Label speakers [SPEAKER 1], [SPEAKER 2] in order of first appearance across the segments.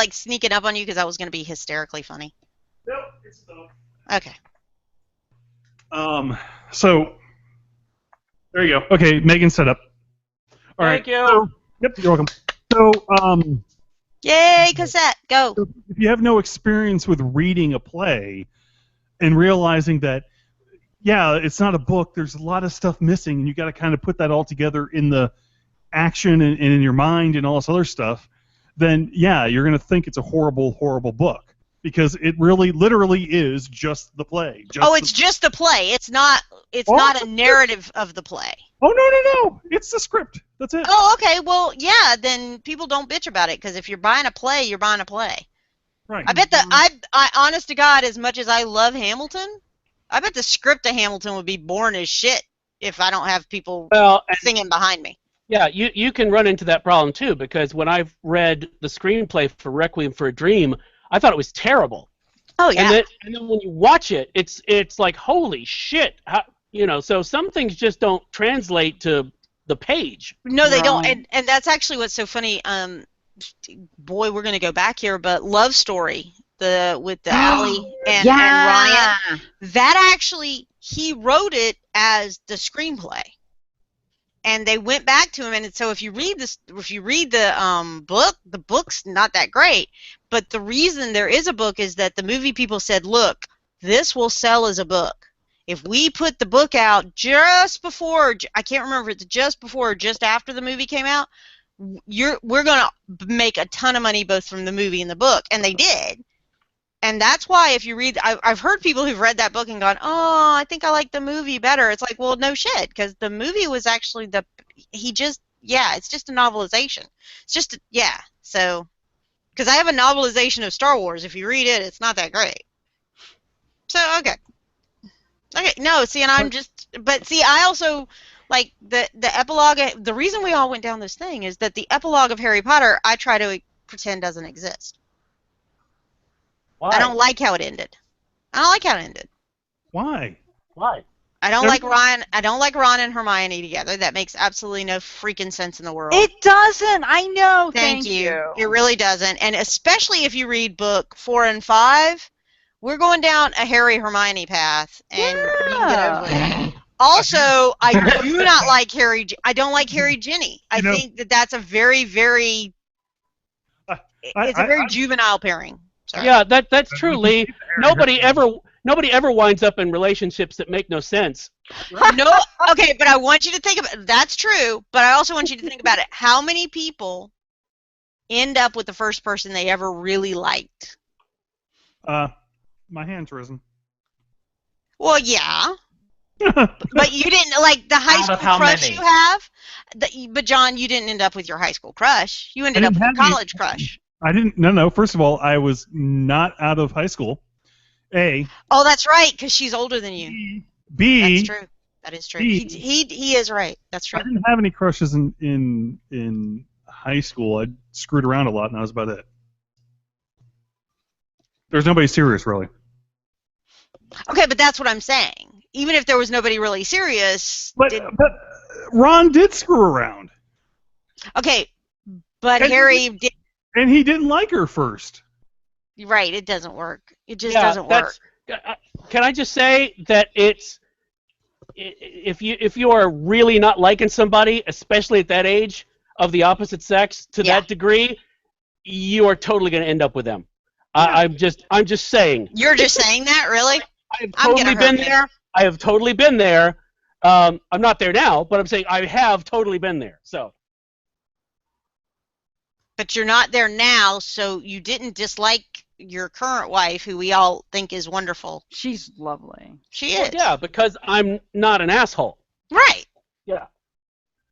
[SPEAKER 1] like sneaking up on you because that was going to be hysterically funny?
[SPEAKER 2] Nope, it's stuff.
[SPEAKER 1] Okay.
[SPEAKER 2] So there you go. Okay, Megan's set up. All right.
[SPEAKER 3] Thank you.
[SPEAKER 2] So, yep, you're welcome. So,
[SPEAKER 1] Yay, cassette, go.
[SPEAKER 2] if you have no experience with reading a play and realizing that, yeah, it's not a book, there's a lot of stuff missing, and you got to kind of put that all together in the action and in your mind and all this other stuff, then, yeah, you're going to think it's a horrible, horrible book. Because it really, literally is just the play.
[SPEAKER 1] It's just the play. It's not a narrative of the play.
[SPEAKER 2] Oh, no. It's the script. That's it.
[SPEAKER 1] Oh, okay. Well, yeah, then people don't bitch about it, because if you're buying a play, you're buying a play.
[SPEAKER 2] Right.
[SPEAKER 1] I bet I honest to God, as much as I love Hamilton, I bet the script of Hamilton would be boring as shit if I don't have people singing behind me.
[SPEAKER 3] Yeah, you can run into that problem too, because when I've read the screenplay for Requiem for a Dream, I thought it was terrible.
[SPEAKER 1] Oh yeah.
[SPEAKER 3] And then when you watch it, it's like, holy shit. So some things just don't translate to the page.
[SPEAKER 1] No, they don't. And that's actually what's so funny. Boy, we're gonna go back here, but Love Story, with the Allie and Ryan, that actually he wrote it as the screenplay. And they went back to him, and so if you read the book, the book's not that great. But the reason there is a book is that the movie people said, "Look, this will sell as a book. If we put the book out just before, I can't remember if it's just before or just after the movie came out, we're gonna make a ton of money both from the movie and the book," and they did. And that's why if you read, I've heard people who've read that book and gone, "Oh, I think I like the movie better." It's like, well, no shit, because the movie was actually it's just a novelization. It's just, so, because I have a novelization of Star Wars. If you read it, it's not that great. So, okay, no, see, and I also, like, the epilogue, the reason we all went down this thing is that the epilogue of Harry Potter, I try to pretend doesn't exist.
[SPEAKER 3] Why?
[SPEAKER 1] I don't like how it ended.
[SPEAKER 2] Why?
[SPEAKER 1] I don't like Ron. I don't like Ron and Hermione together. That makes absolutely no freaking sense in the world.
[SPEAKER 4] It doesn't. I know.
[SPEAKER 1] Thank you. It really doesn't. And especially if you read book 4 and 5, we're going down a Harry Hermione path, and you can get over it. Also, I do not like Harry. I don't like Harry Ginny. I think that's a very, very. It's a very juvenile pairing. Sorry.
[SPEAKER 3] Yeah, that's true, Lee. Nobody ever winds up in relationships that make no sense.
[SPEAKER 1] No, okay, but I want you to think about it. That's true, but I also want you to think about it. How many people end up with the first person they ever really liked?
[SPEAKER 2] My hand's risen.
[SPEAKER 1] Well, yeah. But you didn't, like, the high school crush you have? But, John, you didn't end up with your high school crush. You ended up with a college crush.
[SPEAKER 2] I didn't. No. First of all, I was not out of high school. A.
[SPEAKER 1] Oh, that's right, because she's older than you.
[SPEAKER 2] B.
[SPEAKER 1] That's true. That is true. He is right. That's true.
[SPEAKER 2] I didn't have any crushes in high school. I screwed around a lot, and that was about it. There's nobody serious, really.
[SPEAKER 1] Okay, but that's what I'm saying. Even if there was nobody really serious.
[SPEAKER 2] But Ron did screw around.
[SPEAKER 1] Okay, but Harry did.
[SPEAKER 2] And he didn't like her first.
[SPEAKER 1] Right, it doesn't work. It just doesn't work.
[SPEAKER 3] Can I just say that if you are really not liking somebody, especially at that age of the opposite sex to that degree, you are totally going to end up with them. I'm just saying.
[SPEAKER 1] You're just saying that, really?
[SPEAKER 3] I've totally been there. I have totally been there. I'm not there now, but I'm saying I have totally been there. So.
[SPEAKER 1] But you're not there now, so you didn't dislike your current wife, who we all think is wonderful.
[SPEAKER 4] She's lovely.
[SPEAKER 1] She is.
[SPEAKER 3] Well, yeah, because I'm not an asshole.
[SPEAKER 1] Right.
[SPEAKER 3] Yeah.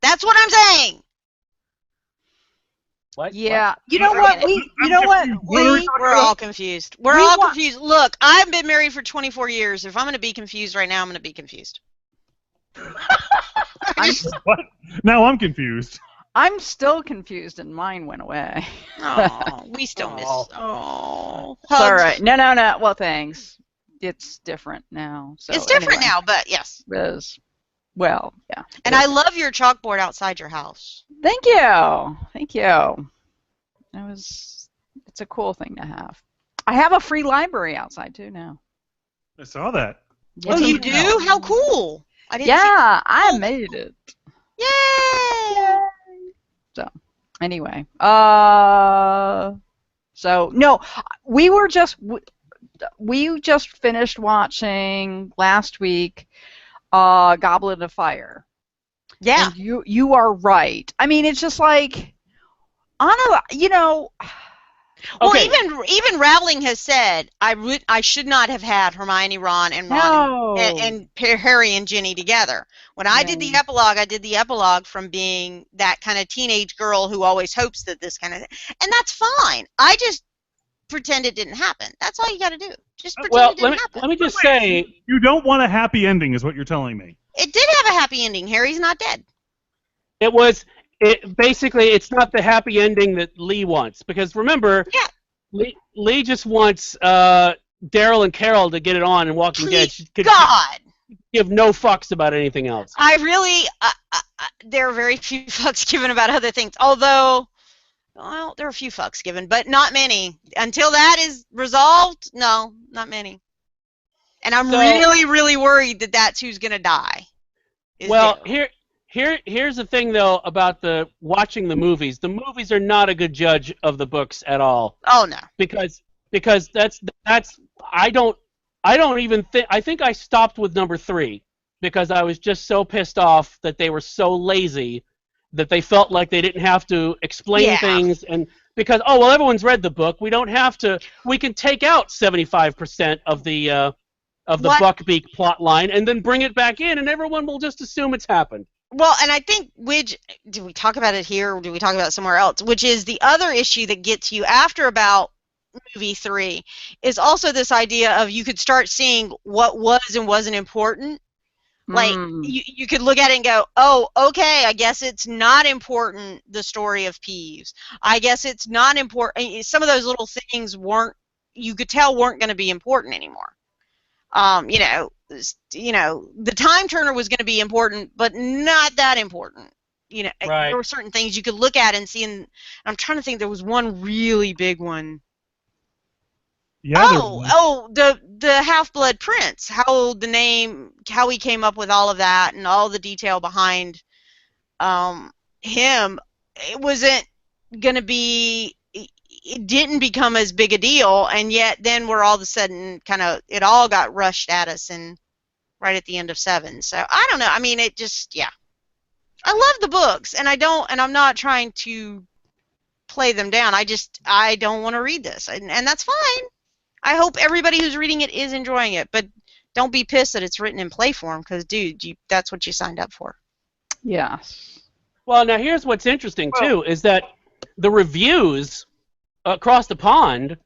[SPEAKER 1] That's what I'm saying.
[SPEAKER 3] What?
[SPEAKER 4] Yeah.
[SPEAKER 3] What?
[SPEAKER 4] You know what?
[SPEAKER 1] We're all confused. We're all confused. Look, I've been married for 24 years. If I'm going to be confused right now, I'm going to be confused.
[SPEAKER 2] What? Now I'm confused.
[SPEAKER 4] I'm still confused, and mine went away.
[SPEAKER 1] Oh, we still miss. Oh,
[SPEAKER 4] it's all right. No. Well, thanks. It's different now. So
[SPEAKER 1] it's different now, but yes.
[SPEAKER 4] It is. Well, yeah.
[SPEAKER 1] And I love your chalkboard outside your house.
[SPEAKER 4] Thank you. It's It's a cool thing to have. I have a free library outside too now.
[SPEAKER 2] I saw that.
[SPEAKER 1] Oh, you do? How cool! I didn't see
[SPEAKER 4] Yeah, I made it.
[SPEAKER 1] Yay!
[SPEAKER 4] So, anyway, so no, we just finished watching last week, Goblet of Fire.
[SPEAKER 1] Yeah.
[SPEAKER 4] And you are right. I mean, it's just like, well,
[SPEAKER 3] Okay.
[SPEAKER 1] even Rowling has said I should not have had Hermione, Ron, and Ron and Harry and Ginny together. When I did the epilogue from being that kind of teenage girl who always hopes that this kind of thing, and that's fine. I just pretend it didn't happen. That's all you got to do. Just pretend it didn't happen.
[SPEAKER 3] Let me just say,
[SPEAKER 2] you don't want a happy ending, is what you're telling me.
[SPEAKER 1] It did have a happy ending. Harry's not dead.
[SPEAKER 3] Basically, it's not the happy ending that Lee wants, because remember, Lee just wants Daryl and Carol to get it on in Walking Dead. She could give no fucks about anything else.
[SPEAKER 1] I really, there are very few fucks given about other things. Although, well, there are a few fucks given, but not many. Until that is resolved, no, not many. And I'm really, really worried that that's who's gonna die.
[SPEAKER 3] Well, here's the thing though about watching the movies. The movies are not a good judge of the books at all.
[SPEAKER 1] Oh no.
[SPEAKER 3] Because that's I don't even think I stopped with number 3 because I was just so pissed off that they were so lazy that they felt like they didn't have to explain things, and because everyone's read the book, we don't have to. We can take out 75% of the Buckbeak plot line and then bring it back in, and everyone will just assume it's happened.
[SPEAKER 1] Well, and I think do we talk about it here or do we talk about it somewhere else? Which is the other issue that gets you after about movie 3 is also this idea of you could start seeing what was and wasn't important. Like you could look at it and go, oh, okay, I guess it's not important, the story of Peeves. I guess it's not important. Some of those little things you could tell weren't going to be important anymore. The time turner was going to be important, but not that important.
[SPEAKER 3] Right.
[SPEAKER 1] There were certain things you could look at and see, and I'm trying to think. There was one really big one.
[SPEAKER 2] Yeah.
[SPEAKER 1] The Half-Blood Prince. How he came up with all of that and all the detail behind him. It wasn't going to be. It didn't become as big a deal, and yet then we're all of a sudden it all got rushed at us and right at the end of 7. So I don't know. I mean, it just I love the books, and I'm not trying to play them down. I don't want to read this, and that's fine. I hope everybody who's reading it is enjoying it, but don't be pissed that it's written in play form, because dude, that's what you signed up for.
[SPEAKER 4] Yes.
[SPEAKER 3] Well, now here's what's interesting too is that the reviews across the pond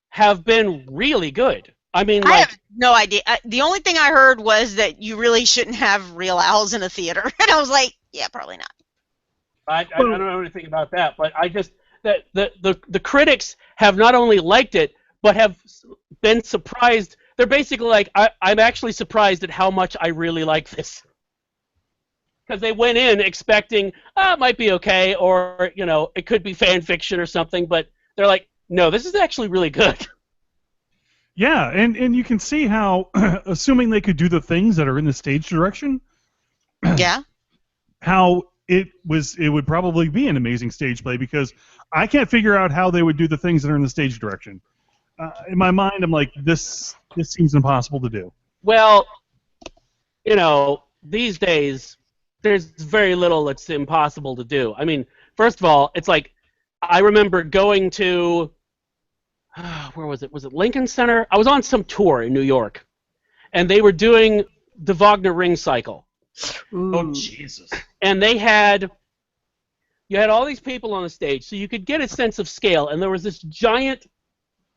[SPEAKER 3] have been really good. I mean,
[SPEAKER 1] I have no idea. The only thing I heard was that you really shouldn't have real owls in a theater, and I was like, yeah, probably not.
[SPEAKER 3] I don't know anything about that, but I just that the critics have not only liked it but have been surprised. They're basically like, I'm actually surprised at how much I really like this. Because they went in expecting, it might be okay, or, it could be fan fiction or something, but they're like, no, this is actually really good.
[SPEAKER 2] Yeah, and you can see how, assuming they could do the things that are in the stage direction, how it would probably be an amazing stage play, because I can't figure out how they would do the things that are in the stage direction. In my mind, I'm like, this seems impossible to do.
[SPEAKER 3] Well, these days, there's very little that's impossible to do. I mean, first of all, it's like, I remember going to, where was it? Was it Lincoln Center? I was on some tour in New York, and they were doing the Wagner Ring Cycle.
[SPEAKER 4] Ooh.
[SPEAKER 3] Oh, Jesus. And you had all these people on the stage, so you could get a sense of scale, and there was this giant,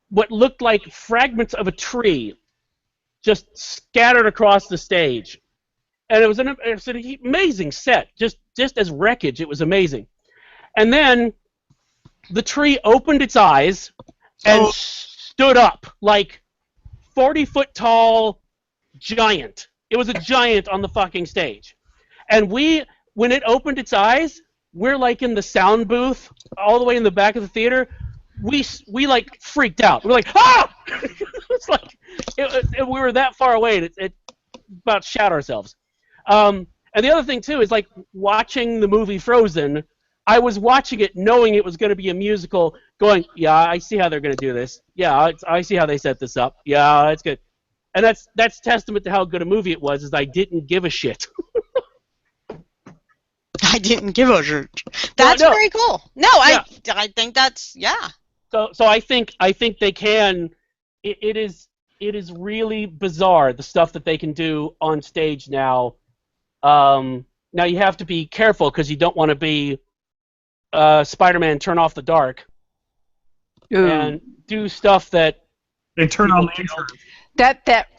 [SPEAKER 3] what looked like fragments of a tree just scattered across the stage. And it was an amazing set, just as wreckage. It was amazing. And then the tree opened its eyes and stood up like 40-foot tall giant. It was a giant on the fucking stage. And when it opened its eyes, we're like in the sound booth all the way in the back of the theater. we like freaked out. We're like, ah! It's like we were that far away, and it about shat ourselves. And the other thing too is like watching the movie Frozen. I was watching it knowing it was going to be a musical, going, yeah, I see how they're going to do this. Yeah, I see how they set this up. Yeah, it's good. And that's testament to how good a movie it was. Is I didn't give a shit.
[SPEAKER 1] I didn't give a shit. That's
[SPEAKER 3] no.
[SPEAKER 1] very cool. No,
[SPEAKER 3] Yeah.
[SPEAKER 1] I think that's
[SPEAKER 3] So I think they can. It is really bizarre the stuff that they can do on stage now. Now you have to be careful because you don't want to be Spider-Man Turn Off the Dark and do stuff that
[SPEAKER 2] And turn on the insurance.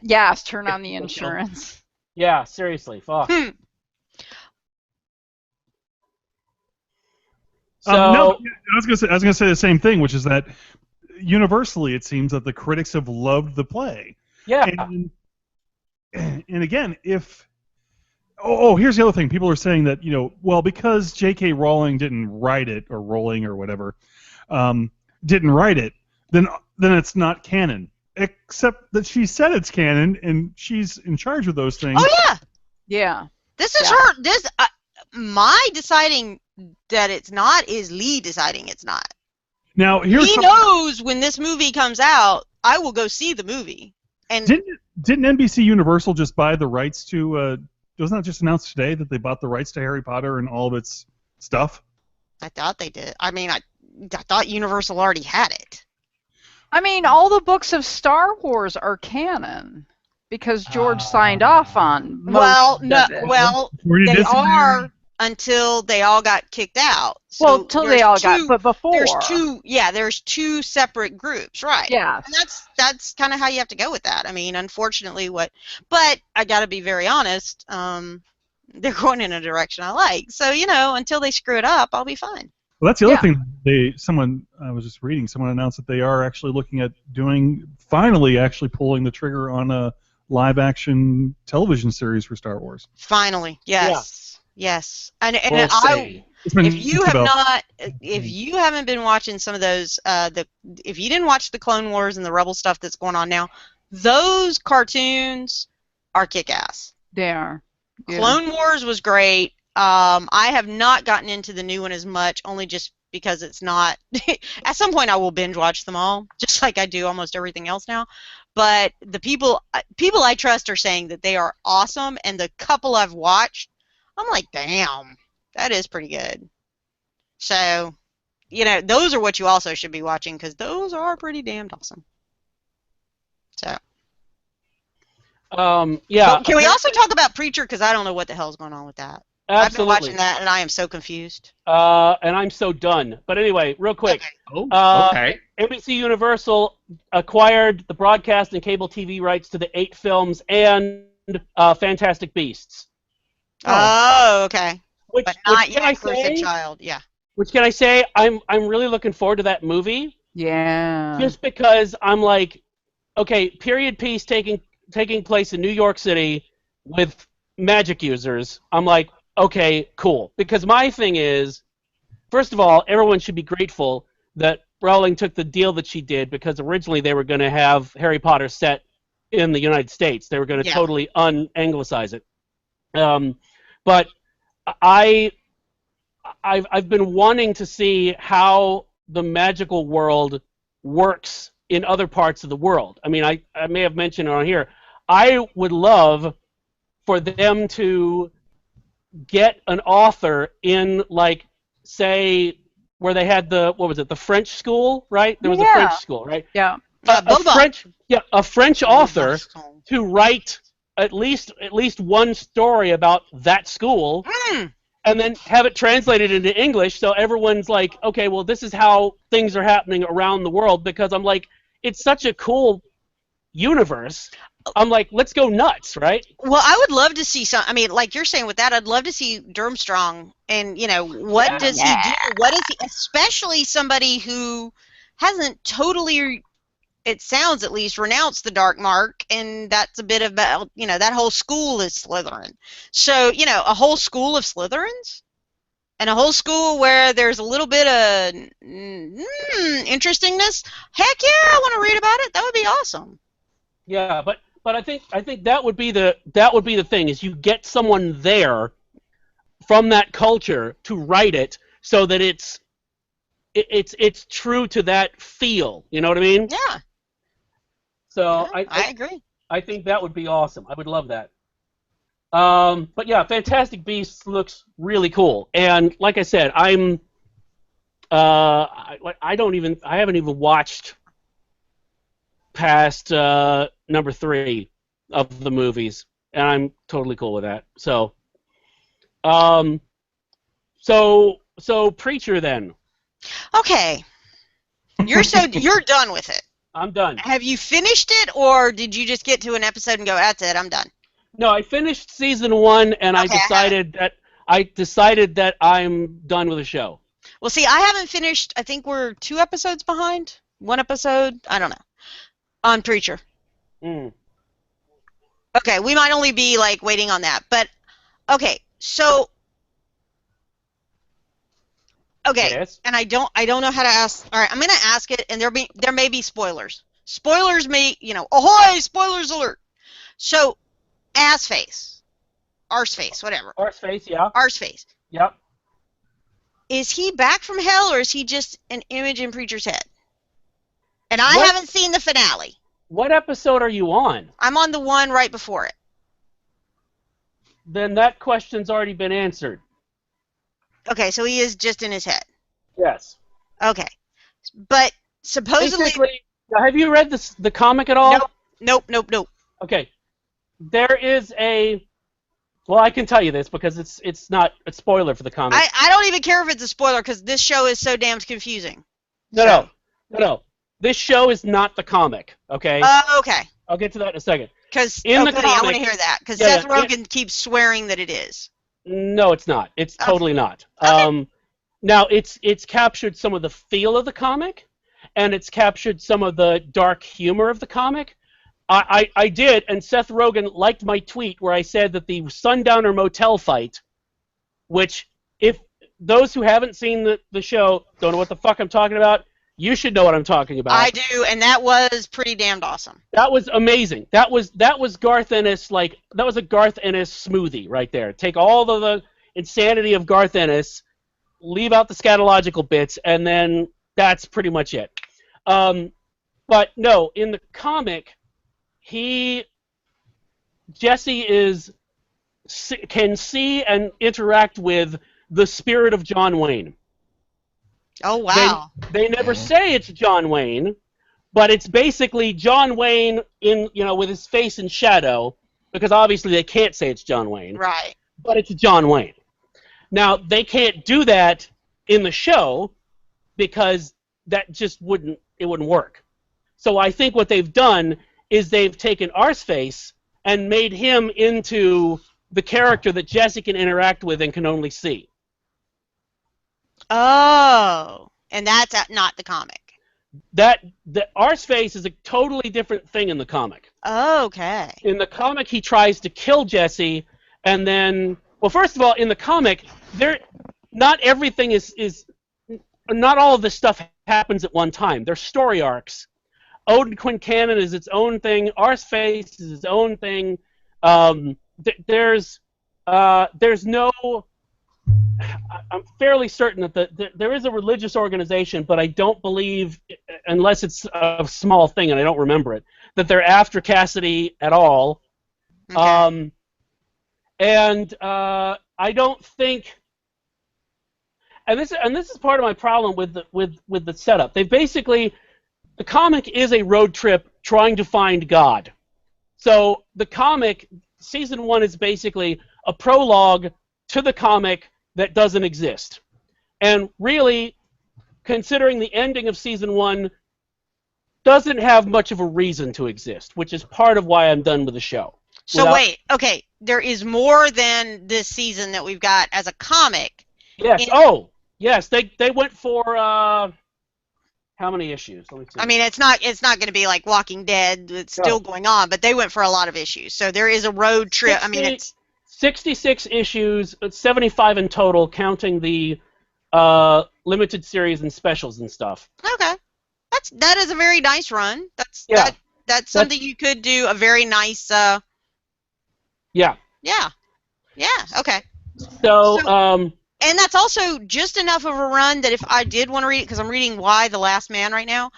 [SPEAKER 4] Yes, turn on the insurance.
[SPEAKER 3] Yeah, seriously, fuck. So
[SPEAKER 2] No, I was gonna say the same thing, which is that universally it seems that the critics have loved the play.
[SPEAKER 3] yeah,
[SPEAKER 2] And again, if here's the other thing. People are saying that, well, because J.K. Rowling didn't write it, or Rowling or whatever, didn't write it, then it's not canon. Except that she said it's canon, and she's in charge of those things.
[SPEAKER 1] Oh yeah.
[SPEAKER 4] Yeah.
[SPEAKER 1] This is her. My deciding that it's not is Lee deciding it's not.
[SPEAKER 2] Now here's
[SPEAKER 1] He knows when this movie comes out, I will go see the movie. And
[SPEAKER 2] didn't NBC Universal just buy the rights to? Wasn't that just announced today that they bought the rights to Harry Potter and all of its stuff?
[SPEAKER 1] I thought they did. I mean, I thought Universal already had it.
[SPEAKER 4] I mean, all the books of Star Wars are canon because George signed off on most of it.
[SPEAKER 1] They are until they all got kicked out. So
[SPEAKER 4] well, until they all got, but before
[SPEAKER 1] there's two separate groups, right?
[SPEAKER 4] Yeah,
[SPEAKER 1] and that's kind of how you have to go with that. I mean, unfortunately, but I got to be very honest. They're going in a direction I like. So until they screw it up, I'll be fine.
[SPEAKER 2] Well, that's the other thing. I was just reading. Someone announced that they are actually looking at finally pulling the trigger on a live-action television series for Star Wars.
[SPEAKER 1] Finally, yes, yes. And if you haven't been watching some of those, if you didn't watch the Clone Wars and the Rebel stuff that's going on now, those cartoons are kick-ass.
[SPEAKER 4] They are. Yeah.
[SPEAKER 1] Clone Wars was great. I have not gotten into the new one as much, only just because it's not. At some point, I will binge watch them all, just like I do almost everything else now. But the people I trust are saying that they are awesome, and the couple I've watched, I'm like, damn, that is pretty good. So, those are what you also should be watching because those are pretty damned awesome. So.
[SPEAKER 3] Yeah.
[SPEAKER 1] But can we also talk about Preacher? Because I don't know what the hell's going on with that.
[SPEAKER 3] Absolutely.
[SPEAKER 1] I've been watching that, and I am so confused.
[SPEAKER 3] And I'm so done. But anyway, real quick.
[SPEAKER 5] Okay. Okay.
[SPEAKER 3] NBC Universal acquired the broadcast and cable TV rights to the 8 films and Fantastic Beasts.
[SPEAKER 1] Oh, okay.
[SPEAKER 3] But
[SPEAKER 1] not yet Cursed Child. Yeah.
[SPEAKER 3] Which can I say? I'm really looking forward to that movie.
[SPEAKER 4] Yeah.
[SPEAKER 3] Just because I'm like, okay, period piece taking place in New York City with magic users. I'm like, okay, cool. Because my thing is, first of all, everyone should be grateful that Rowling took the deal that she did because originally they were going to have Harry Potter set in the United States. They were going to totally un-anglicize it. But I've been wanting to see how the magical world works in other parts of the world. I mean, I may have mentioned it on here. I would love for them to get an author in, like, say, where they had the French school, right? There was a French school, right?
[SPEAKER 4] Yeah.
[SPEAKER 3] A French author to write at least one story about that school, and then have it translated into English, so everyone's like, okay, well, this is how things are happening around the world. Because I'm like, it's such a cool universe. I'm like, let's go nuts, right?
[SPEAKER 1] Well, I would love to see some. I mean, like you're saying with that, I'd love to see Durmstrang, and what does he do? What is he? Especially somebody who hasn't totally, it sounds at least, renounced the Dark Mark, and that's a bit about that whole school is Slytherin. So a whole school of Slytherins. And a whole school where there's a little bit of interestingness. Heck yeah, I want to read about it. That would be awesome.
[SPEAKER 3] Yeah, but I think that would be the thing, is you get someone there from that culture to write it so that it's true to that feel. You know what I mean?
[SPEAKER 1] Yeah.
[SPEAKER 3] So
[SPEAKER 1] yeah, I agree.
[SPEAKER 3] I think that would be awesome. I would love that. But yeah, Fantastic Beasts looks really cool, and like I said, I haven't even watched past number 3 of the movies, and I'm totally cool with that. So, so Preacher then.
[SPEAKER 1] Okay. You're done with it.
[SPEAKER 3] I'm done.
[SPEAKER 1] Have you finished it, or did you just get to an episode and go, that's it, I'm done?
[SPEAKER 3] No, I finished season 1, and
[SPEAKER 1] Okay,
[SPEAKER 3] I decided that I'm done with the show.
[SPEAKER 1] Well, see, I haven't finished. I think we're 2 episodes behind. 1 episode, I don't know, on Preacher.
[SPEAKER 3] Mm.
[SPEAKER 1] Okay, we might only be like waiting on that, but okay, so okay,
[SPEAKER 3] Yes.
[SPEAKER 1] and I don't know how to ask. All right, I'm gonna ask it, and there may be spoilers. Spoilers may, ahoy! Spoilers alert. So, ass face, arse face, whatever.
[SPEAKER 3] Arse face, yeah.
[SPEAKER 1] Arse face.
[SPEAKER 3] Yep.
[SPEAKER 1] Is he back from hell, or is he just an image in Preacher's head? And I
[SPEAKER 3] What?
[SPEAKER 1] haven't seen the finale.
[SPEAKER 3] What episode are you on?
[SPEAKER 1] I'm on the one right before it.
[SPEAKER 3] Then that question's already been answered.
[SPEAKER 1] Okay, so he is just in his head.
[SPEAKER 3] Yes.
[SPEAKER 1] Okay, but supposedly.
[SPEAKER 3] Basically, now, have you read the comic at all?
[SPEAKER 1] Nope.
[SPEAKER 3] Okay. There is a. Well, I can tell you this because it's not a spoiler for the comic.
[SPEAKER 1] I don't even care if it's a spoiler because this show is so damn confusing.
[SPEAKER 3] No. This show is not the comic. Okay.
[SPEAKER 1] Okay.
[SPEAKER 3] I'll get to that in a second.
[SPEAKER 1] Because
[SPEAKER 3] in the
[SPEAKER 1] I
[SPEAKER 3] comic,
[SPEAKER 1] want to hear that because
[SPEAKER 3] yeah,
[SPEAKER 1] Seth Rogen keeps swearing that it is.
[SPEAKER 3] No, it's not. It's totally not.
[SPEAKER 1] Okay.
[SPEAKER 3] Now it's captured some of the feel of the comic, and it's captured some of the dark humor of the comic. I did, and Seth Rogen liked my tweet where I said that the Sundowner Motel fight, which if those who haven't seen the show don't know what the fuck I'm talking about, you should know what I'm talking about.
[SPEAKER 1] I do, and that was pretty damned awesome.
[SPEAKER 3] That was amazing. That was Garth Ennis, that was a Garth Ennis smoothie right there. Take all the insanity of Garth Ennis, leave out the scatological bits, and then that's pretty much it. But no, in the comic, Jesse can see and interact with the spirit of John Wayne.
[SPEAKER 1] Oh wow!
[SPEAKER 3] They never say it's John Wayne, but it's basically John Wayne with his face in shadow, because obviously they can't say it's John Wayne.
[SPEAKER 1] Right.
[SPEAKER 3] But it's John Wayne. Now they can't do that in the show because that just wouldn't work. So I think what they've done is they've taken Arseface and made him into the character that Jesse can interact with and can only see.
[SPEAKER 1] Oh, and that's not the comic.
[SPEAKER 3] The Arseface is a totally different thing in the comic.
[SPEAKER 1] Okay.
[SPEAKER 3] In the comic, he tries to kill Jesse, and then, well, first of all, in the comic, not everything not all of this stuff happens at one time. There's story arcs. Odin Quincannon is its own thing. Arseface is its own thing. There's no. I'm fairly certain that there is a religious organization, but I don't believe, unless it's a small thing and I don't remember it, that they're after Cassidy at all. Okay. And I don't think. And this is part of my problem with the setup. The comic is a road trip trying to find God. So the comic, season 1 is basically a prologue to the comic that doesn't exist. And really, considering the ending of season 1, doesn't have much of a reason to exist, which is part of why I'm done with the show.
[SPEAKER 1] So wait, okay, there is more than this season that we've got as a comic.
[SPEAKER 3] Yes. Yes. They went for how many issues? Let me see.
[SPEAKER 1] I mean, it's not going to be like Walking Dead. It's still going on, but they went for a lot of issues. So there is a road trip.
[SPEAKER 3] 60, 66 issues, 75 in total, counting the limited series and specials and stuff.
[SPEAKER 1] Okay, that is a very nice run. That's something you could do a very nice.
[SPEAKER 3] Yeah.
[SPEAKER 1] Yeah. Okay.
[SPEAKER 3] So
[SPEAKER 1] and that's also just enough of a run that if I did want to read it, because I'm reading Why the Last Man right now,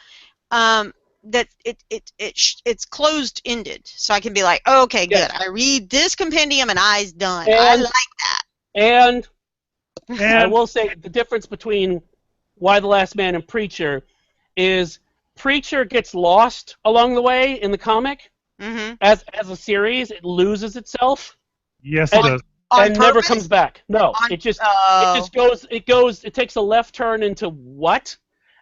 [SPEAKER 1] that it's closed ended, so I can be like, okay, good. I read this compendium and I's done. I like that.
[SPEAKER 3] And I will say the difference between Why the Last Man and Preacher is Preacher gets lost along the way in the comic.
[SPEAKER 1] Mm-hmm.
[SPEAKER 3] As a series, it loses itself.
[SPEAKER 2] Yes, it does.
[SPEAKER 3] And never comes back. No, it just goes. It takes a left turn into what,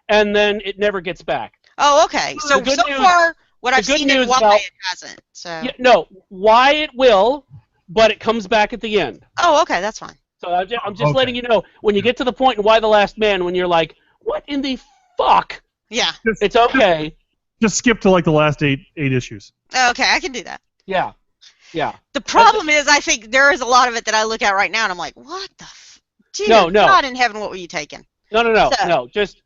[SPEAKER 3] and then it never gets back.
[SPEAKER 1] Oh, okay. So far, what I've seen in Why it hasn't. So
[SPEAKER 3] yeah, no, Why it will, but it comes back at the end.
[SPEAKER 1] Oh, okay, that's fine.
[SPEAKER 3] So I'm just letting you know, when you get to the point in Why the Last Man, when you're like, what in the fuck?
[SPEAKER 1] Yeah.
[SPEAKER 3] It's okay.
[SPEAKER 2] Just skip to like the last eight issues.
[SPEAKER 1] Okay, I can do that.
[SPEAKER 3] Yeah.
[SPEAKER 1] The problem is, I think there is a lot of it that I look at right now, and I'm like, what the dude,
[SPEAKER 3] no.
[SPEAKER 1] God in heaven, what were you taking?
[SPEAKER 3] No. Just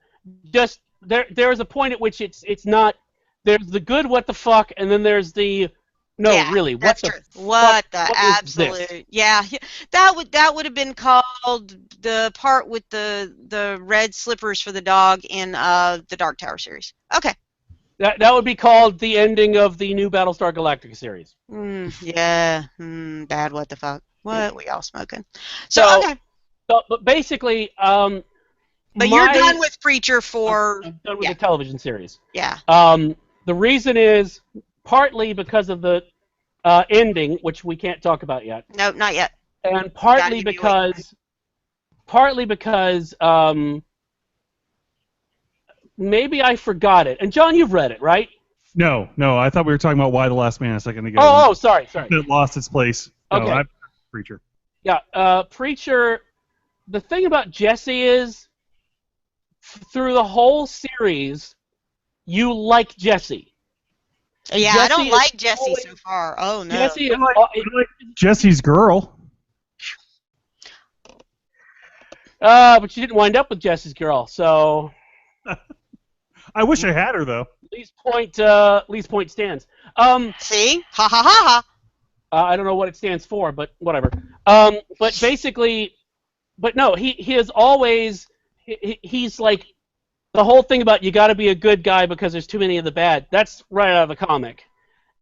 [SPEAKER 3] there is a point at which it's not. There's the good what the fuck, and then there's the really what the fuck,
[SPEAKER 1] what the absolute that would have been called the part with the red slippers for the dog in the Dark Tower series. Okay.
[SPEAKER 3] That would be called the ending of the new Battlestar Galactica series.
[SPEAKER 1] Bad what the fuck. What we all smoking. So okay.
[SPEAKER 3] But basically,
[SPEAKER 1] but you're done with Preacher for.
[SPEAKER 3] I'm done with the television series.
[SPEAKER 1] Yeah.
[SPEAKER 3] The reason is partly because of the ending, which we can't talk about yet.
[SPEAKER 1] Nope, not yet.
[SPEAKER 3] And partly because maybe I forgot it. And John, you've read it, right?
[SPEAKER 2] No. I thought we were talking about Why the Last Man a second ago.
[SPEAKER 3] Oh, sorry.
[SPEAKER 2] It lost its place.
[SPEAKER 3] Okay.
[SPEAKER 2] No, Preacher.
[SPEAKER 3] Yeah, Preacher. The thing about Jesse is, through the whole series, you like Jesse.
[SPEAKER 1] Yeah, I don't like Jesse so far. Oh no.
[SPEAKER 2] I like Jesse's girl.
[SPEAKER 3] But you didn't wind up with Jesse's girl, so.
[SPEAKER 2] I wish I had her though.
[SPEAKER 3] Least point stands.
[SPEAKER 1] See? Ha ha ha ha.
[SPEAKER 3] I don't know what it stands for, but whatever. But basically, but no, he is always he's like the whole thing about you got to be a good guy because there's too many of the bad. That's right out of the comic,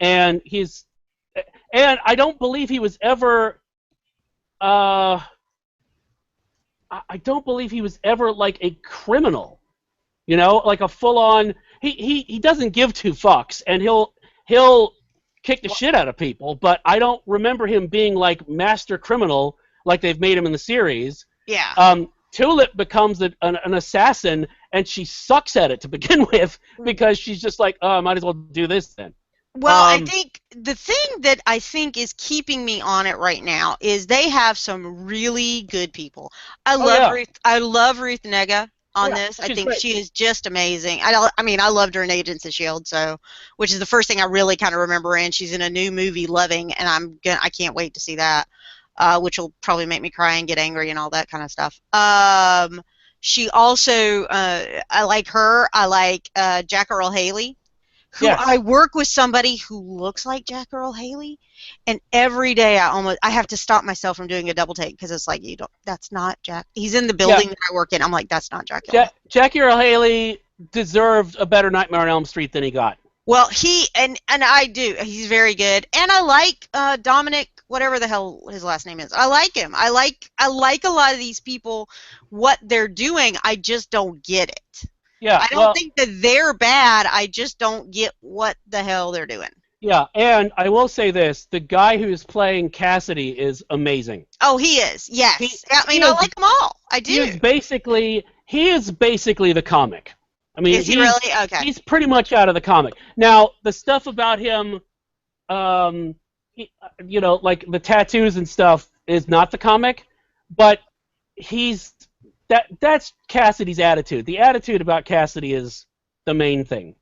[SPEAKER 3] and I don't believe he was ever. I don't believe he was ever like a criminal. You know, like a full-on. He doesn't give two fucks, and he'll kick the shit out of people. But I don't remember him being like master criminal like they've made him in the series.
[SPEAKER 1] Yeah.
[SPEAKER 3] Tulip becomes an assassin, and she sucks at it to begin with because she's just like, oh, I might as well do this then.
[SPEAKER 1] Well, I think the thing that I think is keeping me on it right now is they have some really good people. I love Ruth Negga on this. I think she is just amazing. I mean, I loved her in Agents of S.H.I.E.L.D., which is the first thing I really kind of remember, and she's in a new movie, Loving, and I can't wait to see that, which will probably make me cry and get angry and all that kind of stuff. She also, I like her. I like Jack Earl Haley, who I work with somebody who looks like Jack Earl Haley, and every day I have to stop myself from doing a double take because it's like, that's not Jack. He's in the building that I work in. I'm like, that's not Jack Earl.
[SPEAKER 3] Jackie Earl Haley deserved a better Nightmare on Elm Street than he got.
[SPEAKER 1] Well, and I do. He's very good, and I like Dominic, whatever the hell his last name is. I like him. I like a lot of these people, what they're doing. I just don't get it.
[SPEAKER 3] Yeah,
[SPEAKER 1] I don't think that they're bad. I just don't get what the hell they're doing.
[SPEAKER 3] Yeah, and I will say this: the guy who's playing Cassidy is amazing.
[SPEAKER 1] Oh, he is. Yes. I like them all. I do.
[SPEAKER 3] He is basically the comic. I mean,
[SPEAKER 1] is he really? Okay.
[SPEAKER 3] He's pretty much out of the comic. Now, the stuff about him, like the tattoos and stuff, is not the comic, but that's Cassidy's attitude. The attitude about Cassidy is the main thing,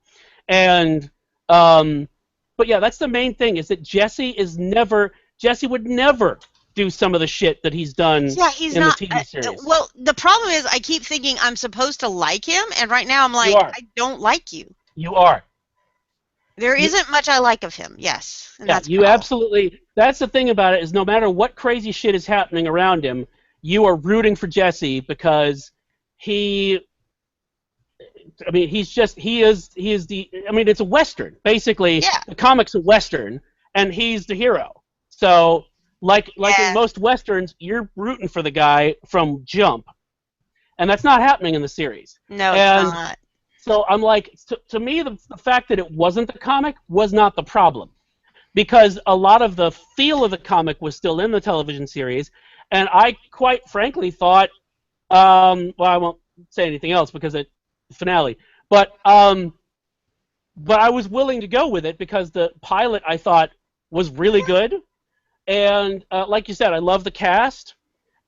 [SPEAKER 3] and but yeah, that's the main thing. Is that Jesse would never do some of the shit that he's done in the TV series.
[SPEAKER 1] Well, the problem is I keep thinking I'm supposed to like him, and right now I'm like, I don't like you.
[SPEAKER 3] You are.
[SPEAKER 1] There isn't much I like of him, yes. And that's
[SPEAKER 3] you absolutely... That's the thing about it, is no matter what crazy shit is happening around him, you are rooting for Jesse because he... I mean, he is the... I mean, it's a Western. Basically, the comic's a Western, and he's the hero. So, like in most Westerns, you're rooting for the guy from jump. And that's not happening in the series.
[SPEAKER 1] No, it's not.
[SPEAKER 3] So I'm like, to me, the fact that it wasn't the comic was not the problem. Because a lot of the feel of the comic was still in the television series, and I quite frankly thought, well, I won't say anything else because it's the finale, but I was willing to go with it because the pilot I thought was really good, and like you said, I love the cast,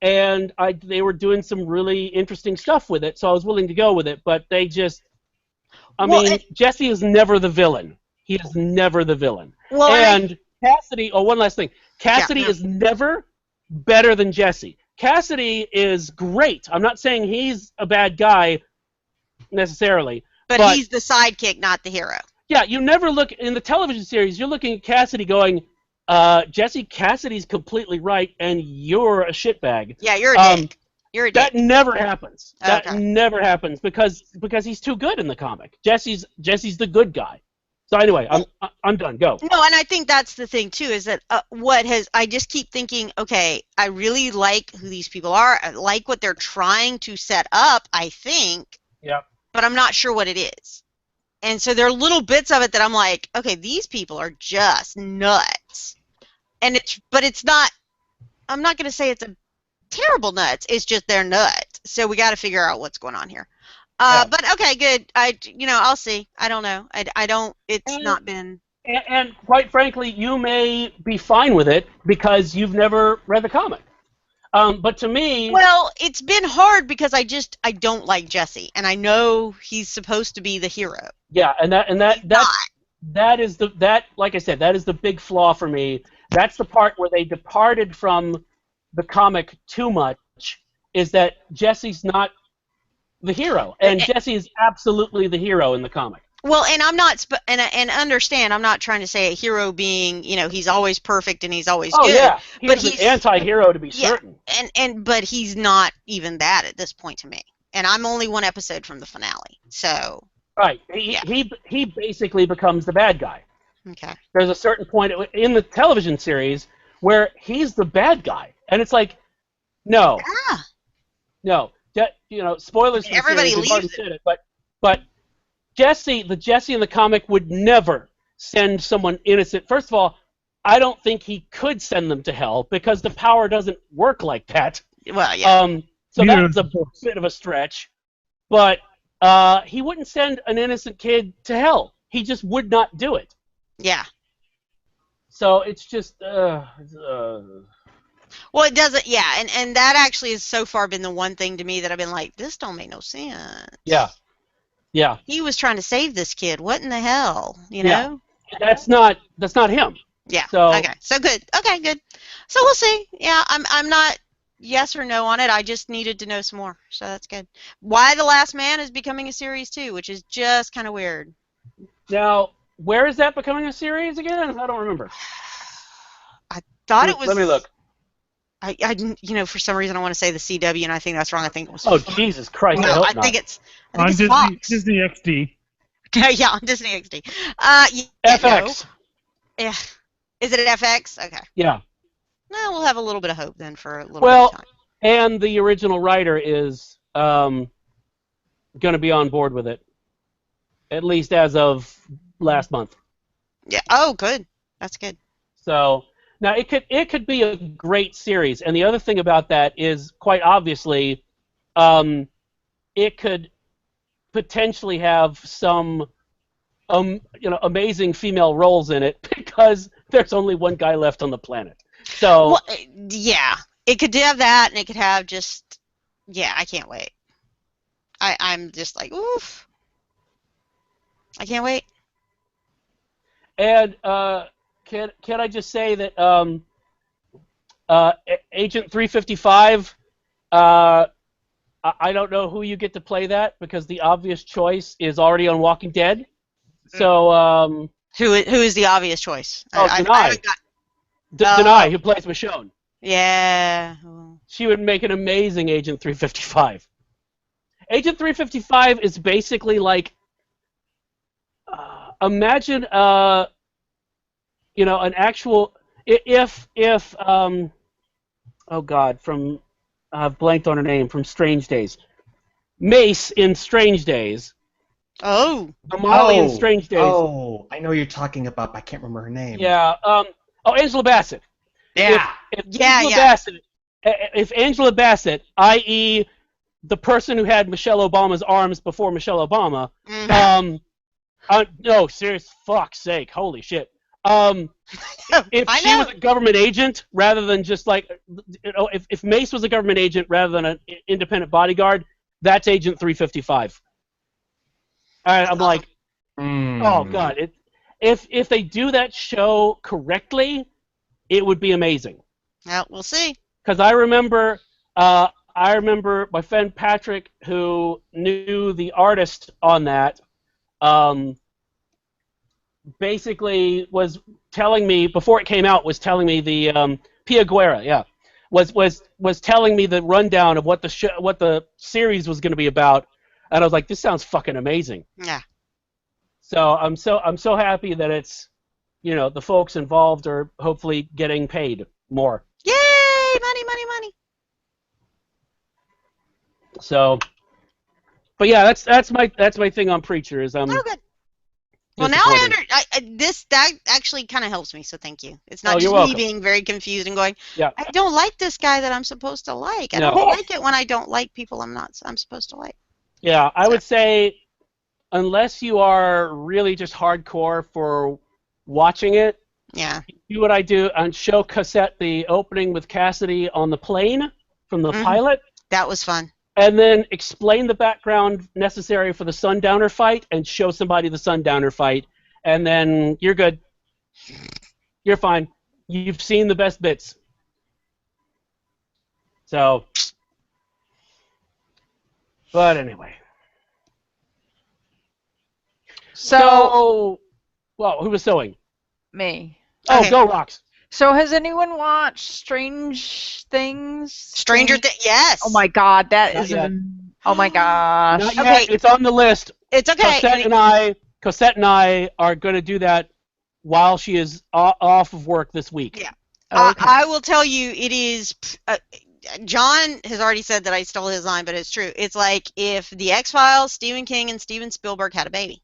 [SPEAKER 3] and they were doing some really interesting stuff with it, so I was willing to go with it, but they just... I mean, Jesse is never the villain. He is never the villain. Well, and Cassidy... Oh, one last thing. Cassidy is never better than Jesse. Cassidy is great. I'm not saying he's a bad guy necessarily.
[SPEAKER 1] But he's the sidekick, not the hero.
[SPEAKER 3] Yeah, you never look... In the television series, you're looking at Cassidy going, Jesse, Cassidy's completely right, and you're a shitbag.
[SPEAKER 1] Yeah, you're a dick. You're a dick.
[SPEAKER 3] That never happens. That never happens because he's too good in the comic. Jesse's the good guy. So anyway, I'm done. Go.
[SPEAKER 1] No, and I think that's the thing too, is that I just keep thinking, okay, I really like who these people are. I like what they're trying to set up, I think.
[SPEAKER 3] Yeah.
[SPEAKER 1] But I'm not sure what it is. And so there are little bits of it that I'm like, okay, these people are just nuts. And it's not, I'm not going to say it's a terrible nuts. It's just they're nuts. So we got to figure out what's going on here. But okay, good. I'll see. I don't know. I don't. It's not been.
[SPEAKER 3] And quite frankly, you may be fine with it because you've never read the comic. But to me,
[SPEAKER 1] well, it's been hard because I don't like Jesse, and I know he's supposed to be the hero.
[SPEAKER 3] Yeah, and that is like I said, that is the big flaw for me. That's the part where they departed from the comic too much. Is that Jesse's not the hero, and Jesse is absolutely the hero in the comic.
[SPEAKER 1] Well, and I'm not, and understand, I'm not trying to say a hero being, he's always perfect and he's always good.
[SPEAKER 3] Yeah, he's an anti-hero to be certain.
[SPEAKER 1] But he's not even that at this point to me, and I'm only one episode from the finale, so.
[SPEAKER 3] Right, he basically becomes the bad guy.
[SPEAKER 1] Okay.
[SPEAKER 3] There's a certain point in the television series where he's the bad guy, and it's like, no, spoilers for the
[SPEAKER 1] everybody
[SPEAKER 3] series, we've already
[SPEAKER 1] leaves
[SPEAKER 3] said it, but Jesse in the comic would never send someone innocent. First of all, I don't think he could send them to hell because the power doesn't work like that.
[SPEAKER 1] Well, yeah.
[SPEAKER 3] So that's a bit of a stretch, but he wouldn't send an innocent kid to hell. He just would not do it.
[SPEAKER 1] Yeah.
[SPEAKER 3] So it's just.
[SPEAKER 1] Well, it doesn't. Yeah, and that actually has so far been the one thing to me that I've been like, this don't make no sense.
[SPEAKER 3] Yeah. Yeah.
[SPEAKER 1] He was trying to save this kid. What in the hell? You
[SPEAKER 3] Yeah.
[SPEAKER 1] know?
[SPEAKER 3] That's not him.
[SPEAKER 1] Yeah.
[SPEAKER 3] So,
[SPEAKER 1] okay. So good. Okay, good. So we'll see. Yeah, I'm not yes or no on it. I just needed to know some more. So that's good. Why The Last Man is becoming a series too, which is just kind of weird.
[SPEAKER 3] Now, where is that becoming a series again? I don't remember.
[SPEAKER 1] I thought it was.
[SPEAKER 3] Let me look.
[SPEAKER 1] I for some reason I want to say the CW, and I think that's wrong. I think it was.
[SPEAKER 3] Oh, Jesus Christ!
[SPEAKER 1] No, I think it's Fox.
[SPEAKER 2] Disney XD.
[SPEAKER 1] Yeah, on Disney XD.
[SPEAKER 3] FX.
[SPEAKER 1] No. Yeah. Is it at FX? Okay.
[SPEAKER 3] Yeah.
[SPEAKER 1] Well, we'll have a little bit of hope then for a little bit of time.
[SPEAKER 3] And the original writer is going to be on board with it, at least as of last month.
[SPEAKER 1] Yeah. Oh, good. That's good.
[SPEAKER 3] So. Now, it could be a great series, and the other thing about that is, quite obviously, it could potentially have some, amazing female roles in it because there's only one guy left on the planet. So,
[SPEAKER 1] well, yeah, it could have that, and it could have just, I can't wait. I'm just like, oof, I can't wait.
[SPEAKER 3] And. Can I just say that Agent 355. I don't know who you get to play that because the obvious choice is already on Walking Dead. So
[SPEAKER 1] who is the obvious choice?
[SPEAKER 3] Denai. Denai, who plays Michonne.
[SPEAKER 1] Yeah.
[SPEAKER 3] She would make an amazing Agent 355. Agent 355 is basically like imagine an actual oh God, from I've blanked on her name from Strange Days. Mace in Strange Days.
[SPEAKER 1] Oh.
[SPEAKER 3] Molly in Strange Days.
[SPEAKER 5] Oh, I know what you're talking about, but I can't remember her name.
[SPEAKER 3] Yeah. Angela Bassett.
[SPEAKER 5] Yeah.
[SPEAKER 3] If Angela Bassett, i.e., the person who had Michelle Obama's arms before Michelle Obama, no, serious, fuck's sake, holy shit. If she was a government agent rather than just like, if Mace was a government agent rather than an independent bodyguard, that's Agent 355. I'm like, oh God, if they do that show correctly, it would be amazing.
[SPEAKER 1] Well, we'll see.
[SPEAKER 3] Because I remember my friend Patrick, who knew the artist on that, basically was telling me before it came out, was telling me the Pia Guerra, yeah, was telling me the rundown of what the series was going to be about, and I was like, this sounds fucking amazing.
[SPEAKER 1] Yeah.
[SPEAKER 3] So I'm so happy that it's, the folks involved are hopefully getting paid more.
[SPEAKER 1] Yay! Money, money, money.
[SPEAKER 3] So, but yeah, that's my thing on Preacher is
[SPEAKER 1] Oh, good. Well, now that actually kind of helps me, so thank you. It's not just me being very confused and going, I don't like this guy that I'm supposed to like. I don't like it when I don't like people I'm supposed to like.
[SPEAKER 3] Yeah, I would say unless you are really just hardcore for watching it, do what I do and show Cassette the opening with Cassidy on the plane from the pilot.
[SPEAKER 1] That was fun.
[SPEAKER 3] And then explain the background necessary for the Sundowner fight and show somebody the Sundowner fight, and then you're good. You're fine. You've seen the best bits. So, but anyway.
[SPEAKER 4] So
[SPEAKER 3] well, who was sewing?
[SPEAKER 4] Me.
[SPEAKER 3] Oh, okay. Go Rocks.
[SPEAKER 4] So has anyone watched Strange Things?
[SPEAKER 1] Stranger Things, yes.
[SPEAKER 4] Oh my God, that is oh my gosh.
[SPEAKER 3] Not yet. Okay. It's on the list.
[SPEAKER 1] It's okay.
[SPEAKER 3] Cosette and I are going to do that while she is off of work this week.
[SPEAKER 1] Yeah. Okay. I will tell you, it is. John has already said that I stole his line, but it's true. It's like if the X-Files, Stephen King, and Steven Spielberg had a baby.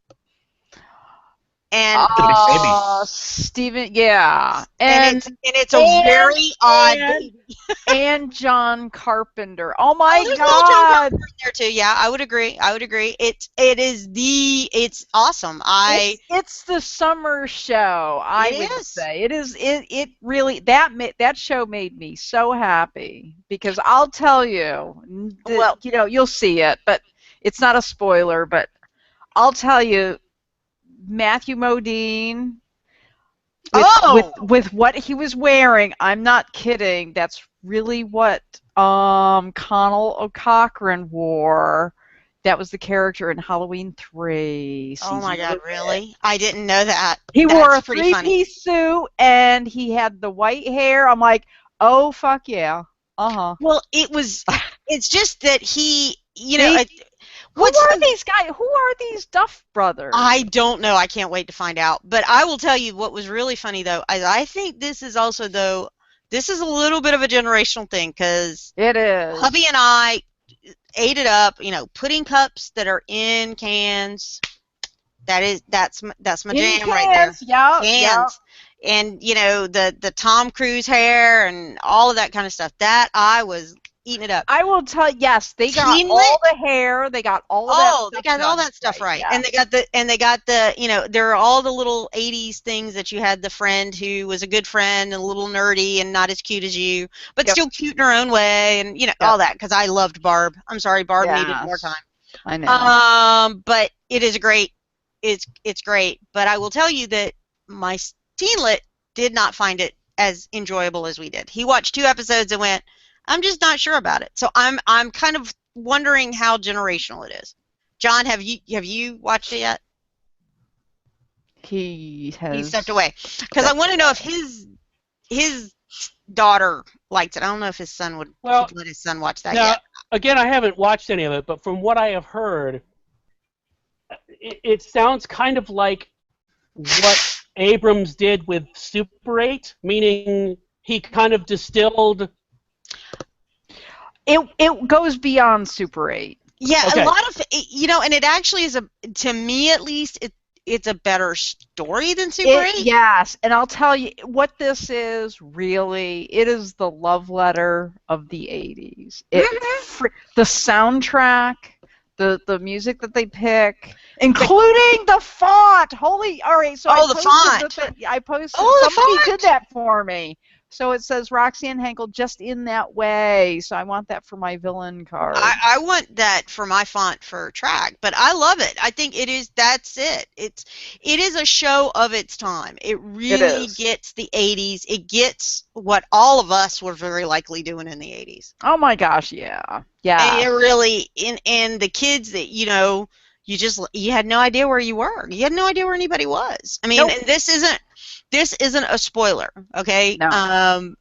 [SPEAKER 1] And
[SPEAKER 4] Steven, yeah,
[SPEAKER 1] and it's a very odd baby.
[SPEAKER 4] And John Carpenter. Oh my God!
[SPEAKER 1] John Carpenter there too. Yeah, I would agree. It's awesome.
[SPEAKER 4] It's the summer show. I would say it is. It really that show made me so happy because I'll tell you. You'll see it, but it's not a spoiler. But I'll tell you. Matthew Modine with what he was wearing, I'm not kidding, that's really what Connell O'Cochran wore. That was the character in Halloween 3.
[SPEAKER 1] Oh my God, really? I didn't know that.
[SPEAKER 4] He wore a three-piece suit and he had the white hair. I'm like, oh fuck yeah.
[SPEAKER 1] Well, it's just that he,
[SPEAKER 4] Who are these guys? Who are these Duff brothers?
[SPEAKER 1] I don't know. I can't wait to find out. But I will tell you what was really funny, though. I think this is also, though, this is a little bit of a generational thing because
[SPEAKER 4] it is.
[SPEAKER 1] Hubby and I ate it up. Pudding cups that are in cans. That's my jam right there.
[SPEAKER 4] Yeah,
[SPEAKER 1] cans. Yeah. And the Tom Cruise hair and all of that kind of stuff. That I was eating it up.
[SPEAKER 4] I will tell. Yes, they got all the hair. They got all that.
[SPEAKER 1] Oh, they got all that stuff right. Yeah. And they got the. There are all the little '80s things that you had. The friend who was a good friend and a little nerdy and not as cute as you, but still cute in her own way, and all that. Because I loved Barb. I'm sorry, Barb needed more time.
[SPEAKER 4] I know.
[SPEAKER 1] But it is great. It's great. But I will tell you that my teenlet did not find it as enjoyable as we did. He watched 2 episodes and went, I'm just not sure about it. So I'm kind of wondering how generational it is. John, have you watched it yet?
[SPEAKER 4] He
[SPEAKER 1] He stepped away because I want to know if his daughter liked it. I don't know if his son would let his son watch that yet.
[SPEAKER 3] Again, I haven't watched any of it, but from what I have heard, it sounds kind of like what Abrams did with Super 8, meaning he kind of distilled.
[SPEAKER 4] It goes beyond Super 8.
[SPEAKER 1] Yeah, okay. A lot of and it actually is to me at least it's a better story than Super 8.
[SPEAKER 4] Yes, and I'll tell you what this is really. It is the love letter of the 80s. The soundtrack, the music that they pick, including the font. All right, so
[SPEAKER 1] the font.
[SPEAKER 4] I posted. Somebody did that for me. So it says Roxanne Henkel just in that way. So I want that for my villain card.
[SPEAKER 1] I want that for my font for track, but I love it. I think that's it. It is a show of its time. It really gets the 80s. It gets what all of us were very likely doing in the 80s.
[SPEAKER 4] Oh my gosh, yeah. Yeah.
[SPEAKER 1] And it really and the kids that you had no idea where you were. You had no idea where anybody was. I mean, and this isn't a spoiler, okay?
[SPEAKER 4] No.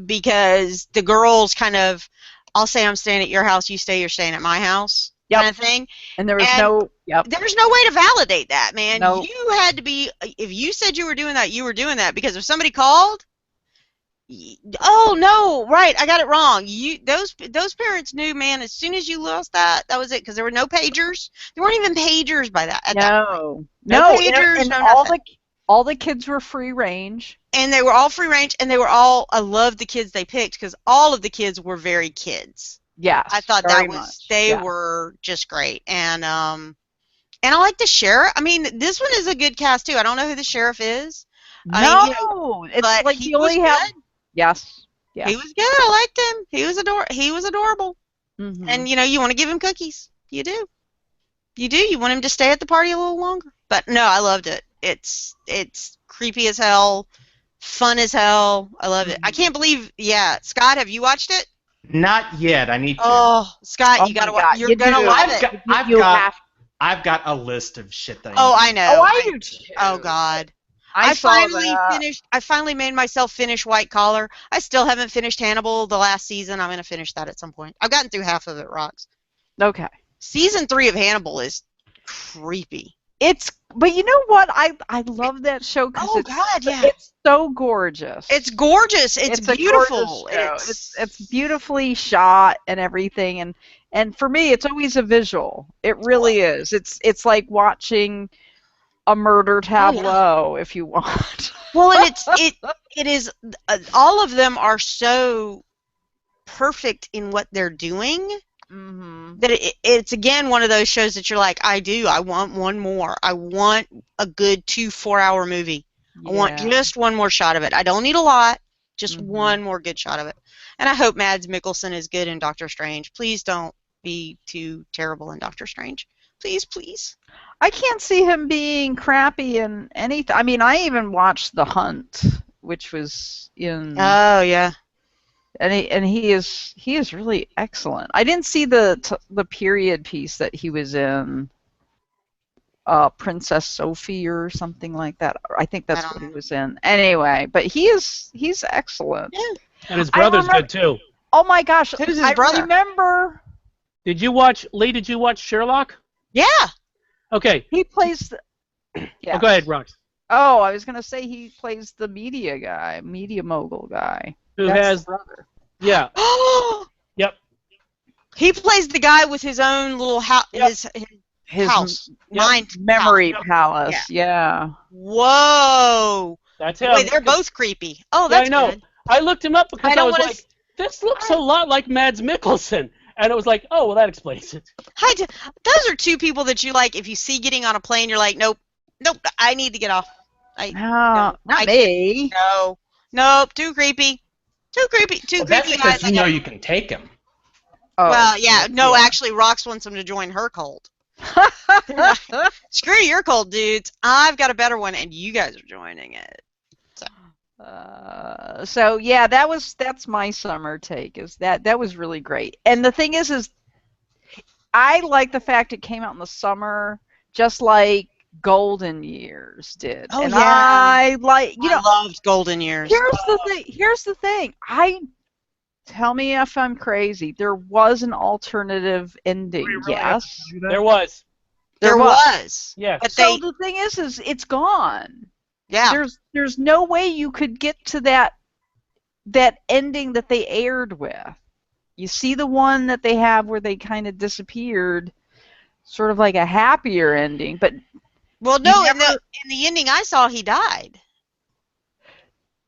[SPEAKER 1] Because the girls kind of, I'll say I'm staying at your house, you're staying at my house, kind of thing.
[SPEAKER 4] And there was
[SPEAKER 1] there's no way to validate that, man.
[SPEAKER 4] Nope.
[SPEAKER 1] You had to be, if you said you were doing that, you were doing that. Because if somebody called, oh no, right, I got it wrong. Those parents knew, man. As soon as you lost that was it. Because there were no pagers. There weren't even pagers by that. No pagers.
[SPEAKER 4] And
[SPEAKER 1] no
[SPEAKER 4] all the kids were free range.
[SPEAKER 1] And they were all free range, and they were all. I loved the kids they picked because all of the kids were very kids.
[SPEAKER 4] Yes,
[SPEAKER 1] I thought they were just great, and I like the sheriff. I mean, this one is a good cast too. I don't know who the sheriff is.
[SPEAKER 4] It's like he only had. Yes. Yeah.
[SPEAKER 1] He was good. I liked him. He was adorable.
[SPEAKER 4] Mm-hmm.
[SPEAKER 1] And you want to give him cookies. You do. You want him to stay at the party a little longer. But no, I loved it. It's creepy as hell, fun as hell. I love it. I can't believe. Yeah, Scott, have you watched it?
[SPEAKER 5] Not yet. I need to.
[SPEAKER 1] Oh, Scott, you gotta watch. You're gonna love it.
[SPEAKER 5] I've got a list of shit that.
[SPEAKER 1] I know.
[SPEAKER 4] Oh, I do too.
[SPEAKER 1] Oh God.
[SPEAKER 4] I
[SPEAKER 1] finally made myself finish White Collar. I still haven't finished Hannibal the last season. I'm gonna finish that at some point. I've gotten through half of it. Rocks.
[SPEAKER 4] Okay.
[SPEAKER 1] Season 3 of Hannibal is creepy.
[SPEAKER 4] But you know what? I love that show because it's so gorgeous.
[SPEAKER 1] It's gorgeous. It's beautiful.
[SPEAKER 4] It's beautifully shot and everything, and for me, it's always a visual. It really is. It's like watching a murder tableau, if you want.
[SPEAKER 1] Well, and it is. All of them are so perfect in what they're doing.
[SPEAKER 4] Mm-hmm.
[SPEAKER 1] That it's again one of those shows that you're like, I want one more. I want a good 2 4-hour movie. I want just one more shot of it. I don't need a lot, just one more good shot of it. And I hope Mads Mikkelsen is good in Doctor Strange. Please don't be too terrible in Doctor Strange. Please.
[SPEAKER 4] I can't see him being crappy in anything. I mean, I even watched The Hunt, which was in.
[SPEAKER 1] Oh yeah.
[SPEAKER 4] And he is really excellent. I didn't see the period piece that he was in, Princess Sophie or something like that. I think that's what he was in. Anyway, but he's excellent.
[SPEAKER 1] Yeah.
[SPEAKER 3] And his brother's good too.
[SPEAKER 4] Oh my gosh!
[SPEAKER 1] Who's his brother?
[SPEAKER 4] Remember.
[SPEAKER 3] Did you watch Sherlock?
[SPEAKER 1] Yeah.
[SPEAKER 3] Okay.
[SPEAKER 4] He plays. Yeah.
[SPEAKER 3] Oh, go ahead, Rox.
[SPEAKER 4] Oh, I was gonna say he plays the media mogul guy.
[SPEAKER 3] Who has
[SPEAKER 4] brother.
[SPEAKER 3] Yeah. Yep.
[SPEAKER 1] He plays the guy with his own little house.
[SPEAKER 3] Yep.
[SPEAKER 1] His house. Mind
[SPEAKER 4] memory palace. Yeah.
[SPEAKER 1] Whoa.
[SPEAKER 3] That's him.
[SPEAKER 1] Wait, they're both creepy. Oh, that's
[SPEAKER 3] I know.
[SPEAKER 1] good.
[SPEAKER 3] I looked him up because I was like, this looks a lot like Mads Mikkelsen. And it was like, oh, well, that explains it.
[SPEAKER 1] Those are two people that you like. If you see getting on a plane, you're like, nope, I need to get off.
[SPEAKER 4] Not me.
[SPEAKER 1] Nope, too creepy.
[SPEAKER 5] That's because you can take him.
[SPEAKER 1] Oh, well, yeah, no, actually, Rox wants him to join her cult. Screw your cult, dudes. I've got a better one, and you guys are joining it. So.
[SPEAKER 4] So yeah, that's my summer take. Is that was really great. And the thing is I like the fact it came out in the summer, just like Golden Years did.
[SPEAKER 1] Oh
[SPEAKER 4] And
[SPEAKER 1] yeah,
[SPEAKER 4] I like,
[SPEAKER 1] I loved Golden Years.
[SPEAKER 4] Here's the thing. Tell me if I'm crazy. There was an alternative ending. Yes,
[SPEAKER 3] there was.
[SPEAKER 1] There was.
[SPEAKER 3] Yeah.
[SPEAKER 4] But so the thing is it's gone.
[SPEAKER 1] Yeah.
[SPEAKER 4] There's no way you could get to that ending that they aired with. You see the one that they have where they kind of disappeared, sort of like a happier ending, but
[SPEAKER 1] well, no, in the ending I saw, he died.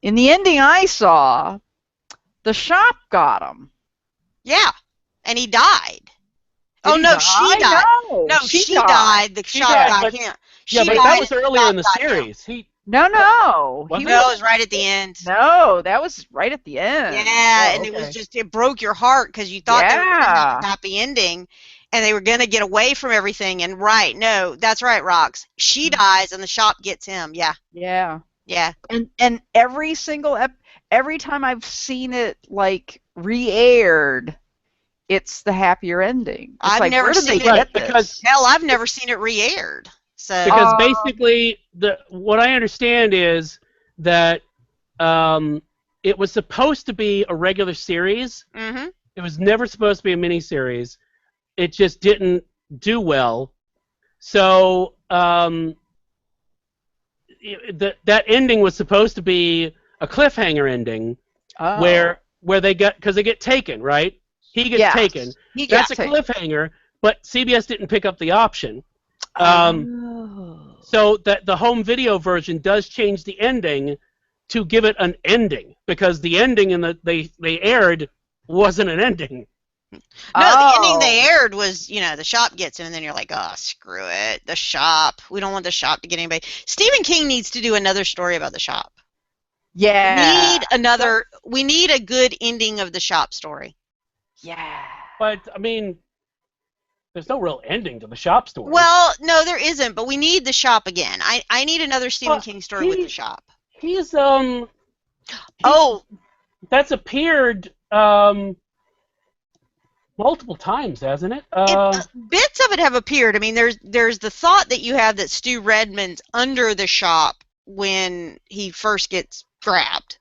[SPEAKER 4] In the ending I saw, the shop got him.
[SPEAKER 1] Yeah, and he died. Oh no, she died. No, she died. The shop got him.
[SPEAKER 3] Yeah, but that was earlier in the series.
[SPEAKER 4] No.
[SPEAKER 1] No, it was right at the end.
[SPEAKER 4] No, that was right at the end.
[SPEAKER 1] Yeah, and it was just, it broke your heart because you thought they were going to have a happy ending and they were going to get away from everything. And no, that's right, Rox. She dies and the shop gets him. Yeah.
[SPEAKER 4] Yeah.
[SPEAKER 1] Yeah.
[SPEAKER 4] And every time I've seen it like re-aired, it's the happier ending. It's
[SPEAKER 1] I've never seen it because hell, I've never seen it re-aired. So
[SPEAKER 3] because basically what I understand is that it was supposed to be a regular series.
[SPEAKER 1] Mm-hmm.
[SPEAKER 3] It was never supposed to be a miniseries. It just didn't do well. So that ending was supposed to be a cliffhanger ending, where they get taken, right? He gets taken. That's a cliffhanger, but CBS didn't pick up the option. So that the home video version does change the ending to give it an ending, because the ending they aired wasn't an ending.
[SPEAKER 1] No, the ending they aired was, the shop gets him, and then you're like, oh, screw it, the shop. We don't want the shop to get anybody. Stephen King needs to do another story about the shop.
[SPEAKER 4] Yeah.
[SPEAKER 1] We need a good ending of the shop story.
[SPEAKER 4] Yeah.
[SPEAKER 3] But, I mean, there's no real ending to the shop story.
[SPEAKER 1] Well, no, there isn't, but we need the shop again. I need another Stephen King story with the shop.
[SPEAKER 3] He's, that's appeared, multiple times, hasn't it?
[SPEAKER 1] Bits of it have appeared. I mean, there's the thought that you have that Stu Redman's under the shop when he first gets grabbed.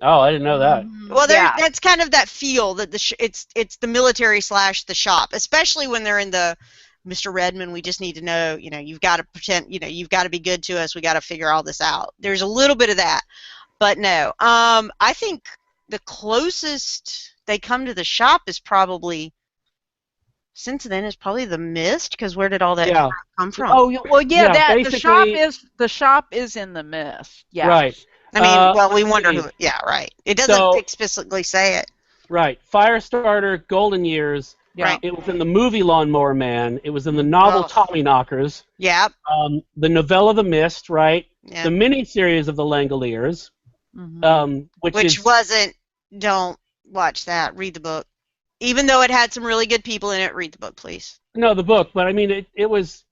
[SPEAKER 3] Oh, I didn't know that.
[SPEAKER 1] Well, that's kind of that feel that it's the military / the shop, especially when they're in the Mr. Redman. We just need to know, you've got to pretend, you've got to be good to us. We got to figure all this out. There's a little bit of that, but no. I think the closest they come to the shop is probably. Since then, is probably The Mist, because where did all that come from?
[SPEAKER 4] Oh, well, the shop is in The Mist. Yeah.
[SPEAKER 3] Right.
[SPEAKER 1] I mean, we wonder who. Yeah, right. It doesn't explicitly say it.
[SPEAKER 3] Right. Firestarter, Golden Years.
[SPEAKER 1] Right.
[SPEAKER 3] It was in the movie Lawnmower Man. It was in the novel Tommyknockers.
[SPEAKER 1] Yep.
[SPEAKER 3] The novella The Mist. Right.
[SPEAKER 1] Yep.
[SPEAKER 3] The miniseries of the Langoliers.
[SPEAKER 1] Mm-hmm. Which wasn't. Don't watch that. Read the book. Even though it had some really good people in it, read the book, please.
[SPEAKER 3] No, the book, but I mean, it was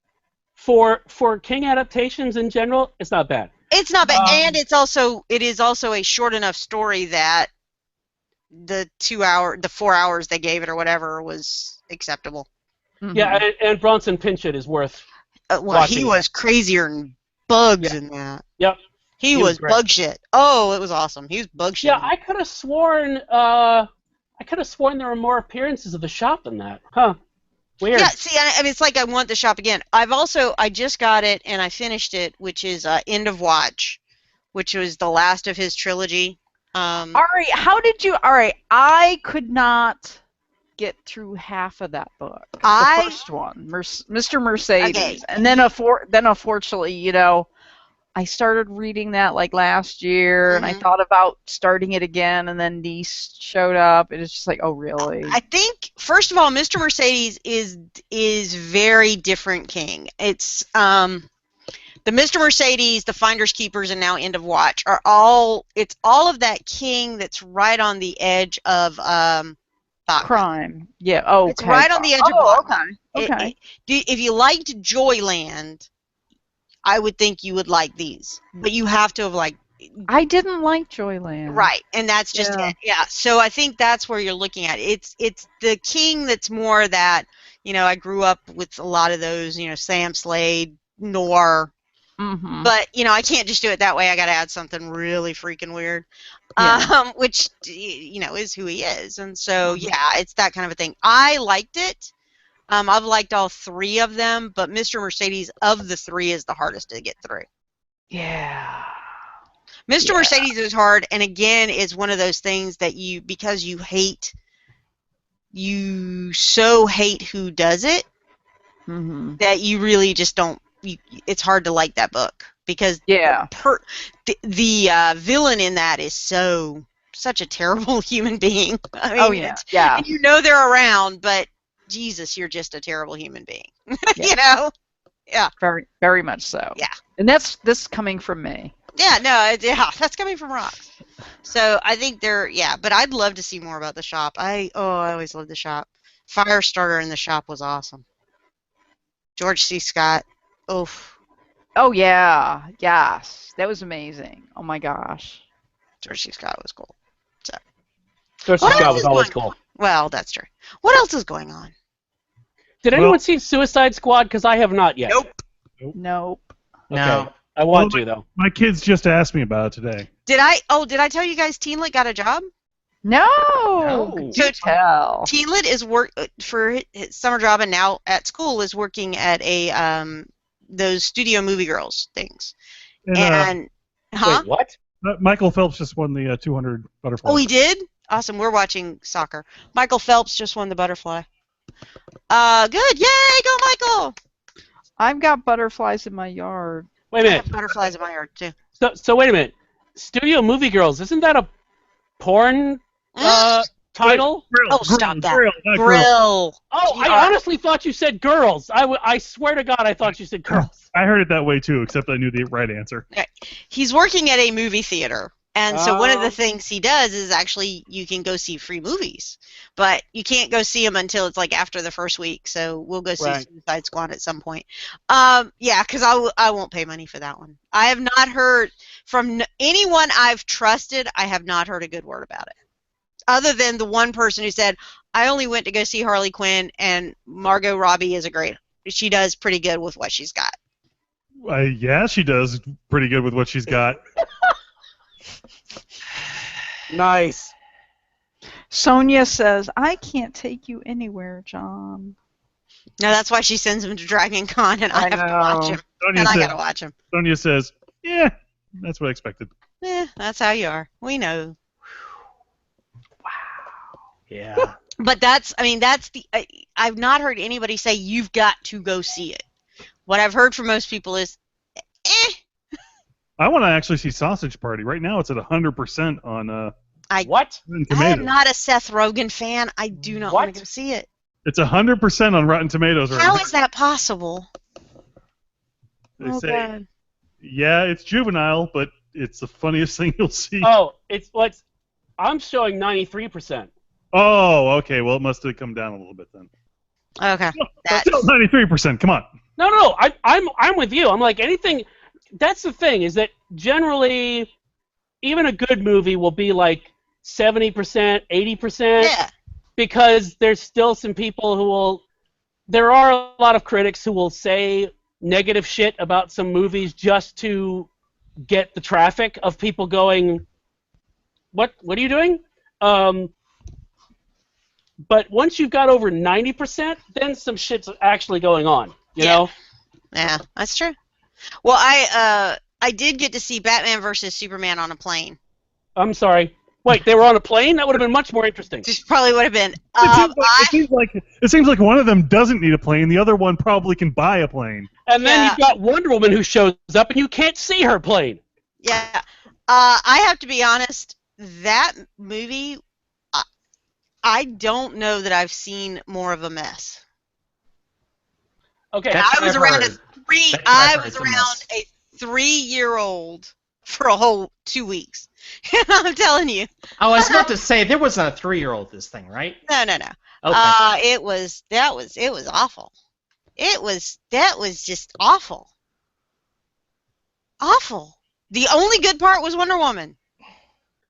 [SPEAKER 3] for King adaptations in general. It's not bad.
[SPEAKER 1] It's not bad, and it is also a short enough story that the 4 hours they gave it or whatever was acceptable.
[SPEAKER 4] Mm-hmm.
[SPEAKER 3] Yeah, and Bronson Pinchot is worth.
[SPEAKER 1] He was crazier than bugs in that.
[SPEAKER 3] Yep.
[SPEAKER 1] He was bug shit. Oh, it was awesome. He was bug shit.
[SPEAKER 3] Yeah, I could have sworn. There were more appearances of the shop than that. Huh. Weird.
[SPEAKER 1] Yeah, see, I mean, it's like I want the shop again. I just got it and I finished it, which is End of Watch, which was the last of his trilogy.
[SPEAKER 4] Ari, I could not get through half of that book. The first one, Mr. Mercedes. Okay. And then unfortunately, I started reading that like last year, and I thought about starting it again, and then Niece showed up, and it's just like, oh, really?
[SPEAKER 1] I think, first of all, Mr. Mercedes is very different King. It's the Mr. Mercedes, the Finders Keepers, and now End of Watch are all of that King that's right on the edge of
[SPEAKER 4] crime. Yeah. Oh, okay.
[SPEAKER 1] It's right on the edge of Bachman.
[SPEAKER 4] Okay.
[SPEAKER 1] If you liked Joyland, I would think you would like these, but you have to have liked
[SPEAKER 4] I didn't like Joyland.
[SPEAKER 1] Right, and that's just it. Yeah. So I think that's where you're looking at. It's the King that's more that, I grew up with a lot of those, Sam Slade, noir.
[SPEAKER 4] Mm-hmm.
[SPEAKER 1] But, I can't just do it that way. I got to add something really freaking weird, which, is who he is. And so, yeah, it's that kind of a thing. I liked it. I've liked all three of them, but Mr. Mercedes of the three is the hardest to get through.
[SPEAKER 4] Yeah.
[SPEAKER 1] Mr. Mercedes is hard, and again, it's one of those things that because you so hate who does it, that you really just don't, it's hard to like that book, because the villain in that is such a terrible human being. I mean, and they're around, but Jesus, you're just a terrible human being. Yeah.
[SPEAKER 4] Very, very much so.
[SPEAKER 1] Yeah.
[SPEAKER 4] And this coming from me.
[SPEAKER 1] Yeah, no, that's coming from Rox. So I think but I'd love to see more about the shop. I always loved the shop. Firestarter in the shop was awesome. George C. Scott. Oof.
[SPEAKER 4] Oh yeah, yes, that was amazing. Oh my gosh.
[SPEAKER 1] George C. Scott was cool. So.
[SPEAKER 3] George C. Scott was always cool.
[SPEAKER 1] Well, that's true. What else is going on?
[SPEAKER 3] Did anyone see Suicide Squad? Because I have not yet.
[SPEAKER 4] Nope.
[SPEAKER 3] Okay. No. I want to, though.
[SPEAKER 2] My kids just asked me about it today.
[SPEAKER 1] Did I tell you guys Teen Lit got a job?
[SPEAKER 4] No.
[SPEAKER 1] So Teen Lit is for his summer job, and now at school is working at those Studio Movie Girls things.
[SPEAKER 3] Wait, what?
[SPEAKER 2] Michael Phelps just won the 200 butterfly.
[SPEAKER 1] Oh, he did? Awesome. We're watching soccer. Michael Phelps just won the butterfly. Good. Yay, go Michael!
[SPEAKER 4] I've got butterflies in my yard.
[SPEAKER 3] Wait a minute.
[SPEAKER 1] I have butterflies in my yard too.
[SPEAKER 3] So wait a minute. Studio Movie Girls, isn't that a porn title?
[SPEAKER 1] Stop that. Grill.
[SPEAKER 3] Oh, I honestly thought you said girls. I swear to God, I thought you said girls.
[SPEAKER 2] I heard it that way too, except I knew the right answer.
[SPEAKER 1] He's working at a movie theater. And so one of the things he does is actually you can go see free movies, but you can't go see them until it's like after the first week. So we'll go see Suicide Squad at some point. Because I won't pay money for that one. I have not heard from anyone I've trusted. I have not heard a good word about it, other than the one person who said, I only went to go see Harley Quinn, and Margot Robbie she does pretty good with what she's got.
[SPEAKER 2] Yeah, she does pretty good with what she's got.
[SPEAKER 3] Nice.
[SPEAKER 4] Sonia says, I can't take you anywhere, John.
[SPEAKER 1] No, that's why she sends him to Dragon Con, and I have to watch him. I gotta watch him.
[SPEAKER 2] Sonia says, yeah, that's what I expected.
[SPEAKER 1] That's how you are. We know.
[SPEAKER 4] Wow.
[SPEAKER 3] Yeah.
[SPEAKER 1] But I've not heard anybody say, you've got to go see it. What I've heard from most people is,
[SPEAKER 2] I want to actually see Sausage Party. Right now it's at 100% on
[SPEAKER 3] what?
[SPEAKER 1] I am not a Seth Rogen fan. I do not want to go see it.
[SPEAKER 2] It's 100% on Rotten Tomatoes right now.
[SPEAKER 1] How is that possible?
[SPEAKER 2] They say, yeah, it's juvenile, but it's the funniest thing you'll see.
[SPEAKER 3] Oh, I'm showing 93%.
[SPEAKER 2] Oh, okay. Well, it must have come down a little bit then.
[SPEAKER 1] Okay.
[SPEAKER 2] That's still 93%. Come on.
[SPEAKER 3] No. I'm with you. I'm like anything. That's the thing, is that generally, even a good movie will be like 70%, 80%.
[SPEAKER 1] Yeah.
[SPEAKER 3] Because there's still some people who will. There are a lot of critics who will say negative shit about some movies just to get the traffic of people going, What are you doing? But once you've got over 90%, then some shit's actually going on. You know?
[SPEAKER 1] Yeah, that's true. Well, I did get to see Batman versus Superman on a plane.
[SPEAKER 3] I'm sorry. Wait, they were on a plane? That would have been much more interesting.
[SPEAKER 1] Just probably would have been.
[SPEAKER 2] It seems like one of them doesn't need a plane. The other one probably can buy a plane.
[SPEAKER 3] And then you've got Wonder Woman who shows up, and you can't see her plane.
[SPEAKER 1] Yeah. I have to be honest. That movie, I don't know that I've seen more of a mess.
[SPEAKER 3] Okay.
[SPEAKER 1] I was around a 3-year-old for a whole 2 weeks. I'm telling you.
[SPEAKER 5] Oh, I was about to say there wasn't a 3-year-old this thing, right?
[SPEAKER 1] No.
[SPEAKER 5] Okay.
[SPEAKER 1] It was awful. That was just awful. Awful. The only good part was Wonder Woman.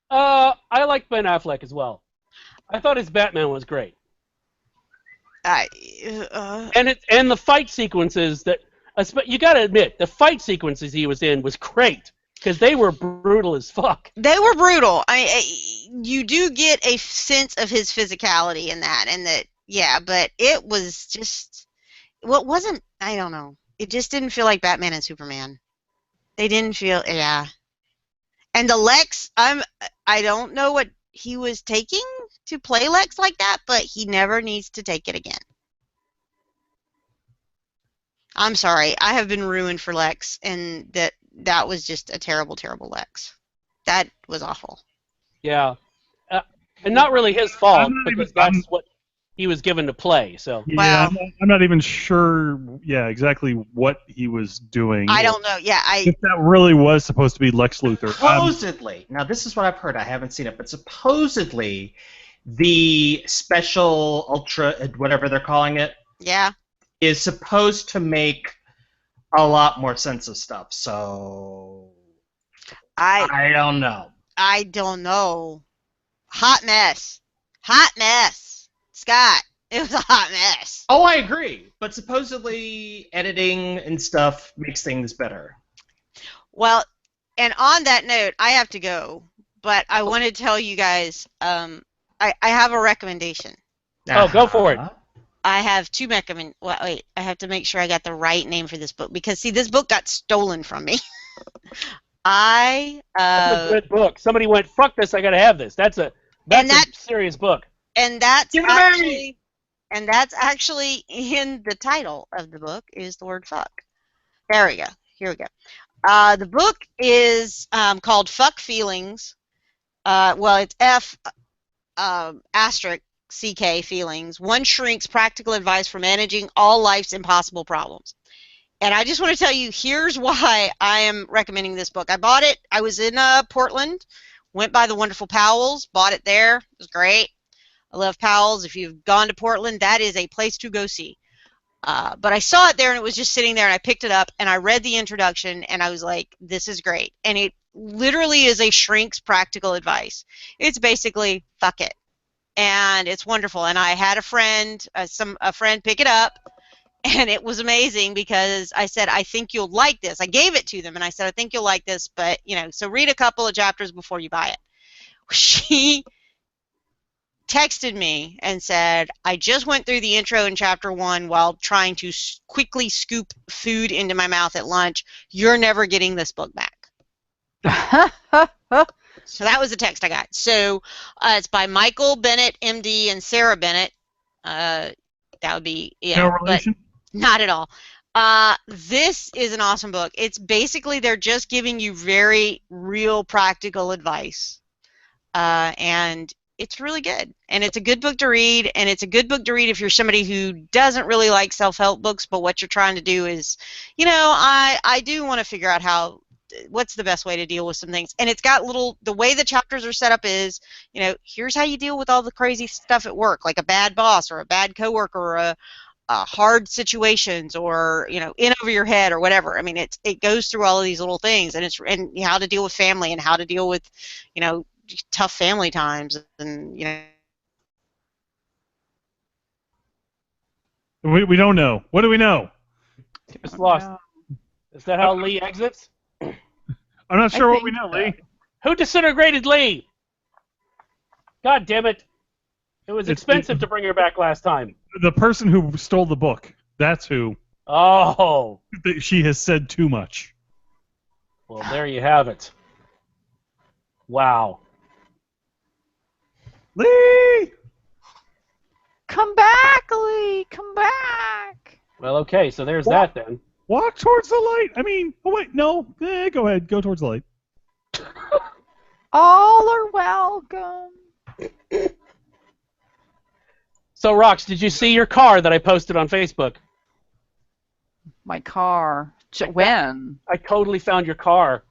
[SPEAKER 3] I like Ben Affleck as well. I thought his Batman was great. And the fight sequences that you got to admit, the fight sequences he was in was great because they were brutal as fuck.
[SPEAKER 1] They were brutal. You do get a sense of his physicality in that, and that but it was just wasn't. I don't know. It just didn't feel like Batman and Superman. They didn't feel And the Lex, I don't know what he was taking to play Lex like that, but he never needs to take it again. I'm sorry. I have been ruined for Lex, and that was just a terrible, terrible Lex. That was awful.
[SPEAKER 3] Yeah. And not really his fault, because that's what he was given to play. So
[SPEAKER 2] yeah, I'm not even sure. Yeah, exactly what he was doing.
[SPEAKER 1] I don't know. Yeah,
[SPEAKER 2] if that really was supposed to be Lex Luthor.
[SPEAKER 5] Supposedly, now this is what I've heard. I haven't seen it, but supposedly, the special ultra, whatever they're calling it, is supposed to make a lot more sense of stuff. So I don't know.
[SPEAKER 1] I don't know. Hot mess. Hot mess. Scott, it was a hot mess.
[SPEAKER 5] Oh, I agree. But supposedly editing and stuff makes things better.
[SPEAKER 1] Well, and on that note, I have to go. But I want to tell you guys, I have a recommendation.
[SPEAKER 3] Oh, go for it.
[SPEAKER 1] I have two recommendations. Well, wait, I have to make sure I got the right name for this book. Because, see, this book got stolen from me.
[SPEAKER 3] That's a good book. Somebody went, fuck this, I gotta have this. That's a serious book.
[SPEAKER 1] And that's actually in the title of the book is the word fuck. There we go. Here we go. The book is called Fuck Feelings. Well, it's F asterisk CK Feelings. One Shrink's Practical Advice for Managing All Life's Impossible Problems. And I just want to tell you, here's why I am recommending this book. I bought it. I was in Portland, went by the wonderful Powell's, bought it there. It was great. I love Powell's. If you've gone to Portland, that is a place to go see. But I saw it there, and it was just sitting there, and I picked it up, and I read the introduction, and I was like, this is great. And it literally is a shrink's practical advice. It's basically, fuck it. And it's wonderful. And I had a friend pick it up, and it was amazing because I said, I think you'll like this. I gave it to them, and I said, I think you'll like this, but, so read a couple of chapters before you buy it. She texted me and said, I just went through the intro in chapter 1 while trying to quickly scoop food into my mouth at lunch. You're never getting this book back. So that was the text I got. So it's by Michael Bennett, MD, and Sarah Bennett. That would be,
[SPEAKER 2] no relation?
[SPEAKER 1] Not at all. This is an awesome book. It's basically they're just giving you very real practical advice. And it's really good. And it's a good book to read. And it's a good book to read if you're somebody who doesn't really like self-help books, but what you're trying to do is, I do want to figure out what's the best way to deal with some things. And it's got the way the chapters are set up is, here's how you deal with all the crazy stuff at work, like a bad boss or a bad coworker or a hard situations or, in over your head or whatever. I mean, it goes through all of these little things, and and how to deal with family and how to deal with, tough family times, and
[SPEAKER 2] we don't know. What do we know?
[SPEAKER 3] Just lost. Is that how Lee exits?
[SPEAKER 2] I'm not sure what we know, Lee.
[SPEAKER 3] Who disintegrated Lee? God damn it. It was expensive to bring her back last time.
[SPEAKER 2] The person who stole the book. That's who.
[SPEAKER 3] Oh.
[SPEAKER 2] She has said too much.
[SPEAKER 3] Well, there you have it. Wow.
[SPEAKER 2] Lee!
[SPEAKER 4] Come back, Lee! Come back!
[SPEAKER 3] Well, okay, so there's that then.
[SPEAKER 2] Walk towards the light. I mean, oh wait, no. Go ahead. Go towards the light.
[SPEAKER 4] All are welcome.
[SPEAKER 3] So, Rox, did you see your car that I posted on Facebook?
[SPEAKER 4] My car? When?
[SPEAKER 3] I totally found your car.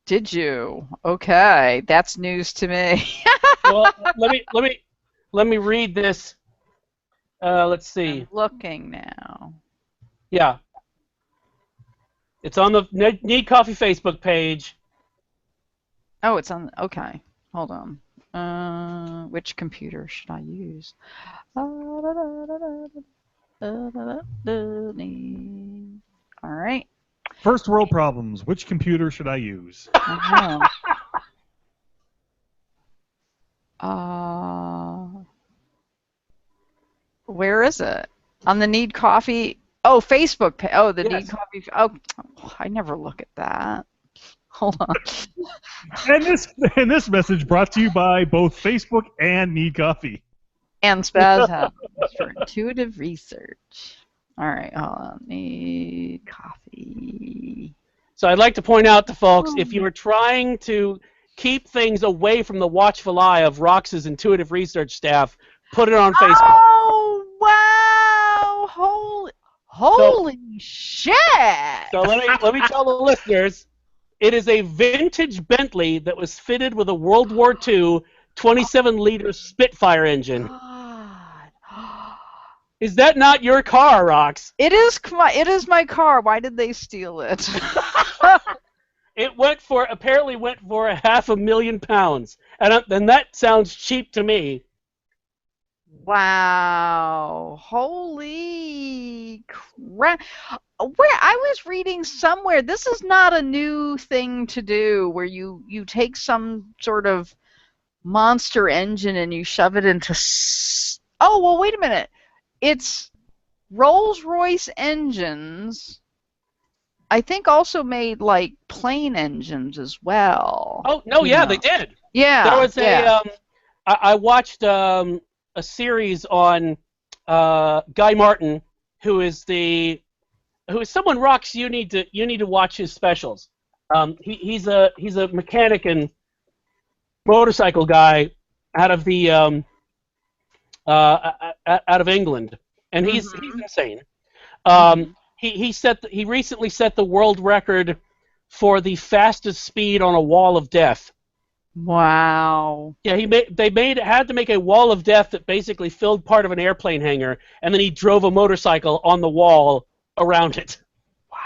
[SPEAKER 4] Did you? Okay, that's news to me.
[SPEAKER 3] Well, let me read this. Let's see.
[SPEAKER 4] I'm looking now.
[SPEAKER 3] Yeah. It's on the Need Coffee Facebook page.
[SPEAKER 4] Oh, it's on. Okay, hold on. Which computer should I use? All right.
[SPEAKER 2] First world problems. Which computer should I use?
[SPEAKER 4] Where is it? On the Need Coffee. Oh, Facebook page. Oh, the
[SPEAKER 3] Yes.
[SPEAKER 4] Need Coffee. Oh, I never look at that. Hold on.
[SPEAKER 2] And this message brought to you by both Facebook and Need Coffee.
[SPEAKER 4] And Spaz Happens for intuitive research. All right, hold on. Need Coffee.
[SPEAKER 3] So I'd like to point out to folks, if you are trying to keep things away from the watchful eye of Rox's intuitive research staff, put it on Facebook.
[SPEAKER 4] Oh wow! Holy shit!
[SPEAKER 3] So let me tell the listeners, it is a vintage Bentley that was fitted with a World War II 27-liter Spitfire engine.
[SPEAKER 4] God.
[SPEAKER 3] Is that not your car, Rox?
[SPEAKER 4] It is my car. Why did they steal it?
[SPEAKER 3] It apparently went for £500,000, and that sounds cheap to me.
[SPEAKER 4] Wow! Holy crap! Where I was reading somewhere, this is not a new thing to do, where you take some sort of monster engine and you shove it into. Oh well, wait a minute. It's Rolls-Royce engines. I think also made like plane engines as well.
[SPEAKER 3] Oh no, yeah, they did.
[SPEAKER 4] Yeah,
[SPEAKER 3] there was I watched a series on Guy Martin, who is someone, Rox, you need to watch his specials. He's a mechanic and motorcycle guy out of the out of England, and he's insane. He recently set the world record for the fastest speed on a wall of death.
[SPEAKER 4] Wow.
[SPEAKER 3] Yeah, had to make a wall of death that basically filled part of an airplane hangar, and then he drove a motorcycle on the wall around it.
[SPEAKER 4] Wow.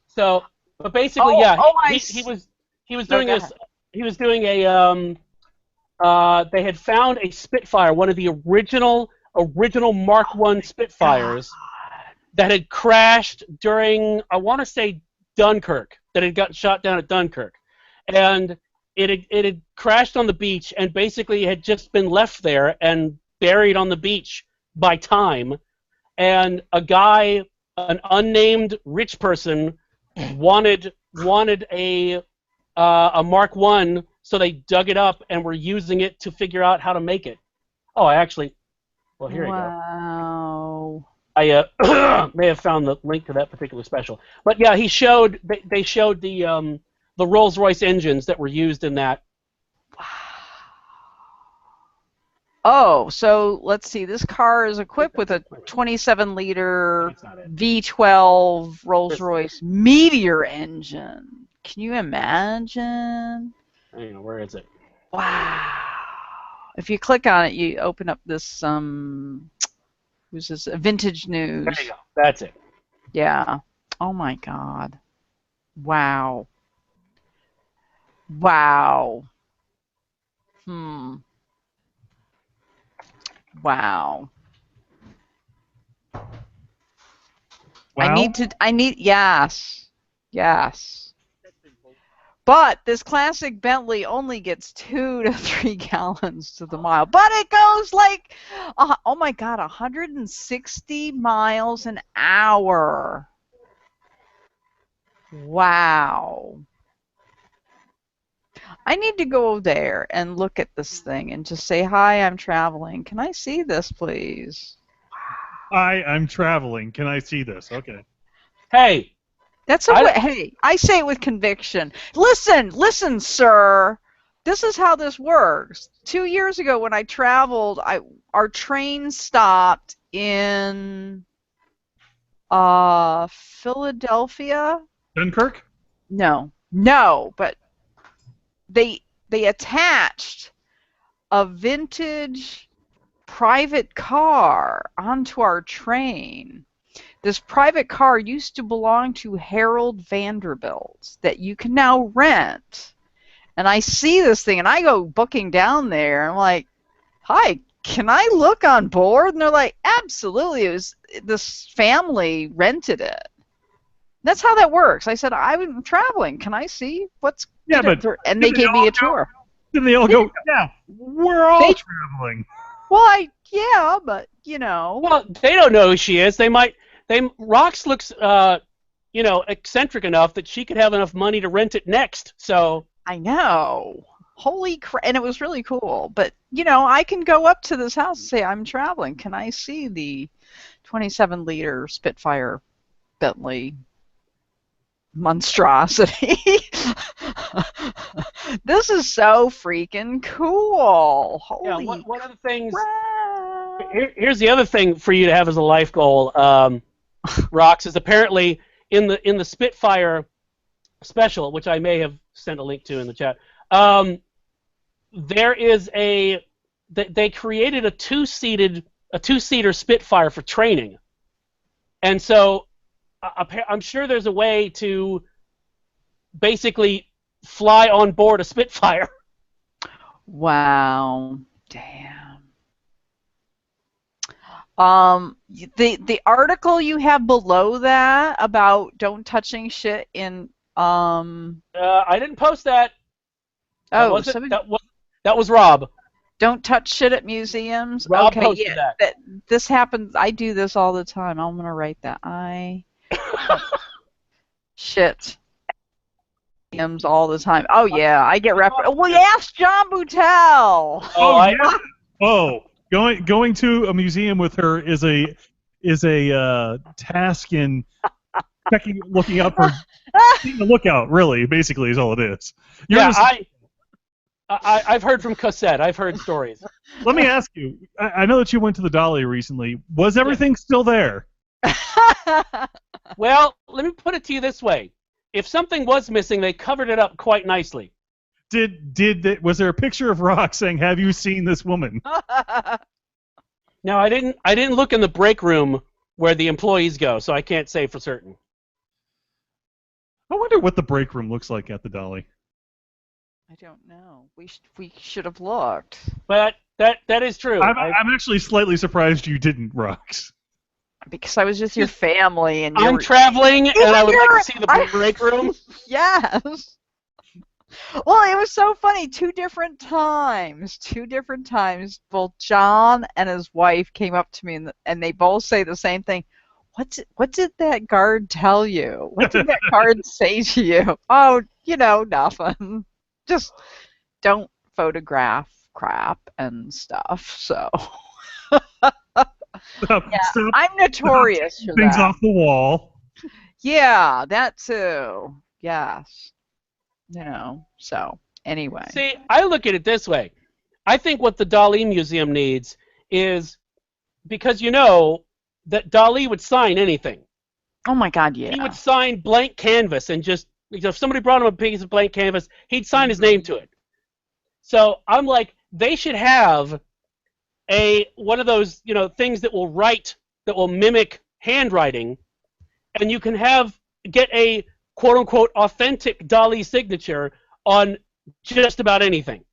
[SPEAKER 3] So, but basically, he was doing this. He was doing a they had found a Spitfire, one of the original Mark I Spitfires, that had crashed during, I want to say, Dunkirk, that had got shot down at Dunkirk. And it had crashed on the beach and basically had just been left there and buried on the beach by time. And a guy, an unnamed rich person, wanted a Mark I, so they dug it up and were using it to figure out how to make it. Oh, here you go.
[SPEAKER 4] Wow.
[SPEAKER 3] I may have found the link to that particular special. But yeah, they showed the Rolls-Royce engines that were used in that.
[SPEAKER 4] Oh, so let's see. This car is equipped with a 27-liter V12 Rolls-Royce Meteor engine. Can you imagine?
[SPEAKER 3] Hang on, where is it?
[SPEAKER 4] Wow. If you click on it, you open up this who's this? Vintage News.
[SPEAKER 3] There you go. That's it.
[SPEAKER 4] Yeah. Oh my God. Wow. Wow. Wow.
[SPEAKER 2] Wow.
[SPEAKER 4] Yes. But this classic Bentley only gets 2 to 3 gallons to the mile. But it goes like, oh my God, 160 miles an hour. Wow. I need to go there and look at this thing and just say, hi, I'm traveling. Can I see this, please?
[SPEAKER 2] Hi, I'm traveling. Can I see this? Okay.
[SPEAKER 3] Hey.
[SPEAKER 4] Hey, I say it with conviction. Listen, sir. This is how this works. 2 years ago when I traveled, our train stopped in Philadelphia.
[SPEAKER 2] Dunkirk?
[SPEAKER 4] No, but they attached a vintage private car onto our train. This private car used to belong to Harold Vanderbilt that you can now rent. And I see this thing, and I go booking down there. And I'm like, hi, can I look on board? And they're like, absolutely. It was this family rented it. That's how that works. I said, I'm traveling. Can I see what's...
[SPEAKER 2] Yeah, but...
[SPEAKER 4] And they gave me a tour.
[SPEAKER 2] Then they all go, yeah, we're all traveling.
[SPEAKER 4] Well, yeah, but, you know...
[SPEAKER 3] Well, they don't know who she is. Rox looks, you know, eccentric enough that she could have enough money to rent it next, so...
[SPEAKER 4] I know. Holy crap. And it was really cool. But, you know, I can go up to this house and say, I'm traveling. Can I see the 27-liter Spitfire Bentley monstrosity? This is so freaking cool. Holy
[SPEAKER 3] one of the things... Here's the other thing for you to have as a life goal, Rox, is apparently in the Spitfire special, which I may have sent a link to in the chat. There is they created a two-seater Spitfire for training, and so I'm sure there's a way to basically fly on board a Spitfire.
[SPEAKER 4] Wow, damn. The article you have below that about don't touching shit in
[SPEAKER 3] I didn't post that.
[SPEAKER 4] Oh,
[SPEAKER 3] that was Rob.
[SPEAKER 4] Don't touch shit at museums.
[SPEAKER 3] Rob
[SPEAKER 4] okay,
[SPEAKER 3] posted
[SPEAKER 4] yeah,
[SPEAKER 3] that.
[SPEAKER 4] This happens. I do this all the time. I'm gonna write that. Shit. Museums all the time. Oh yeah, I get Well, ask John Boutel.
[SPEAKER 2] Going to a museum with her is a task in looking out for being a lookout. Really, basically, is all it is.
[SPEAKER 3] I've heard from Cosette. I've heard stories.
[SPEAKER 2] Let me ask you. I know that you went to the Dolly recently. Was everything still there?
[SPEAKER 3] Well, let me put it to you this way: if something was missing, they covered it up quite nicely.
[SPEAKER 2] Was there a picture of Rock saying, "Have you seen this woman"?
[SPEAKER 3] No, I didn't look in the break room where the employees go, so I can't say for certain.
[SPEAKER 2] I wonder what the break room looks like at the Dolly.
[SPEAKER 4] I don't know. We should have looked.
[SPEAKER 3] But that is true.
[SPEAKER 2] I'm actually slightly surprised you didn't, Rox.
[SPEAKER 4] Because I was with your family and
[SPEAKER 3] I'm traveling and I would like to see the break room.
[SPEAKER 4] Yes. Well, it was so funny. Two different times. Both John and his wife came up to me and they both say the same thing. What did that guard tell you? What did that guard say to you? Oh, you know, nothing. Just don't photograph crap and stuff. So I'm notorious for that.
[SPEAKER 2] Things off the wall.
[SPEAKER 4] Yeah, that too. Yes. You know, so anyway.
[SPEAKER 3] See, I look at it this way. I think what the Dali Museum needs is, because you know that Dali would sign anything.
[SPEAKER 4] Oh my God, yeah.
[SPEAKER 3] He would sign blank canvas and just, if somebody brought him a piece of blank canvas, he'd sign his name to it. So I'm like, they should have one of those, you know, things that will mimic handwriting, and you can get a quote unquote authentic Dali signature on just about anything.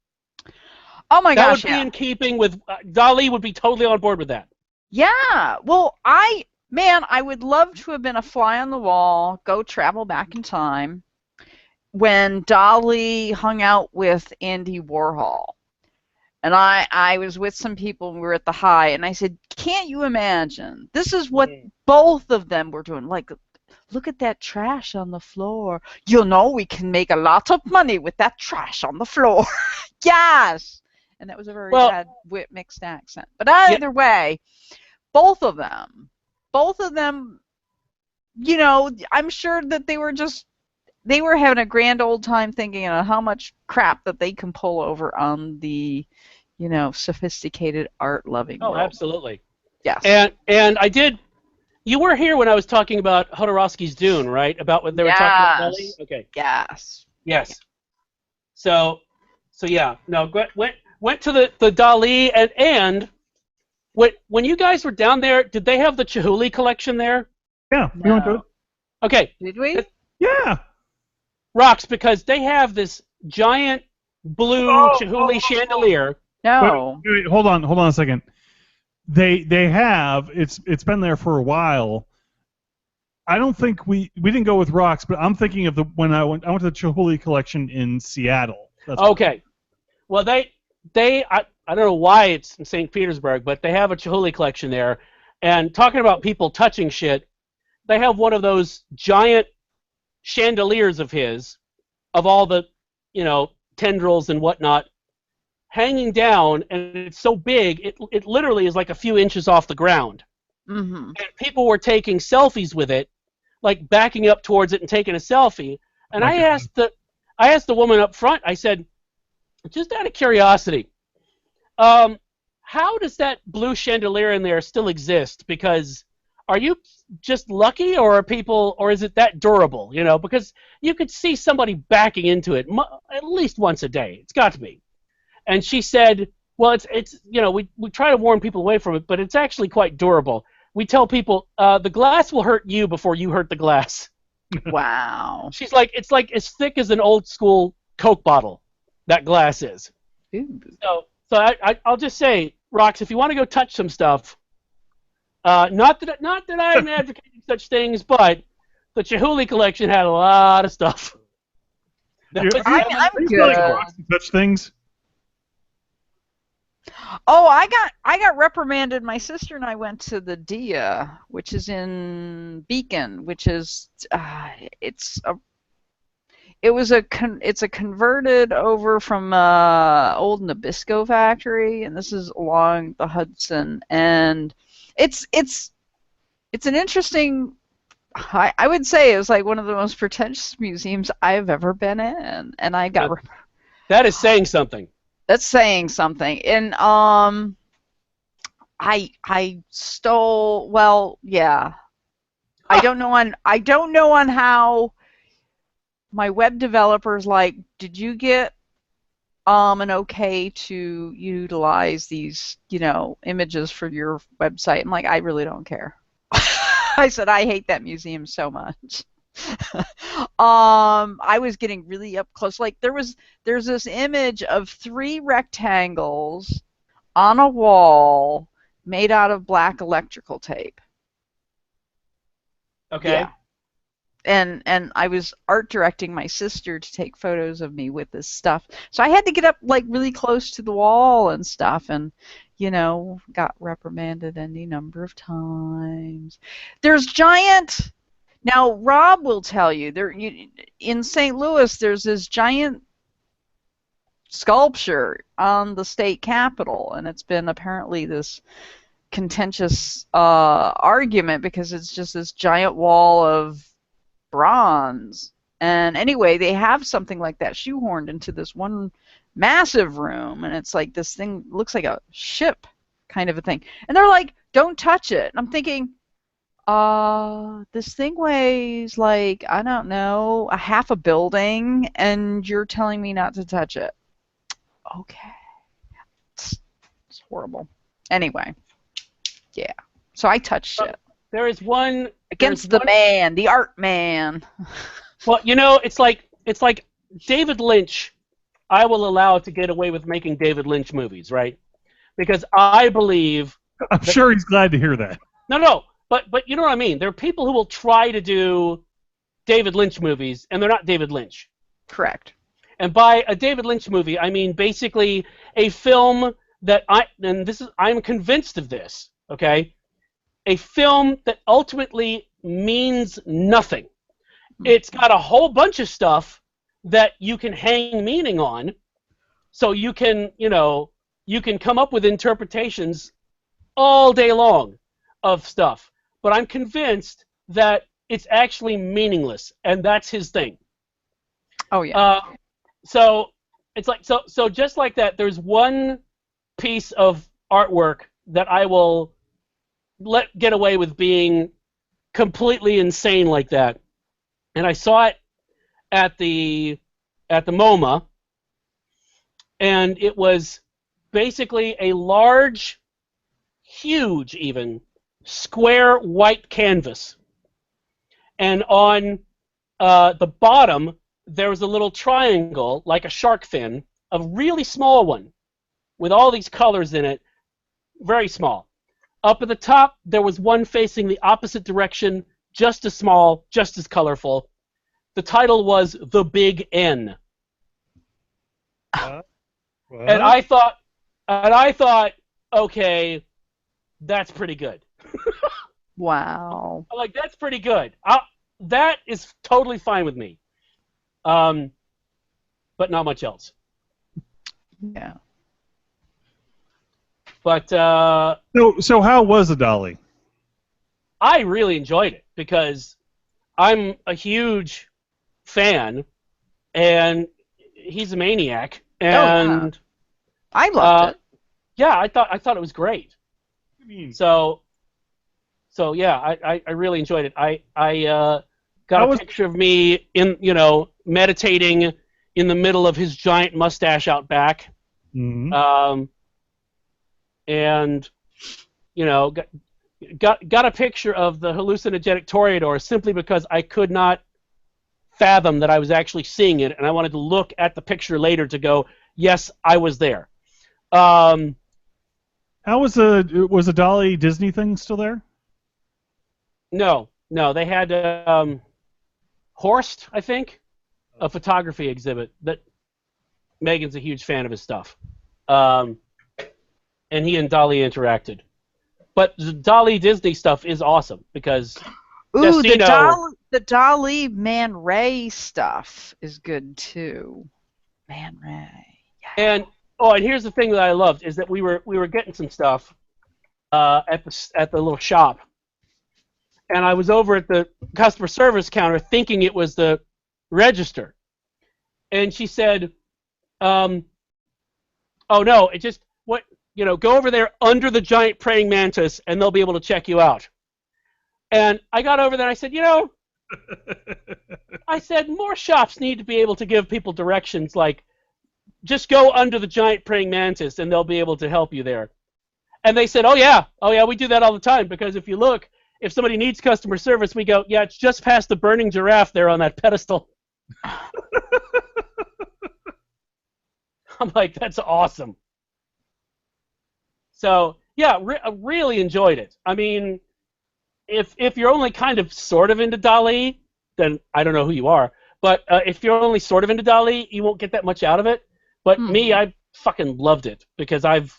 [SPEAKER 4] Oh my gosh,
[SPEAKER 3] that would be in keeping with Dali would be totally on board with that.
[SPEAKER 4] Yeah. Well, I would love to have been a fly on the wall, go travel back in time when Dali hung out with Andy Warhol. And I was with some people and we were at the High, and I said, can't you imagine? This is what both of them were doing. Like, look at that trash on the floor. You know, we can make a lot of money with that trash on the floor. Yes! And that was a very bad mixed accent. But either way, both of them, you know, I'm sure that they were having a grand old time thinking of how much crap that they can pull over on the, you know, sophisticated art-loving world.
[SPEAKER 3] Oh, absolutely.
[SPEAKER 4] Yes.
[SPEAKER 3] And I did. You were here when I was talking about Hodorowski's Dune, right? About what they were talking about Dali? Okay.
[SPEAKER 4] Yes.
[SPEAKER 3] Yes. So yeah. No, went to the Dali and when you guys were down there, did they have the Chihuly collection there?
[SPEAKER 2] Yeah, we went to it.
[SPEAKER 3] Okay.
[SPEAKER 4] Did we?
[SPEAKER 2] Yeah.
[SPEAKER 3] Rocks, because they have this giant blue Chihuly chandelier.
[SPEAKER 4] No.
[SPEAKER 2] Wait, hold on a second. They have it's been there for a while. I don't think we didn't go with rocks, but I'm thinking of when I went to the Chihuly collection in Seattle. That's
[SPEAKER 3] okay. Well, I don't know why it's in St. Petersburg, but they have a Chihuly collection there. And talking about people touching shit, they have one of those giant chandeliers of his, of all the, tendrils and whatnot, hanging down, and it's so big, it literally is like a few inches off the ground.
[SPEAKER 4] Mm-hmm.
[SPEAKER 3] And people were taking selfies with it, like backing up towards it and taking a selfie. And I asked the woman up front, I said, just out of curiosity, how does that blue chandelier in there still exist? Because are you just lucky, or is it that durable? Because you could see somebody backing into it at least once a day. It's got to be. And she said, well, it's we try to warn people away from it, but it's actually quite durable. We tell people the glass will hurt you before you hurt the glass.
[SPEAKER 4] Wow.
[SPEAKER 3] She's like, it's like as thick as an old school Coke bottle. That glass is.
[SPEAKER 4] Ooh.
[SPEAKER 3] So I'll just say, Rox, if you want to go touch some stuff, not that I'm advocating such things, but the Chihuly collection had a lot of stuff.
[SPEAKER 4] I'm good.
[SPEAKER 2] Touch things.
[SPEAKER 4] Oh, I got reprimanded. My sister and I went to the Dia, which is in Beacon, which is it's a converted over from old Nabisco factory, and this is along the Hudson, and it's an interesting. I would say it was like one of the most pretentious museums I've ever been in, and I got.
[SPEAKER 3] That is saying something.
[SPEAKER 4] That's saying something, and I stole. Well, yeah. I don't know on how. My web developer's like, did you get an okay to utilize these, images for your website? I'm like, I really don't care. I said, I hate that museum so much. I was getting really up close. Like there's this image of 3 rectangles on a wall made out of black electrical tape.
[SPEAKER 3] Okay.
[SPEAKER 4] Yeah. And I was art directing my sister to take photos of me with this stuff. So I had to get up like really close to the wall and stuff, and got reprimanded any number of times. There's giant. Now Rob will tell you in St. Louis there's this giant sculpture on the state capitol, and it's been apparently this contentious argument because it's just this giant wall of bronze. And anyway, they have something like that shoehorned into this one massive room, and it's like this thing looks like a ship kind of a thing. And they're like, don't touch it. And I'm thinking, this thing weighs like, I don't know, a half a building, and you're telling me not to touch it. Okay. It's horrible. Anyway. Yeah. So I touched it.
[SPEAKER 3] There is one
[SPEAKER 4] against the man, the art man.
[SPEAKER 3] Well, it's like David Lynch. I will allow to get away with making David Lynch movies, right? Because I believe.
[SPEAKER 2] I'm sure he's glad to hear that.
[SPEAKER 3] No, but you know what I mean. There are people who will try to do David Lynch movies, and they're not David Lynch.
[SPEAKER 4] Correct.
[SPEAKER 3] And by a David Lynch movie, I mean basically a film that I'm convinced of this. Okay. A film that ultimately means nothing. It's got a whole bunch of stuff that you can hang meaning on, so you can come up with interpretations all day long of stuff. But I'm convinced that it's actually meaningless, and that's his thing.
[SPEAKER 4] Oh yeah.
[SPEAKER 3] So it's like so just like that. There's one piece of artwork that I will let get away with being completely insane like that, and I saw it at the MoMA, and it was basically a large, huge, even square white canvas, and on the bottom there was a little triangle like a shark fin a really small one with all these colors in it, very small. Up at the top, there was one facing the opposite direction, just as small, just as colorful. The title was The Big N.
[SPEAKER 2] What?
[SPEAKER 3] And I thought, okay, that's pretty good.
[SPEAKER 4] Wow.
[SPEAKER 3] I'm like, that's pretty good. That is totally fine with me. But not much else.
[SPEAKER 4] Yeah.
[SPEAKER 3] But
[SPEAKER 2] so how was the dolly?
[SPEAKER 3] I really enjoyed it because I'm a huge fan, and he's a maniac, and
[SPEAKER 4] I loved it.
[SPEAKER 3] Yeah, I thought it was great.
[SPEAKER 2] What do you mean?
[SPEAKER 3] So yeah, I really enjoyed it. I got a picture of me in meditating in the middle of his giant mustache out back.
[SPEAKER 2] Mm-hmm.
[SPEAKER 3] And got a picture of the hallucinogenic toreador simply because I could not fathom that I was actually seeing it, and I wanted to look at the picture later to go, yes, I was there.
[SPEAKER 2] How was the Dolly Disney thing still there?
[SPEAKER 3] No, they had Horst, I think, a photography exhibit that Megan's a huge fan of his stuff. And he and Dolly interacted. But the Dolly Disney stuff is awesome because
[SPEAKER 4] the Dolly Man Ray stuff is good too. Man Ray. Yeah.
[SPEAKER 3] And here's the thing that I loved is that we were getting some stuff at the little shop, and I was over at the customer service counter thinking it was the register, and she said, "Oh no, it just go over there under the giant praying mantis, and they'll be able to check you out." And I got over there, and I said, I said, more shops need to be able to give people directions, like, just go under the giant praying mantis, and they'll be able to help you there. And they said, oh yeah, we do that all the time, because if you look, if somebody needs customer service, we go, yeah, it's just past the burning giraffe there on that pedestal. I'm like, that's awesome. So, yeah, I really enjoyed it. I mean, if you're only kind of sort of into Dali, then I don't know who you are. But if you're only sort of into Dali, you won't get that much out of it. But me, I fucking loved it because I've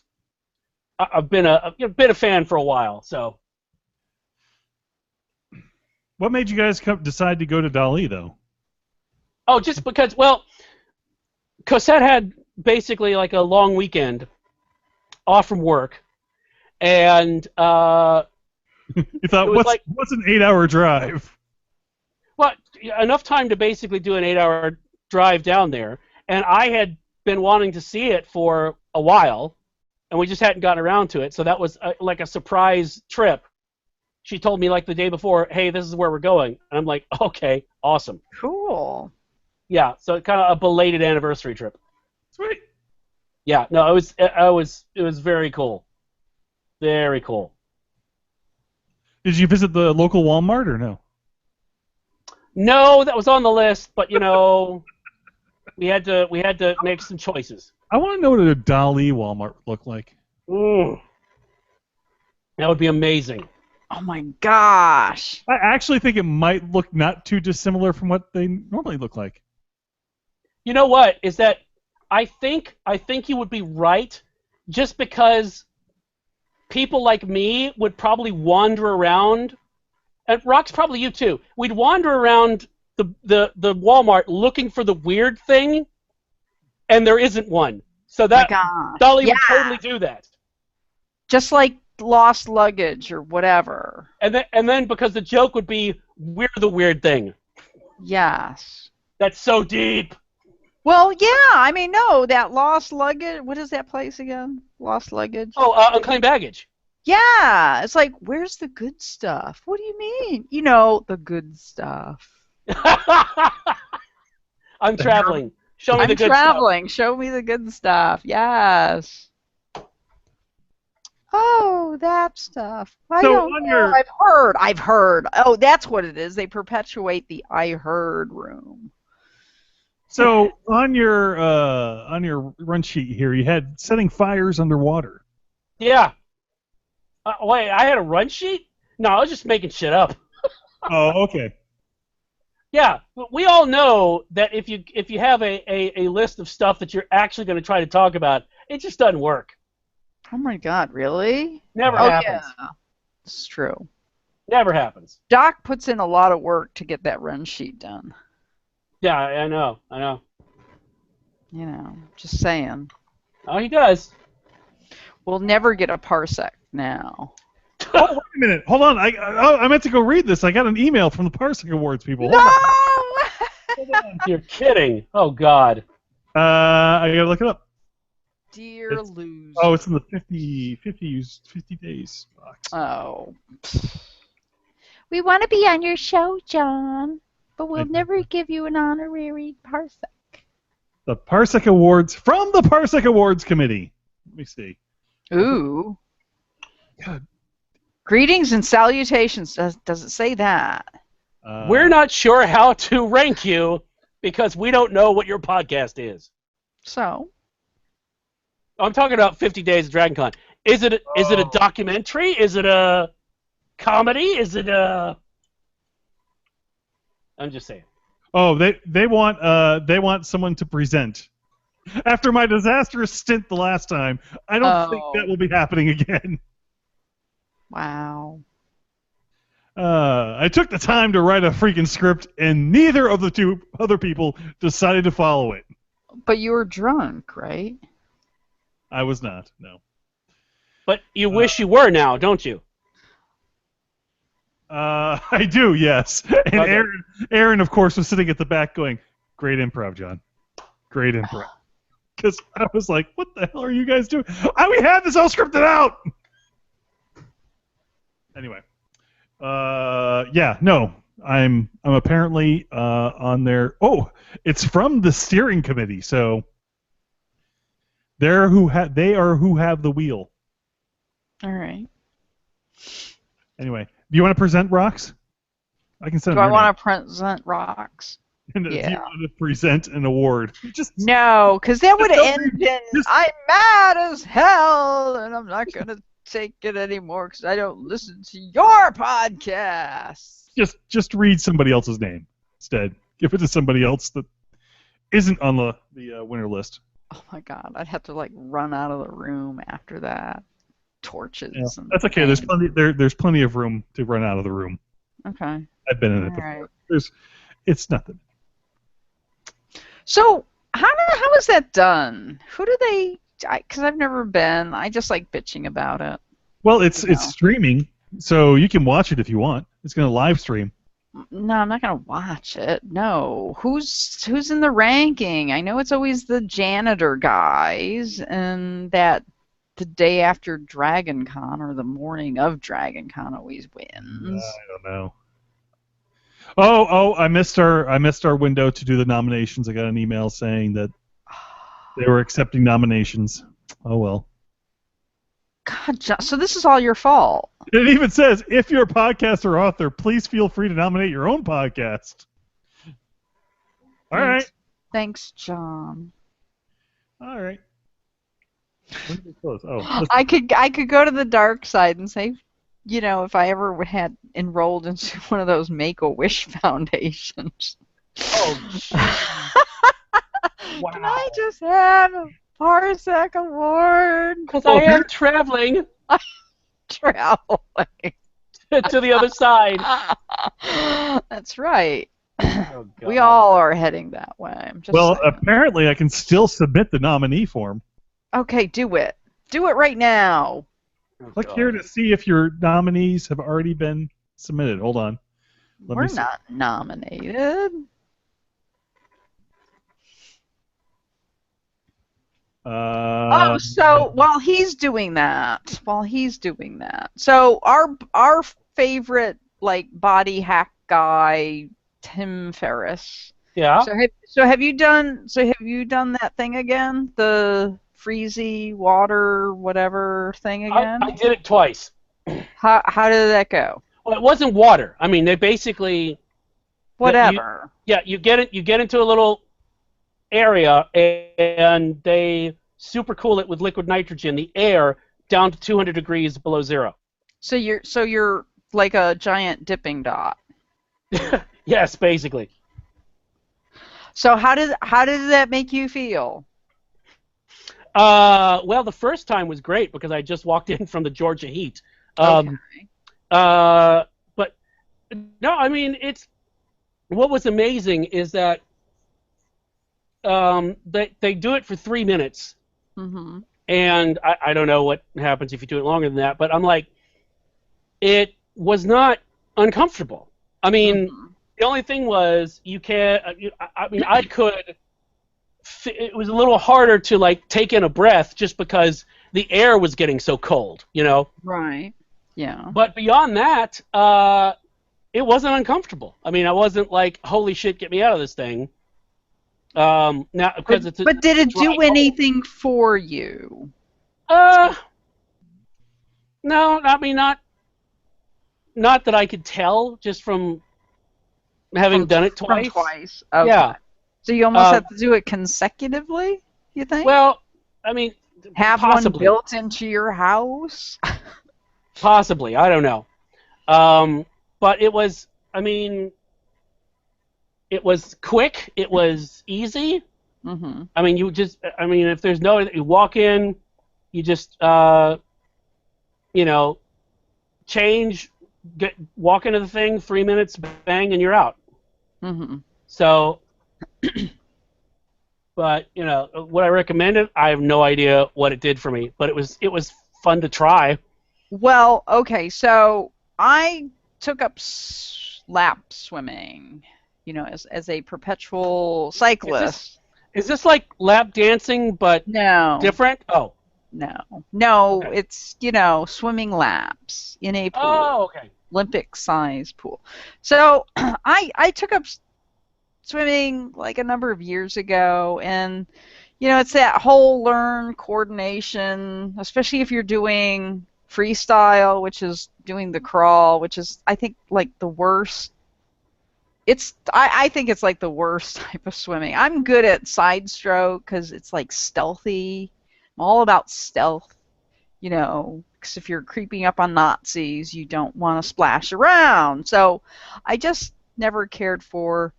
[SPEAKER 3] been a fan for a while. So,
[SPEAKER 2] what made you guys decide to go to Dali though?
[SPEAKER 3] Oh, just because. Well, Cosette had basically like a long weekend off from work, and
[SPEAKER 2] you thought, what's an 8-hour drive?
[SPEAKER 3] Well, enough time to basically do an 8-hour drive down there, and I had been wanting to see it for a while, and we just hadn't gotten around to it, so that was like a surprise trip. She told me like the day before, hey, this is where we're going, and I'm like, okay, awesome.
[SPEAKER 4] Cool.
[SPEAKER 3] Yeah, so kind of a belated anniversary trip.
[SPEAKER 2] Sweet.
[SPEAKER 3] Yeah, no, it was very cool. Very cool.
[SPEAKER 2] Did you visit the local Walmart or no?
[SPEAKER 3] No, that was on the list, but we had to make some choices.
[SPEAKER 2] I want to know what a Dali Walmart would look like.
[SPEAKER 3] That would be amazing.
[SPEAKER 4] Oh my gosh.
[SPEAKER 2] I actually think it might look not too dissimilar from what they normally look like.
[SPEAKER 3] You know what? Is that I think you would be right, just because people like me would probably wander around, and Rock's probably you too. We'd wander around the Walmart looking for the weird thing, and there isn't one. So that Dolly would totally do that.
[SPEAKER 4] Just like lost luggage or whatever.
[SPEAKER 3] And then because the joke would be, we're the weird thing.
[SPEAKER 4] Yes.
[SPEAKER 3] That's so deep.
[SPEAKER 4] Well, yeah, I mean, no, that lost luggage, what is that place again? Lost luggage?
[SPEAKER 3] Oh, unclaimed baggage.
[SPEAKER 4] Yeah, it's like, where's the good stuff? What do you mean? The good stuff.
[SPEAKER 3] I'm traveling. Show me the good stuff.
[SPEAKER 4] I'm traveling. Show me the good stuff. Yes. Oh, that stuff. I don't know. I've heard. Oh, that's what it is. They perpetuate the I heard room.
[SPEAKER 2] So on your run sheet here, you had setting fires underwater.
[SPEAKER 3] Yeah. Wait, I had a run sheet? No, I was just making shit up.
[SPEAKER 2] Oh, okay.
[SPEAKER 3] Yeah, we all know that if you have a list of stuff that you're actually going to try to talk about, it just doesn't work.
[SPEAKER 4] Oh my God, really?
[SPEAKER 3] Never happens.
[SPEAKER 4] Yeah, it's true.
[SPEAKER 3] Never happens.
[SPEAKER 4] Doc puts in a lot of work to get that run sheet done.
[SPEAKER 3] Yeah, I know.
[SPEAKER 4] You know, just saying.
[SPEAKER 3] Oh, he does.
[SPEAKER 4] We'll never get a parsec now.
[SPEAKER 2] Oh, wait a minute. Hold on. I meant to go read this. I got an email from the Parsec Awards people.
[SPEAKER 4] No!
[SPEAKER 2] Hold on.
[SPEAKER 3] You're kidding. Oh, God.
[SPEAKER 2] I gotta look it up.
[SPEAKER 4] Dear loser.
[SPEAKER 2] Oh, it's in the 50 days box.
[SPEAKER 4] Oh. We want to be on your show, John, but we'll never give you an honorary parsec.
[SPEAKER 2] The Parsec Awards from the Parsec Awards Committee. Let me see.
[SPEAKER 4] Ooh.
[SPEAKER 2] God.
[SPEAKER 4] Greetings and salutations. Does it say that?
[SPEAKER 3] We're not sure how to rank you because we don't know what your podcast is.
[SPEAKER 4] So?
[SPEAKER 3] I'm talking about 50 Days of Dragon Con. Is it a documentary? Is it a comedy? Is it a... I'm just saying.
[SPEAKER 2] Oh, they want someone to present. After my disastrous stint the last time, I don't think that will be happening again.
[SPEAKER 4] Wow.
[SPEAKER 2] I took the time to write a freaking script, and neither of the two other people decided to follow it.
[SPEAKER 4] But you were drunk, right?
[SPEAKER 2] I was not, no.
[SPEAKER 3] But you wish you were now, don't you?
[SPEAKER 2] I do, yes. And okay. Aaron, of course, was sitting at the back going, "Great improv, John. Great improv." Because I was like, "What the hell are you guys doing? We had this all scripted out." Anyway, yeah, no, I'm apparently on there. Oh, it's from the steering committee, so they are who have the wheel.
[SPEAKER 4] All right.
[SPEAKER 2] Anyway, do you want to present rocks? I can send.
[SPEAKER 4] Do I want to present rocks?
[SPEAKER 2] And yeah. Do you want to present an award?
[SPEAKER 4] No, because that would end in I'm mad as hell, and I'm not gonna take it anymore because I don't listen to your podcast.
[SPEAKER 2] Just read somebody else's name instead. Give it to somebody else that isn't on the winner list.
[SPEAKER 4] Oh my God, I'd have to like run out of the room after that. Torches.
[SPEAKER 2] Yeah, that's okay. There's plenty of room to run out of the room.
[SPEAKER 4] Okay.
[SPEAKER 2] I've been in it before. Right. It's nothing.
[SPEAKER 4] So how is that done? Who do they? Because I've never been. I just like bitching about it.
[SPEAKER 2] Well, it's streaming, so you can watch it if you want. It's going to live stream.
[SPEAKER 4] No, I'm not going to watch it. No. Who's in the ranking? I know it's always the janitor guys, and that the day after Dragon Con or the morning of Dragon Con always wins.
[SPEAKER 2] I don't know. Oh, I missed our window to do the nominations. I got an email saying that they were accepting nominations. Oh well.
[SPEAKER 4] God, John, so this is all your fault.
[SPEAKER 2] It even says, if you're a podcast or author, please feel free to nominate your own podcast. All right.
[SPEAKER 4] Thanks, John.
[SPEAKER 2] All right. When did it close? Oh,
[SPEAKER 4] I could go to the dark side and say, you know, if I ever had enrolled into one of those Make-A-Wish foundations.
[SPEAKER 3] Oh, wow.
[SPEAKER 4] Can I just have a Parsec award?
[SPEAKER 3] Because I am traveling.
[SPEAKER 4] Traveling.
[SPEAKER 3] To the other side.
[SPEAKER 4] That's right.
[SPEAKER 3] Oh,
[SPEAKER 4] we all are heading that way. I'm just saying.
[SPEAKER 2] Apparently I can still submit the nominee form.
[SPEAKER 4] Okay, do it. Do it right now.
[SPEAKER 2] Click here to see if your nominees have already been submitted. Hold on.
[SPEAKER 4] We're not nominated. So while he's doing that, so our favorite like body hack guy, Tim Ferriss.
[SPEAKER 3] Yeah.
[SPEAKER 4] So have you done that thing again? The freezy water whatever thing again?
[SPEAKER 3] I did it twice.
[SPEAKER 4] How did that go?
[SPEAKER 3] Well, it wasn't water. I mean, they basically
[SPEAKER 4] whatever.
[SPEAKER 3] You get into a little area, and they supercool it with liquid nitrogen, the air, down to 200 degrees below zero.
[SPEAKER 4] So you're like a giant dipping dot.
[SPEAKER 3] Yes, basically.
[SPEAKER 4] So how did that make you feel?
[SPEAKER 3] Well, the first time was great because I just walked in from the Georgia heat.
[SPEAKER 4] Okay.
[SPEAKER 3] But no, I mean, what was amazing is that they do it for 3 minutes,
[SPEAKER 4] Mm-hmm.
[SPEAKER 3] and I don't know what happens if you do it longer than that, but I'm like, it was not uncomfortable. I mean, the only thing was you can't. I mean, I could. It was a little harder to like take in a breath just because the air was getting so cold, you know.
[SPEAKER 4] Right. Yeah.
[SPEAKER 3] But beyond that, it wasn't uncomfortable. I mean, I wasn't like, holy shit, get me out of this thing. Now because it's.
[SPEAKER 4] But did it do anything for you?
[SPEAKER 3] No, I mean not that I could tell just from having done it twice.
[SPEAKER 4] From twice. Okay.
[SPEAKER 3] Yeah.
[SPEAKER 4] So you almost have to do it consecutively, you think?
[SPEAKER 3] Well, I mean,
[SPEAKER 4] have
[SPEAKER 3] possibly.
[SPEAKER 4] one built into your house?
[SPEAKER 3] Possibly, I don't know. But it was, I mean, it was quick. It was easy.
[SPEAKER 4] Mm-hmm.
[SPEAKER 3] I mean, if there's you walk in, you just, change, walk into the thing, 3 minutes, bang, and you're out.
[SPEAKER 4] Mm-hmm.
[SPEAKER 3] So, but would I recommend it? I have no idea what it did for me, but it was fun to try.
[SPEAKER 4] Well, okay, so I took up lap swimming, as a perpetual cyclist.
[SPEAKER 3] Is this like lap dancing, but
[SPEAKER 4] no
[SPEAKER 3] different? Oh.
[SPEAKER 4] No,
[SPEAKER 3] okay.
[SPEAKER 4] It's, swimming laps in a pool.
[SPEAKER 3] Oh, okay.
[SPEAKER 4] Olympic-size pool. So I took up swimming like a number of years ago, and it's that whole learn coordination, especially if you're doing freestyle, which is doing the crawl, which is, I think, like the worst. I think it's like the worst type of swimming. I'm good at side stroke because it's like stealthy. I'm all about stealth, because if you're creeping up on Nazis, you don't want to splash around. So I just never cared for,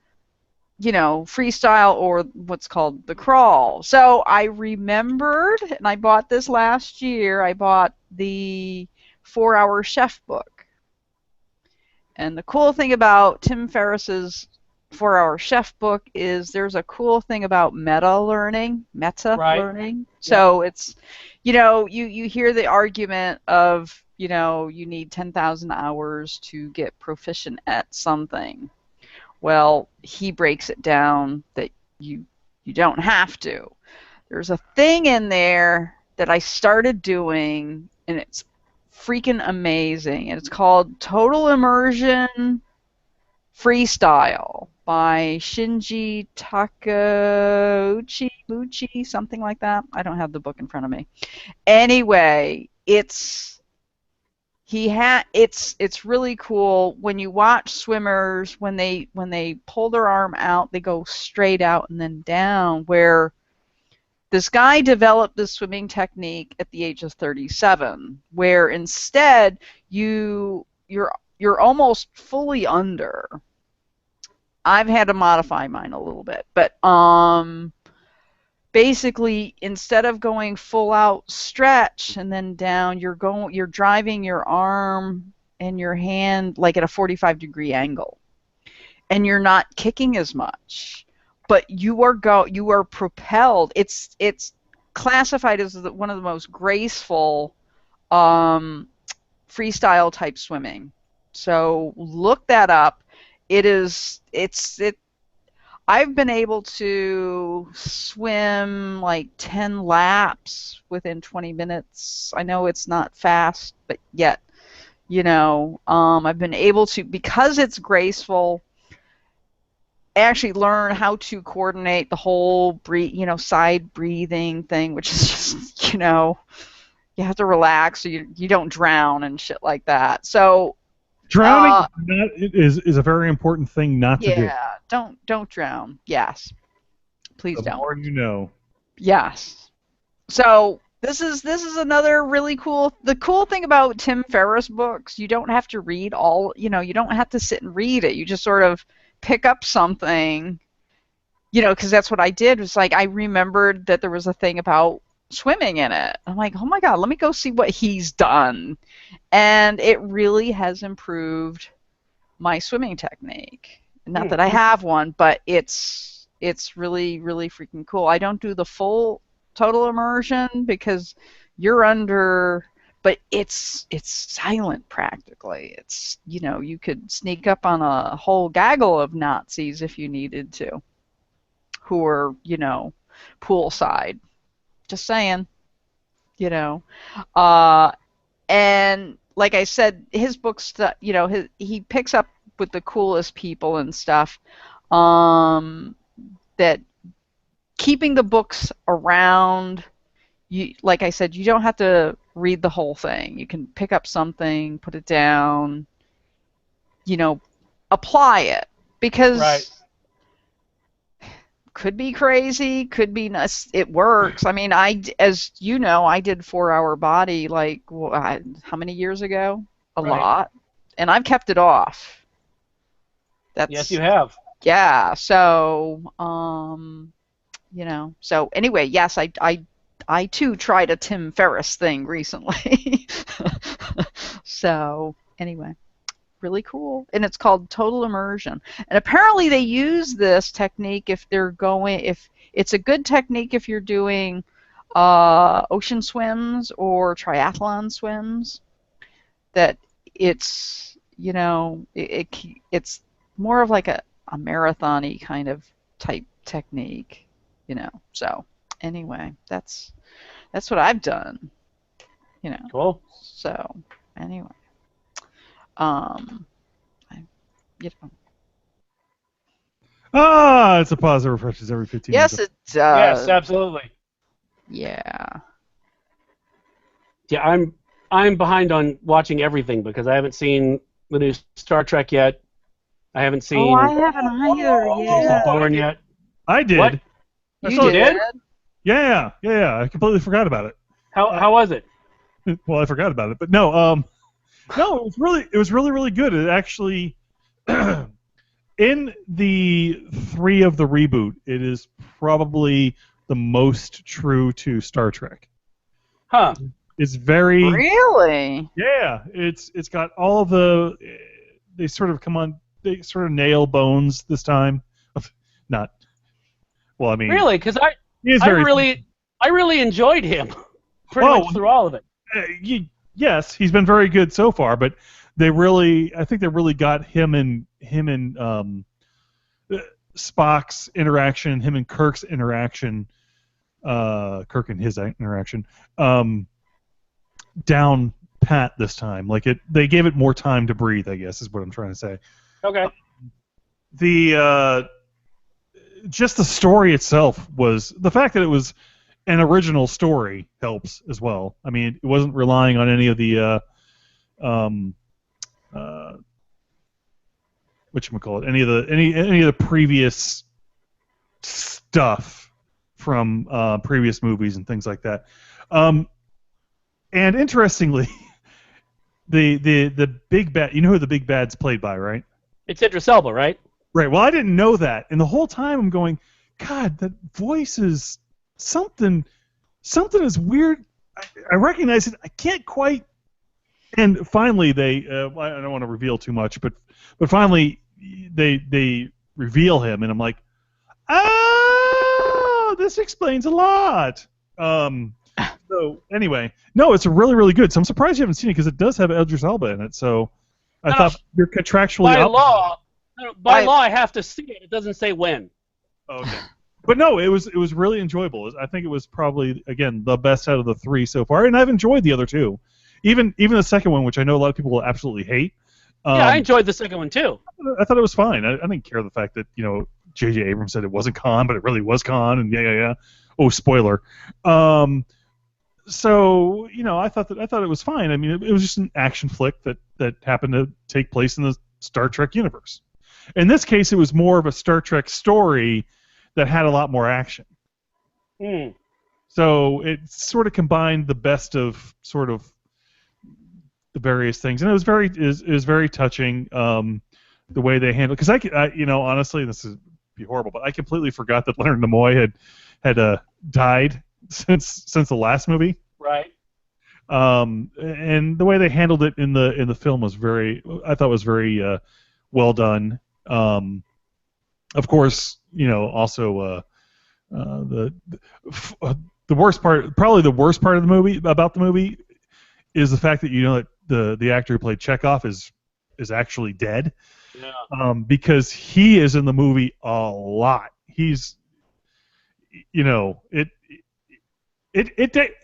[SPEAKER 4] freestyle or what's called the crawl. So I remembered, and I bought this last year, I bought the 4-Hour Chef book. And the cool thing about Tim Ferriss's 4-Hour Chef book is there's a cool thing about meta learning.
[SPEAKER 3] Right.
[SPEAKER 4] So it's, you hear the argument of, you need 10,000 hours to get proficient at something. Well, he breaks it down that you don't have to. There's a thing in there that I started doing, and it's freaking amazing. And it's called Total Immersion Freestyle by Shinji Takeuchi, something like that. I don't have the book in front of me. Anyway, it's really cool. When you watch swimmers, when they pull their arm out, they go straight out and then down, where this guy developed this swimming technique at the age of 37, where instead you're almost fully under. I've had to modify mine a little bit, but basically, instead of going full out stretch and then down, you're driving your arm and your hand like at a 45-degree angle, and you're not kicking as much, but you are propelled. It's classified as one of the most graceful freestyle type swimming. So look that up. I've been able to swim like 10 laps within 20 minutes. I know it's not fast, but yet, I've been able to, because it's graceful, actually learn how to coordinate the whole side breathing thing, which is just, you have to relax so you don't drown and shit like that. So
[SPEAKER 2] drowning is a very important thing not to do.
[SPEAKER 4] Yeah, don't drown. Yes. Please don't.
[SPEAKER 2] The more you know.
[SPEAKER 4] Yes. So this is another really cool. The cool thing about Tim Ferriss books, you don't have to read all. You don't have to sit and read it. You just sort of pick up something. Because that's what I did. Was like I remembered that there was a thing about swimming in it. I'm like, oh my god, let me go see what he's done, and it really has improved my swimming technique. Not that I have one, but it's really, really freaking cool. I don't do the full total immersion because you're under, but it's silent practically. It's you could sneak up on a whole gaggle of Nazis if you needed to, who are poolside. Just saying, and like I said, his books, he picks up with the coolest people and stuff. That keeping the books around, like I said, you don't have to read the whole thing. You can pick up something, put it down, apply it, because could be crazy, could be nuts. It works. I mean, as you know, I did 4-Hour Body like how many years ago? A lot, and I've kept it off.
[SPEAKER 3] Yes, you have.
[SPEAKER 4] Yeah. So, So anyway, yes, I too tried a Tim Ferriss thing recently. So anyway, really cool, and it's called total immersion. And apparently they use this technique if it's a good technique if you're doing ocean swims or triathlon swims. That it's it's more of like a marathon-y kind of type technique, So anyway, that's what I've done,
[SPEAKER 3] Cool.
[SPEAKER 4] So anyway,
[SPEAKER 2] It's a pause that refreshes every 15
[SPEAKER 4] yes,
[SPEAKER 2] minutes.
[SPEAKER 4] it does.
[SPEAKER 3] Yes, absolutely.
[SPEAKER 4] Yeah.
[SPEAKER 3] Yeah, I'm behind on watching everything because I haven't seen the new Star Trek yet. I haven't seen.
[SPEAKER 4] Oh, I haven't either. Yeah.
[SPEAKER 3] Born yet.
[SPEAKER 2] I did.
[SPEAKER 3] What?
[SPEAKER 4] You did?
[SPEAKER 2] Yeah. I completely forgot about it.
[SPEAKER 3] How was it?
[SPEAKER 2] Well, I forgot about it, but no, no, it was really good. It actually, in the 3 of the reboot, it is probably the most true to Star Trek.
[SPEAKER 3] Huh.
[SPEAKER 2] It's very
[SPEAKER 4] really.
[SPEAKER 2] Yeah. It's got all of the. They sort of nail Bones this time. Not. Well, I mean.
[SPEAKER 3] Really, because I really enjoyed him. Pretty much through all of it.
[SPEAKER 2] Yes, he's been very good so far, but I think they really got him and Spock's interaction, him and Kirk's interaction, Kirk and his interaction, down pat this time. Like they gave it more time to breathe, I guess, is what I'm trying to say.
[SPEAKER 3] Okay.
[SPEAKER 2] Just the story itself was the fact that it was an original story helps as well. I mean, it wasn't relying on any of the whatchamacallit, any of the previous stuff from previous movies and things like that. And interestingly, the big bad, you know who the big bad's played by, right?
[SPEAKER 3] It's Idris Elba, right?
[SPEAKER 2] Right. Well, I didn't know that, and the whole time I'm going, God, that voice is something is weird. I recognize it. I can't quite. And finally, I don't want to reveal too much, but finally they reveal him, and I'm like, oh, this explains a lot. So anyway, no, it's really, really good. So I'm surprised you haven't seen it because it does have Idris Elba in it. So I thought you're contractually
[SPEAKER 3] by law, I have to see it. It doesn't say when.
[SPEAKER 2] Okay. But no, it was really enjoyable. I think it was probably, again, the best out of the 3 so far, and I've enjoyed the other 2. Even the second one, which I know a lot of people will absolutely hate.
[SPEAKER 3] Yeah, I enjoyed the second one too.
[SPEAKER 2] I thought it was fine. I didn't care the fact that J.J. Abrams said it wasn't Khan, but it really was Khan, and yeah. Oh, spoiler. So I thought it was fine. I mean, it was just an action flick that happened to take place in the Star Trek universe. In this case, it was more of a Star Trek story that had a lot more action. So it sort of combined the best of sort of the various things, and it was very touching. The way they handled, because honestly, this is be horrible, but I completely forgot that Leonard Nimoy had died since the last movie.
[SPEAKER 3] Right.
[SPEAKER 2] And the way they handled it in the film was I thought was very well done. Of course, also the worst part, probably the worst part of the movie about the movie, is the fact that that the actor who played Chekhov is actually dead.
[SPEAKER 3] Yeah.
[SPEAKER 2] Because he is in the movie a lot. He's,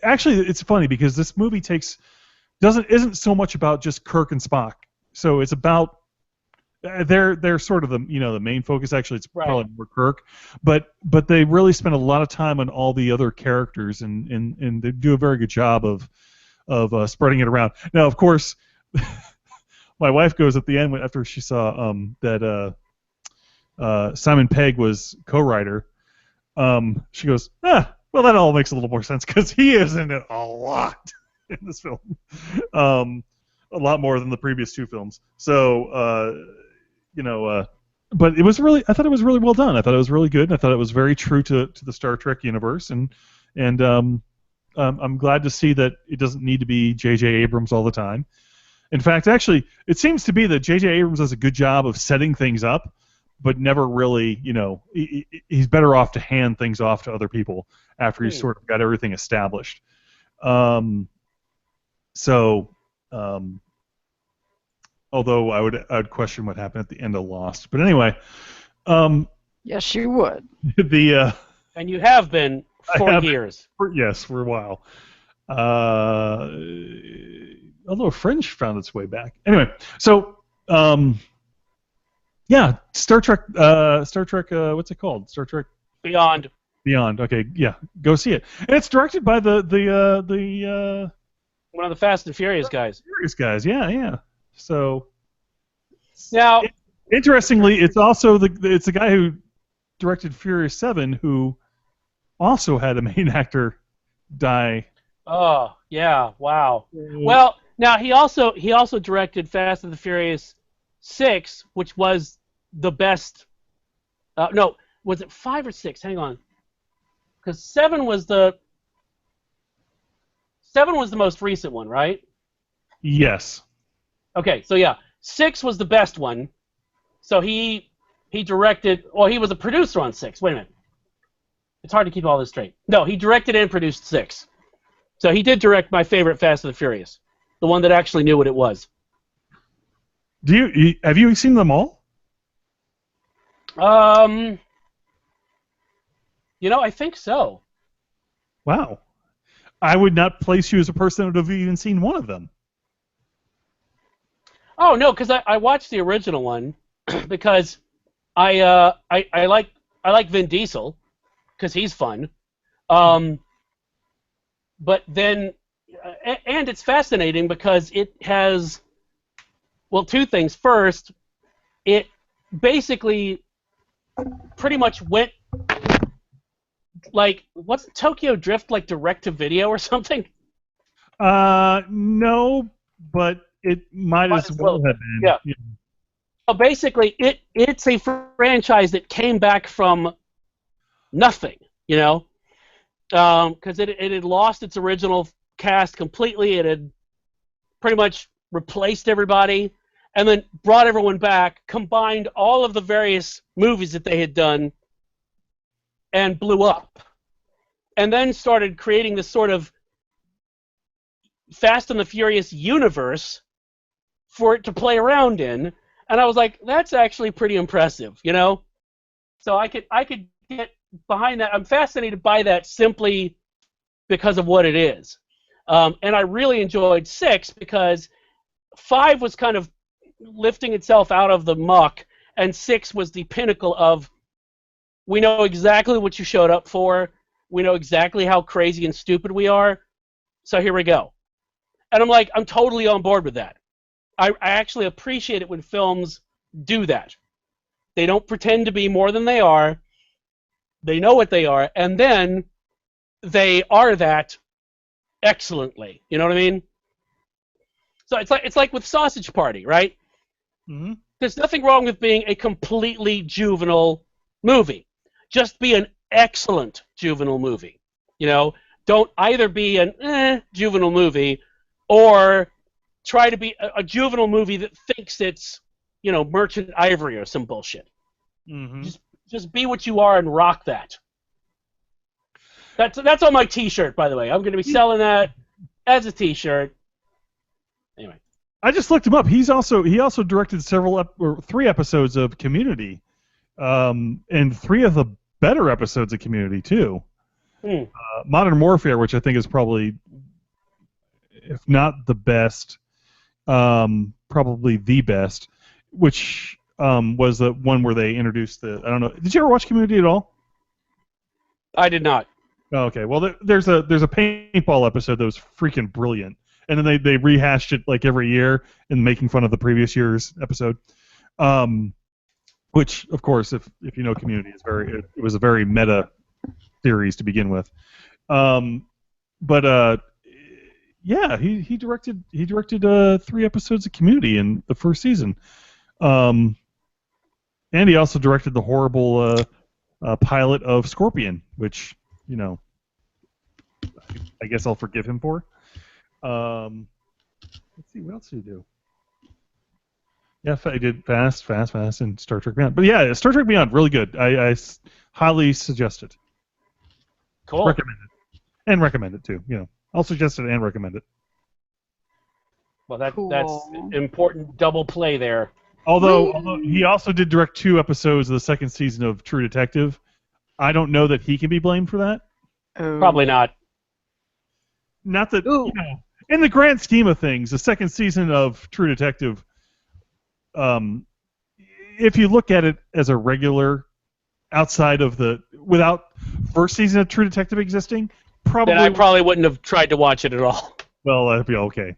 [SPEAKER 2] actually, it's funny because this movie isn't so much about just Kirk and Spock. So it's about they're sort of the the main focus. Actually, it's probably more Kirk, but they really spend a lot of time on all the other characters, and they do a very good job of spreading it around. Now, of course. My wife goes at the end after she saw that Simon Pegg was co-writer. She goes, well, that all makes a little more sense because he is in it a lot in this film, a lot more than the previous two films. So, but I thought it was really well done. I thought it was really good, and I thought it was very true to the Star Trek universe, and I'm glad to see that it doesn't need to be J.J. Abrams all the time. In fact, actually, it seems to be that J.J. Abrams does a good job of setting things up, but never really, he's better off to hand things off to other people after he's sort of got everything established. Although I would question what happened at the end of Lost. But anyway.
[SPEAKER 4] Yes, you would.
[SPEAKER 3] And you have been for years.
[SPEAKER 2] Yes, for a while. Although Fringe found its way back. Anyway, so yeah, Star Trek. What's it called? Star Trek
[SPEAKER 3] Beyond.
[SPEAKER 2] Beyond. Okay, yeah, go see it. And it's directed by the
[SPEAKER 3] one of the Fast and Furious guys.
[SPEAKER 2] Furious guys, yeah. So
[SPEAKER 3] now,
[SPEAKER 2] interestingly, it's also it's the guy who directed Furious 7 who also had a main actor die.
[SPEAKER 3] Oh yeah! Wow. Well, now he also directed Fast and the Furious 6, which was the best. No, was it 5 or 6? Hang on, because 7 was the most recent one, right?
[SPEAKER 2] Yes.
[SPEAKER 3] Okay, so yeah, 6 was the best one. So he directed. Well, he was a producer on 6. Wait a minute. It's hard to keep all this straight. No, he directed and produced 6. So he did direct my favorite Fast and the Furious, the one that actually knew what it was.
[SPEAKER 2] Have you seen them all?
[SPEAKER 3] I think so.
[SPEAKER 2] Wow. I would not place you as a person that would have even seen one of them.
[SPEAKER 3] Oh no, because I watched the original one because I like Vin Diesel because he's fun. But then, and it's fascinating because it has, well, two things. First, it basically pretty much went like, what's Tokyo Drift, like direct to video or something?
[SPEAKER 2] No, but it might as well have been.
[SPEAKER 3] Yeah. So basically, it's a franchise that came back from nothing, because it had lost its original cast completely. It had pretty much replaced everybody, and then brought everyone back, combined all of the various movies that they had done, and blew up. And then started creating this sort of Fast and the Furious universe for it to play around in. And I was like, that's actually pretty impressive, So I could get behind that. I'm fascinated by that simply because of what it is. And I really enjoyed 6 because 5 was kind of lifting itself out of the muck, and 6 was the pinnacle of, we know exactly what you showed up for, we know exactly how crazy and stupid we are, so here we go. And I'm totally on board with that. I actually appreciate it when films do that. They don't pretend to be more than they are. They know what they are, and then they are that excellently. You know what I mean? So it's like with Sausage Party, right?
[SPEAKER 2] Mm-hmm.
[SPEAKER 3] There's nothing wrong with being a completely juvenile movie. Just be an excellent juvenile movie. You know, don't either be an juvenile movie or try to be a juvenile movie that thinks it's, Merchant Ivory or some bullshit.
[SPEAKER 2] Mm-hmm.
[SPEAKER 3] Just be what you are and rock that. That's on my T-shirt, by the way. I'm going to be selling that as a T-shirt. Anyway,
[SPEAKER 2] I just looked him up. He also directed 3 episodes of Community, and 3 of the better episodes of Community too. Modern Warfare, which I think is probably, if not the best, probably the best, which was the one where they introduced I don't know. Did you ever watch Community at all?
[SPEAKER 3] I did not.
[SPEAKER 2] Oh, okay. Well, there's a paintball episode that was freaking brilliant, and then they rehashed it like every year and making fun of the previous year's episode. Which, of course, if you know Community, it was a very meta series to begin with. Yeah, he directed 3 episodes of Community in the first season. And he also directed the horrible pilot of Scorpion, which, I guess I'll forgive him for. Let's see, what else did he do? Yeah, I did Fast, and Star Trek Beyond. But yeah, Star Trek Beyond, really good. I highly suggest it.
[SPEAKER 3] Cool.
[SPEAKER 2] Recommend it. And recommend it, too. I'll suggest it and recommend it.
[SPEAKER 3] Well, that's
[SPEAKER 4] Cool.
[SPEAKER 3] important double play there.
[SPEAKER 2] Although he also did direct 2 episodes of the second season of True Detective, I don't know that he can be blamed for that.
[SPEAKER 3] Probably not.
[SPEAKER 2] Not that, in the grand scheme of things, the second season of True Detective, if you look at it as a regular, without first season of True Detective existing,
[SPEAKER 3] then I probably wouldn't have tried to watch it at all.
[SPEAKER 2] Well, that'd be okay,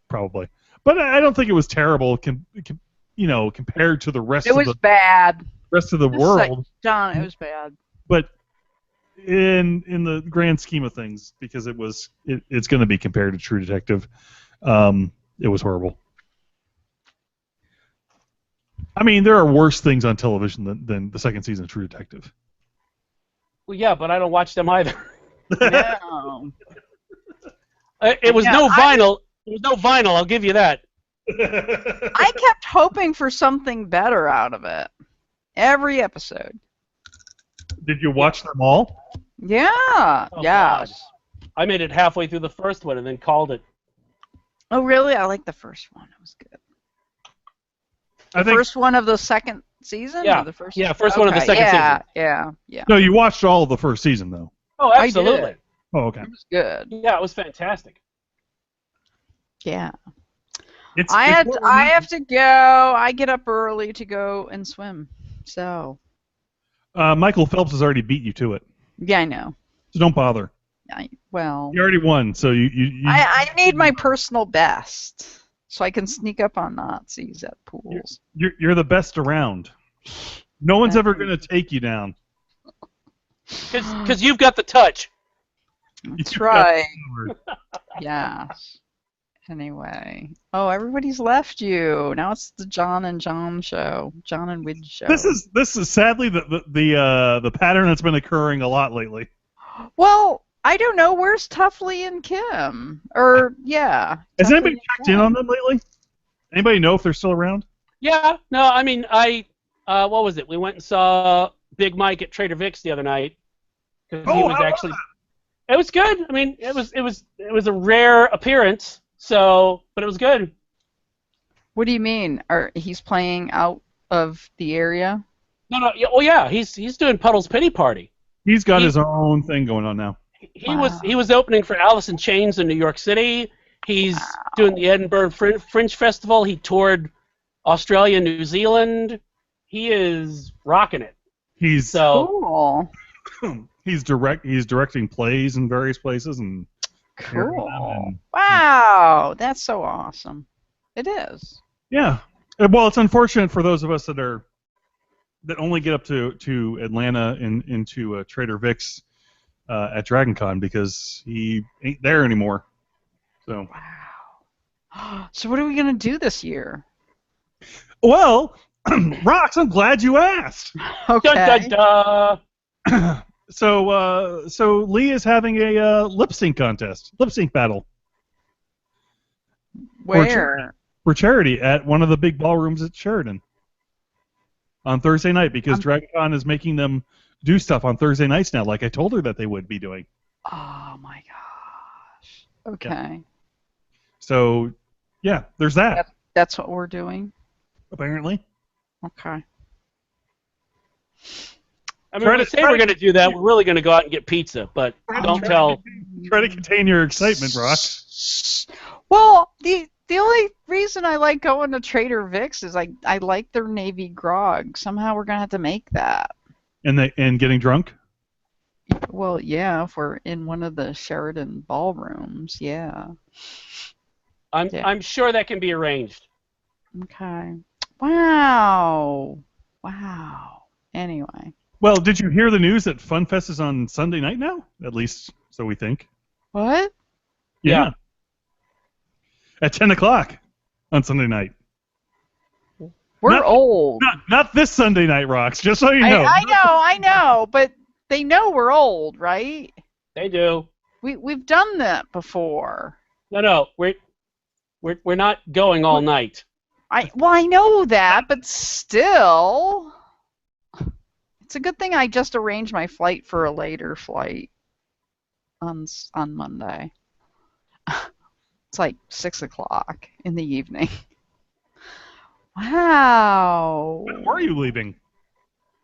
[SPEAKER 2] probably. But I don't think it was terrible, compared to the rest.
[SPEAKER 4] It was bad.
[SPEAKER 2] Rest of the world,
[SPEAKER 4] John. It was bad.
[SPEAKER 2] But in the grand scheme of things, because it's going to be compared to True Detective, it was horrible. I mean, there are worse things on television than the second season of True Detective.
[SPEAKER 3] Well, yeah, but I don't watch them either.
[SPEAKER 4] No.
[SPEAKER 3] It was no vinyl. It was no vinyl. I'll give you that.
[SPEAKER 4] I kept hoping for something better out of it. Every episode.
[SPEAKER 2] Did you watch them all?
[SPEAKER 4] Yeah.
[SPEAKER 3] Oh,
[SPEAKER 4] yes.
[SPEAKER 3] God. I made it halfway through the first one and then called it.
[SPEAKER 4] Oh, really? I like the first one. It was good. First one of the second season?
[SPEAKER 3] Yeah.
[SPEAKER 4] Or the first
[SPEAKER 3] First one of the second season.
[SPEAKER 4] Yeah.
[SPEAKER 2] No, you watched all of the first season, though.
[SPEAKER 3] Oh, absolutely.
[SPEAKER 2] Oh, okay.
[SPEAKER 4] It was good.
[SPEAKER 3] Yeah, it was fantastic.
[SPEAKER 4] Yeah.
[SPEAKER 2] I
[SPEAKER 4] have to go. I get up early to go and swim. So.
[SPEAKER 2] Michael Phelps has already beat you to it.
[SPEAKER 4] Yeah, I know.
[SPEAKER 2] So don't bother.
[SPEAKER 4] Well.
[SPEAKER 2] You already won, so you.
[SPEAKER 4] I need my personal best, so I can sneak up on Nazis at pools.
[SPEAKER 2] You're the best around. No one's ever going to take you down.
[SPEAKER 3] Because you've got the touch.
[SPEAKER 4] That's right. Yes. Anyway. Oh, everybody's left you. Now it's the John and John show. John and Wid show.
[SPEAKER 2] This is sadly the pattern that's been occurring a lot lately.
[SPEAKER 4] Well, I don't know. Where's Tuffley and Kim? Or yeah.
[SPEAKER 2] Has anybody checked in on them lately? Anybody know if they're still around?
[SPEAKER 3] Yeah. No, I mean, what was it? We went and saw Big Mike at Trader Vic's the other night. He was actually. It was good. I mean, it was a rare appearance. So, but it was good.
[SPEAKER 4] What do you mean? He's playing out of the area?
[SPEAKER 3] No. Oh yeah, he's doing Puddle's Pity Party.
[SPEAKER 2] He's got his own thing going on now.
[SPEAKER 3] He was opening for Alice in Chains in New York City. He's doing the Edinburgh Fringe Festival. He toured Australia, New Zealand. He is rocking it.
[SPEAKER 2] He's
[SPEAKER 4] cool.
[SPEAKER 2] He's directing plays in various places and.
[SPEAKER 4] Cool. Wow, that's so awesome. It is.
[SPEAKER 2] Yeah. Well, it's unfortunate for those of us that are that only get up to Atlanta and into Trader Vic's at Dragon Con because he ain't there anymore. So.
[SPEAKER 4] Wow. So what are we gonna do this year?
[SPEAKER 2] Well, Rox, I'm glad you asked.
[SPEAKER 4] Okay.
[SPEAKER 3] Dun, dun, dun.
[SPEAKER 2] So Lee is having a lip sync contest, lip sync battle.
[SPEAKER 4] Where?
[SPEAKER 2] For charity at one of the big ballrooms at Sheridan on Thursday night because Dragon Con is making them do stuff on Thursday nights now, like I told her that they would be doing.
[SPEAKER 4] Oh my gosh. Okay.
[SPEAKER 2] Yeah. So, yeah, there's that.
[SPEAKER 4] That's what we're doing?
[SPEAKER 2] Apparently.
[SPEAKER 4] Okay.
[SPEAKER 3] I mean, when we say we're going to do that, we're really going to go out and get pizza, but don't tell.
[SPEAKER 2] Try to contain your excitement, Rock.
[SPEAKER 4] Well, the only reason I like going to Trader Vic's is I like their Navy grog. Somehow we're going to have to make that.
[SPEAKER 2] And getting drunk?
[SPEAKER 4] Well, yeah, if we're in one of the Sheridan ballrooms, yeah.
[SPEAKER 3] I'm sure that can be arranged.
[SPEAKER 4] Okay. Wow. Wow. Anyway.
[SPEAKER 2] Well, did you hear the news that FunFest is on Sunday night now? At least, so we think.
[SPEAKER 4] What?
[SPEAKER 2] Yeah. At 10 o'clock on Sunday night.
[SPEAKER 4] We're old.
[SPEAKER 2] Not this Sunday night, Rox, just so you know.
[SPEAKER 4] I know, but they know we're old, right?
[SPEAKER 3] They do.
[SPEAKER 4] We've done that before.
[SPEAKER 3] No, we're not going all night.
[SPEAKER 4] I know that, but still, it's a good thing I just arranged my flight for a later flight on Monday. It's like 6 o'clock in the evening. Wow.
[SPEAKER 2] When were you leaving?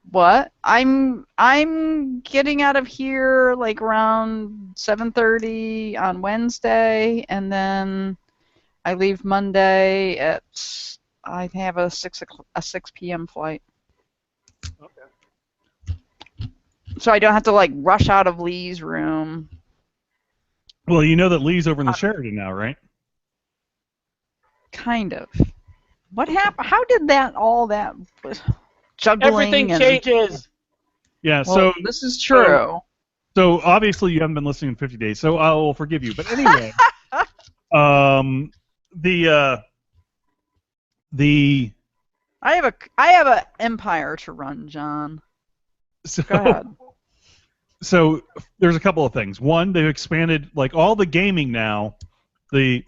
[SPEAKER 4] What? I'm getting out of here like around 7:30 on Wednesday, and then I leave Monday at I have a 6 p.m. flight.
[SPEAKER 2] Okay.
[SPEAKER 4] So I don't have to like rush out of Lee's room.
[SPEAKER 2] Well, you know that Lee's over in the Sheridan now, right?
[SPEAKER 4] Kind of. What happened? How did all that juggling?
[SPEAKER 3] Everything changes.
[SPEAKER 2] Yeah.
[SPEAKER 4] Well,
[SPEAKER 2] so
[SPEAKER 4] this is true.
[SPEAKER 2] So obviously you haven't been listening in 50 days, so I will forgive you. But anyway,
[SPEAKER 4] I have a empire to run, John.
[SPEAKER 2] So,
[SPEAKER 4] go ahead.
[SPEAKER 2] So there's a couple of things. One, they've expanded like all the gaming now, the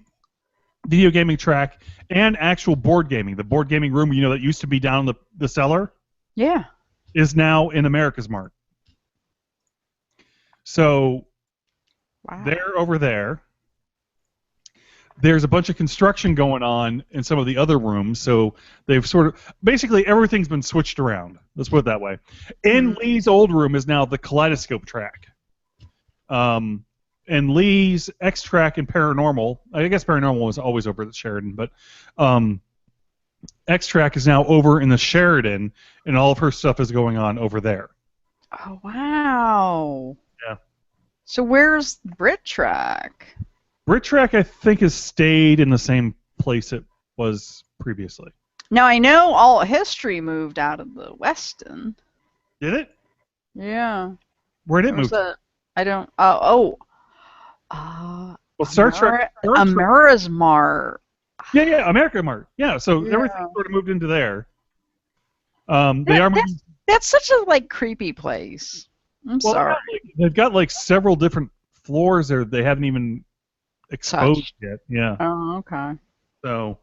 [SPEAKER 2] video gaming track and actual board gaming. The board gaming room, that used to be down in the cellar.
[SPEAKER 4] Yeah.
[SPEAKER 2] Is now in America's Mart. So they're over there. There's a bunch of construction going on in some of the other rooms, so they've basically everything's been switched around. Let's put it that way. In Lee's old room is now the Kaleidoscope track. And Lee's X-Track and Paranormal, I guess Paranormal was always over at Sheridan, but X-Track is now over in the Sheridan, and all of her stuff is going on over there.
[SPEAKER 4] Oh, wow.
[SPEAKER 2] Yeah.
[SPEAKER 4] So where's BritTrack?
[SPEAKER 2] BritTrack, I think, has stayed in the same place it was previously.
[SPEAKER 4] Now, I know All History moved out of the Weston.
[SPEAKER 2] Did it?
[SPEAKER 4] Yeah.
[SPEAKER 2] Where did it move?
[SPEAKER 4] I don't...
[SPEAKER 2] well, Star Trek...
[SPEAKER 4] America's Mart.
[SPEAKER 2] Yeah, America Mart. Yeah, so everything sort of moved into there.
[SPEAKER 4] That's such a, creepy place. I'm sorry.
[SPEAKER 2] They've got, several different floors there they haven't even exposed yet. Yeah.
[SPEAKER 4] Oh, okay.
[SPEAKER 2] So,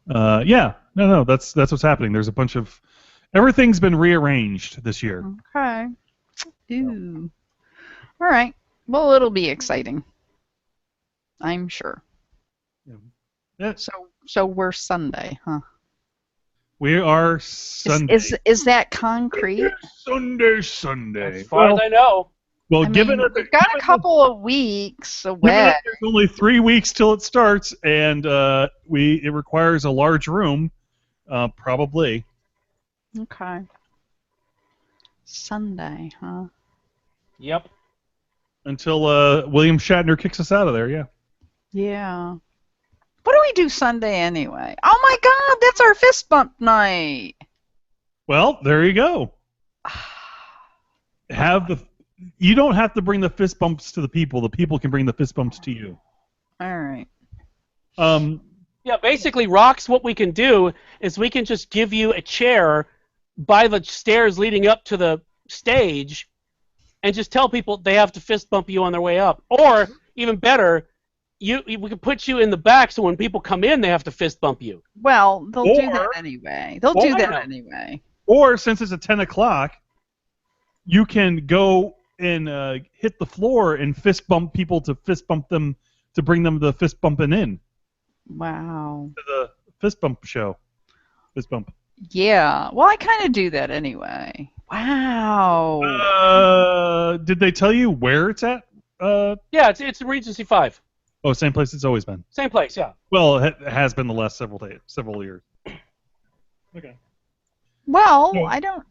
[SPEAKER 2] yeah. No, that's what's happening. There's a bunch of... Everything's been rearranged this year.
[SPEAKER 4] Okay. Ooh. All right. Well, it'll be exciting. I'm sure.
[SPEAKER 2] Yeah.
[SPEAKER 4] So we're Sunday, huh?
[SPEAKER 2] We are Sunday.
[SPEAKER 4] Is that concrete?
[SPEAKER 2] Sunday.
[SPEAKER 3] As far as I know.
[SPEAKER 2] Well,
[SPEAKER 4] we've got a couple of weeks away.
[SPEAKER 2] There's only 3 weeks till it starts, and it requires a large room, probably.
[SPEAKER 4] Okay. Sunday, huh?
[SPEAKER 3] Yep.
[SPEAKER 2] Until William Shatner kicks us out of there, yeah.
[SPEAKER 4] Yeah. What do we do Sunday anyway? Oh my God, that's our fist bump night.
[SPEAKER 2] Well, there you go. You don't have to bring the fist bumps to the people. The people can bring the fist bumps to you.
[SPEAKER 4] All right.
[SPEAKER 3] Yeah, basically, Rocks, what we can do is we can just give you a chair by the stairs leading up to the stage and just tell people they have to fist bump you on their way up. Or, even better, we can put you in the back so when people come in, they have to fist bump you.
[SPEAKER 4] Well, they'll do that anyway. They'll do that anyway.
[SPEAKER 2] Or, since it's at 10 o'clock, you can go and hit the floor and fist bump people to fist bump them to bring them the fist bumping in.
[SPEAKER 4] Wow.
[SPEAKER 2] To the fist bump show. Fist bump.
[SPEAKER 4] Yeah. Well, I kind of do that anyway. Wow.
[SPEAKER 2] Did they tell you where it's at?
[SPEAKER 3] Yeah, it's Regency 5.
[SPEAKER 2] Oh, same place it's always been.
[SPEAKER 3] Same place, yeah.
[SPEAKER 2] Well, it has been the last several years. Okay.
[SPEAKER 4] Well, no. I don't.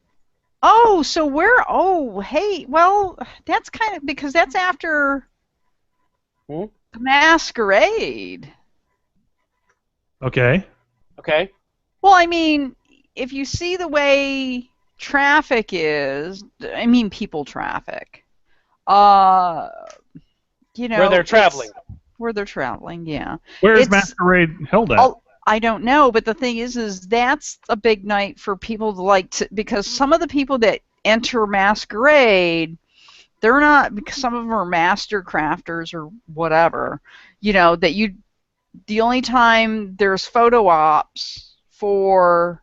[SPEAKER 4] Oh, so where? Oh, hey. Well, that's kind of because that's after the masquerade.
[SPEAKER 2] Okay.
[SPEAKER 3] Okay.
[SPEAKER 4] Well, I mean, if you see the way traffic is, I mean people traffic. You know,
[SPEAKER 3] where they're traveling.
[SPEAKER 4] Where they're traveling, yeah.
[SPEAKER 2] Where is masquerade held at?
[SPEAKER 4] I don't know, but the thing is that's a big night for people to like to, because some of the people that enter masquerade, they're not, because some of them are master crafters or whatever, you know, that the only time there's photo ops for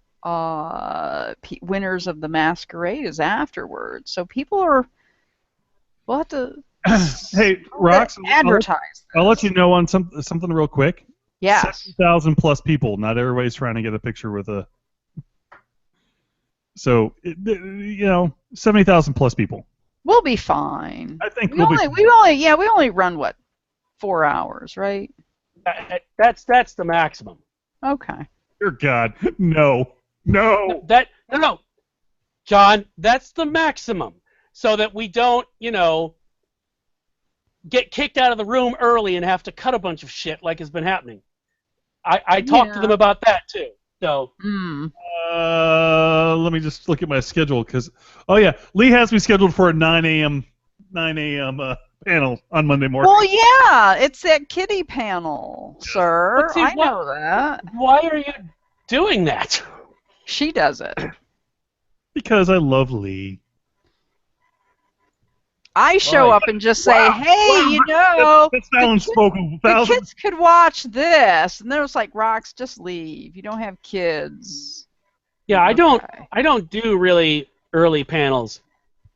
[SPEAKER 4] winners of the masquerade is afterwards. So people we'll have to
[SPEAKER 2] hey, Rox,
[SPEAKER 4] advertise.
[SPEAKER 2] I'll let you know on something real quick.
[SPEAKER 4] Yeah.
[SPEAKER 2] 7,000 plus people. Not everybody's trying to get a picture with a. So, 70,000 plus people.
[SPEAKER 4] We'll be fine.
[SPEAKER 2] I think
[SPEAKER 4] we only run what, 4 hours, right?
[SPEAKER 3] That's the maximum.
[SPEAKER 4] Okay.
[SPEAKER 2] Dear God, no.
[SPEAKER 3] No, John, that's the maximum, so that we don't, get kicked out of the room early and have to cut a bunch of shit like has been happening. I talked to them about that too. So.
[SPEAKER 2] Let me just look at my schedule because, Lee has me scheduled for a 9 a.m. Panel on Monday morning.
[SPEAKER 4] Well, yeah, it's that kitty panel, sir. See, I know that.
[SPEAKER 3] Why are you doing that?
[SPEAKER 4] She does it.
[SPEAKER 2] Because I love Lee.
[SPEAKER 4] I show up and just say, hey, the kids could watch this. And there's like, Rox, just leave. You don't have kids.
[SPEAKER 3] Yeah, I don't do really early panels.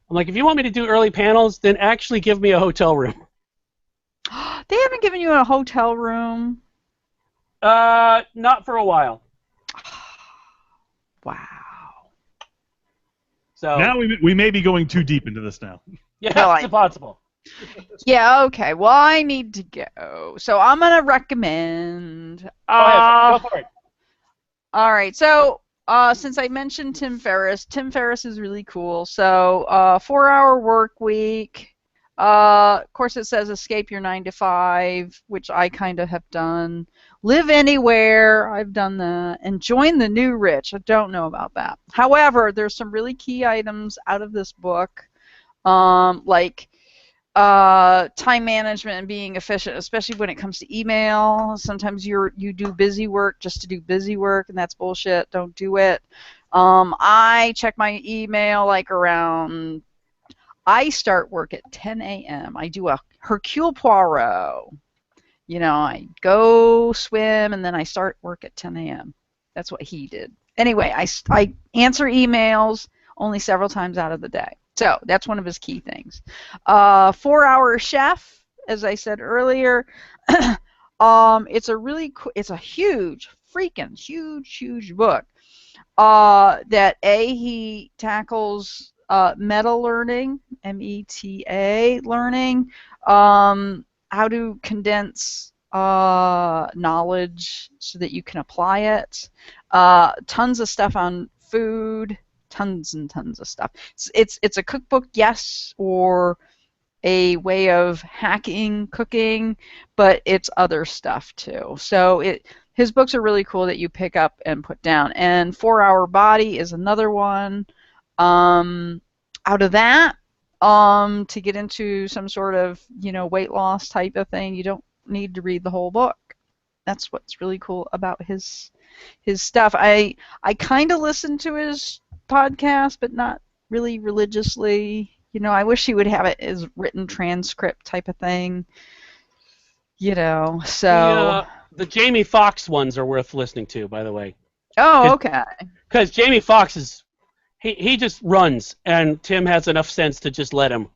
[SPEAKER 3] I'm like, if you want me to do early panels, then actually give me a hotel room.
[SPEAKER 4] They haven't given you a hotel room?
[SPEAKER 3] Not for a while.
[SPEAKER 4] Wow.
[SPEAKER 3] So
[SPEAKER 2] now we may be going too deep into this now.
[SPEAKER 3] Yeah, it's possible.
[SPEAKER 4] Yeah, okay. Well, I need to go. So I'm going to recommend...
[SPEAKER 3] Go for it.
[SPEAKER 4] All right, so... since I mentioned Tim Ferriss is really cool. So, 4-hour work week. Of course, it says escape your 9 to 5, which I kind of have done. Live anywhere. I've done that. And join the new rich. I don't know about that. However, there's some really key items out of this book, like time management and being efficient, especially when it comes to email. Sometimes you do busy work just to do busy work, and that's bullshit. Don't do it. I check my email like around. I start work at 10 a.m. I do a Hercule Poirot. I go swim and then I start work at 10 a.m. That's what he did. Anyway, I answer emails only several times out of the day. So that's one of his key things. 4-hour chef, as I said earlier. It's a huge, freaking huge book. That he tackles meta learning, META learning, how to condense knowledge so that you can apply it. Tons of stuff on food. Tons and tons of stuff. It's a cookbook, yes, or a way of hacking cooking, but it's other stuff too. So his books are really cool that you pick up and put down. And 4 Hour Body is another one. Out of that, to get into some sort of, weight loss type of thing, you don't need to read the whole book. That's what's really cool about his stuff. I kind of listen to his podcast, but not really religiously. I wish he would have it as written transcript type of thing. So
[SPEAKER 3] the Jamie Foxx ones are worth listening to, by the way.
[SPEAKER 4] Oh, okay.
[SPEAKER 3] Because Jamie Foxx is he just runs, and Tim has enough sense to just let him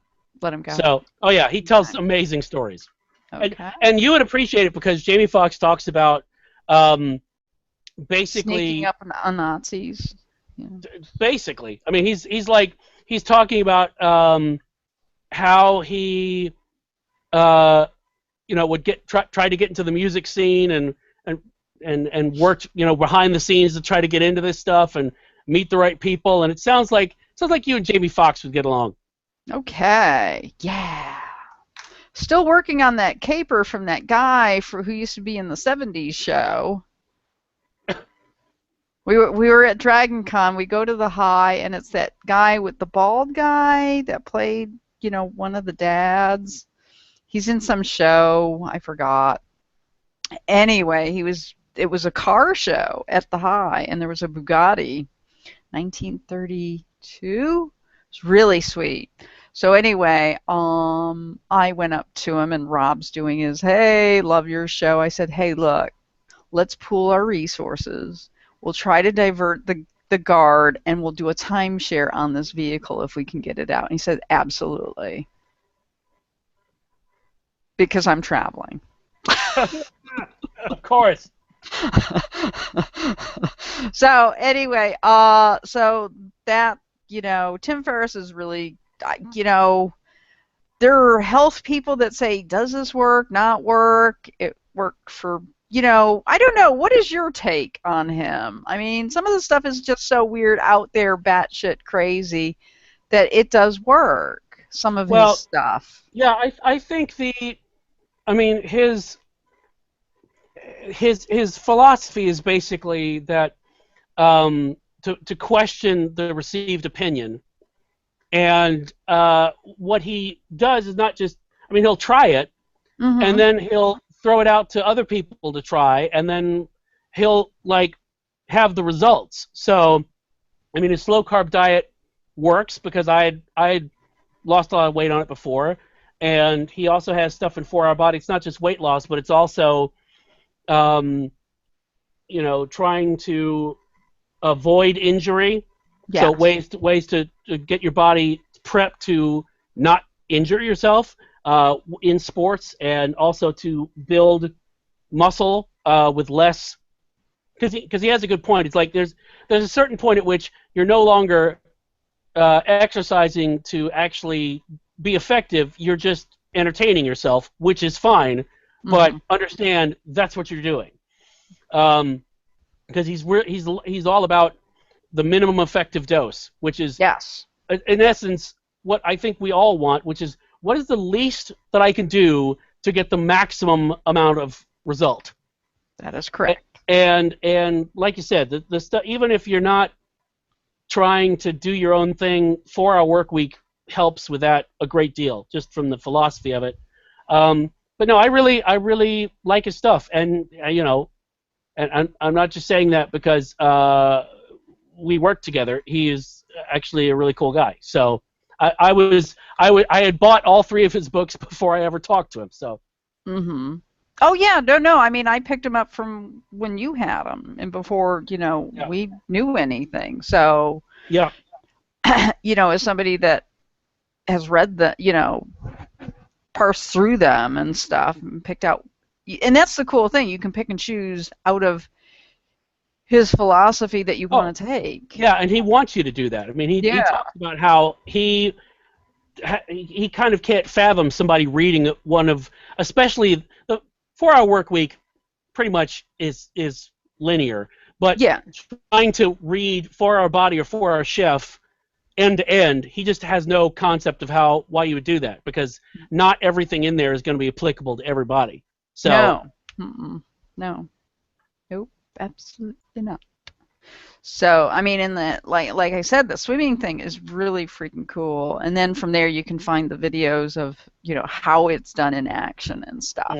[SPEAKER 4] go.
[SPEAKER 3] So, he tells amazing stories.
[SPEAKER 4] Okay.
[SPEAKER 3] And you would appreciate it because Jamie Foxx talks about basically
[SPEAKER 4] sneaking up on Nazis. Yeah.
[SPEAKER 3] Basically, I mean, he's talking about how he would try to get into the music scene and worked behind the scenes to try to get into this stuff and meet the right people, and it sounds like you and Jamie Foxx would get along.
[SPEAKER 4] Okay, yeah. Still working on that caper from that guy who used to be in the 70s show. We were at Dragon Con. We go to the high, and it's that guy with the bald guy that played, one of the dads. He's in some show. I forgot. Anyway, it was a car show at the high, and there was a Bugatti, 1932. It's really sweet. So anyway, I went up to him, and Rob's doing his, hey, love your show. I said, hey, look, let's pool our resources. We'll try to divert the guard, and we'll do a timeshare on this vehicle if we can get it out. And he said, absolutely. Because I'm traveling.
[SPEAKER 3] Of course.
[SPEAKER 4] So anyway, so that, Tim Ferriss is really, there are health people that say, does this work, not work? It worked for, I don't know. What is your take on him? I mean, some of the stuff is just so weird out there, batshit crazy, that it does work, some of his stuff.
[SPEAKER 3] Yeah, I think his philosophy is basically that to question the received opinion, and what he does is not just, he'll try it, and then he'll throw it out to other people to try, and then he'll have the results. So, his slow carb diet works because I had lost a lot of weight on it before, and he also has stuff in 4 Hour Body. It's not just weight loss, but it's also trying to avoid injury. Yes. So ways to get your body prepped to not injure yourself in sports, and also to build muscle with less. Because he has a good point. It's like there's a certain point at which you're no longer exercising to actually be effective. You're just entertaining yourself, which is fine. But understand that's what you're doing, because he's all about the minimum effective dose, which is,
[SPEAKER 4] yes,
[SPEAKER 3] in essence what I think we all want, which is, what is the least that I can do to get the maximum amount of result.
[SPEAKER 4] That is correct.
[SPEAKER 3] And like you said, the stuff, even if you're not trying to do your own thing, 4 Hour Work Week helps with that a great deal, just from the philosophy of it. But no, I really like his stuff, and and I'm not just saying that because we work together. He is actually a really cool guy. So I had bought all 3 of his books before I ever talked to him. So.
[SPEAKER 4] Mm-hmm. Oh yeah, no. I picked him up from when you had him, and before we knew anything. So.
[SPEAKER 3] Yeah.
[SPEAKER 4] As somebody that has read parsed through them and stuff and picked out, and that's the cool thing, you can pick and choose out of his philosophy that you want to take.
[SPEAKER 3] Yeah, and he wants you to do that. He talks about how he kind of can't fathom somebody reading one of, especially the 4 Hour Work Week pretty much is linear, but trying to read 4 Hour Body or 4 Hour Chef end to end. He just has no concept of why you would do that, because not everything in there is going to be applicable to everybody. So
[SPEAKER 4] no, nope, absolutely not. So I mean, in the like I said, the swimming thing is really freaking cool, and then from there you can find the videos of how it's done in action and stuff.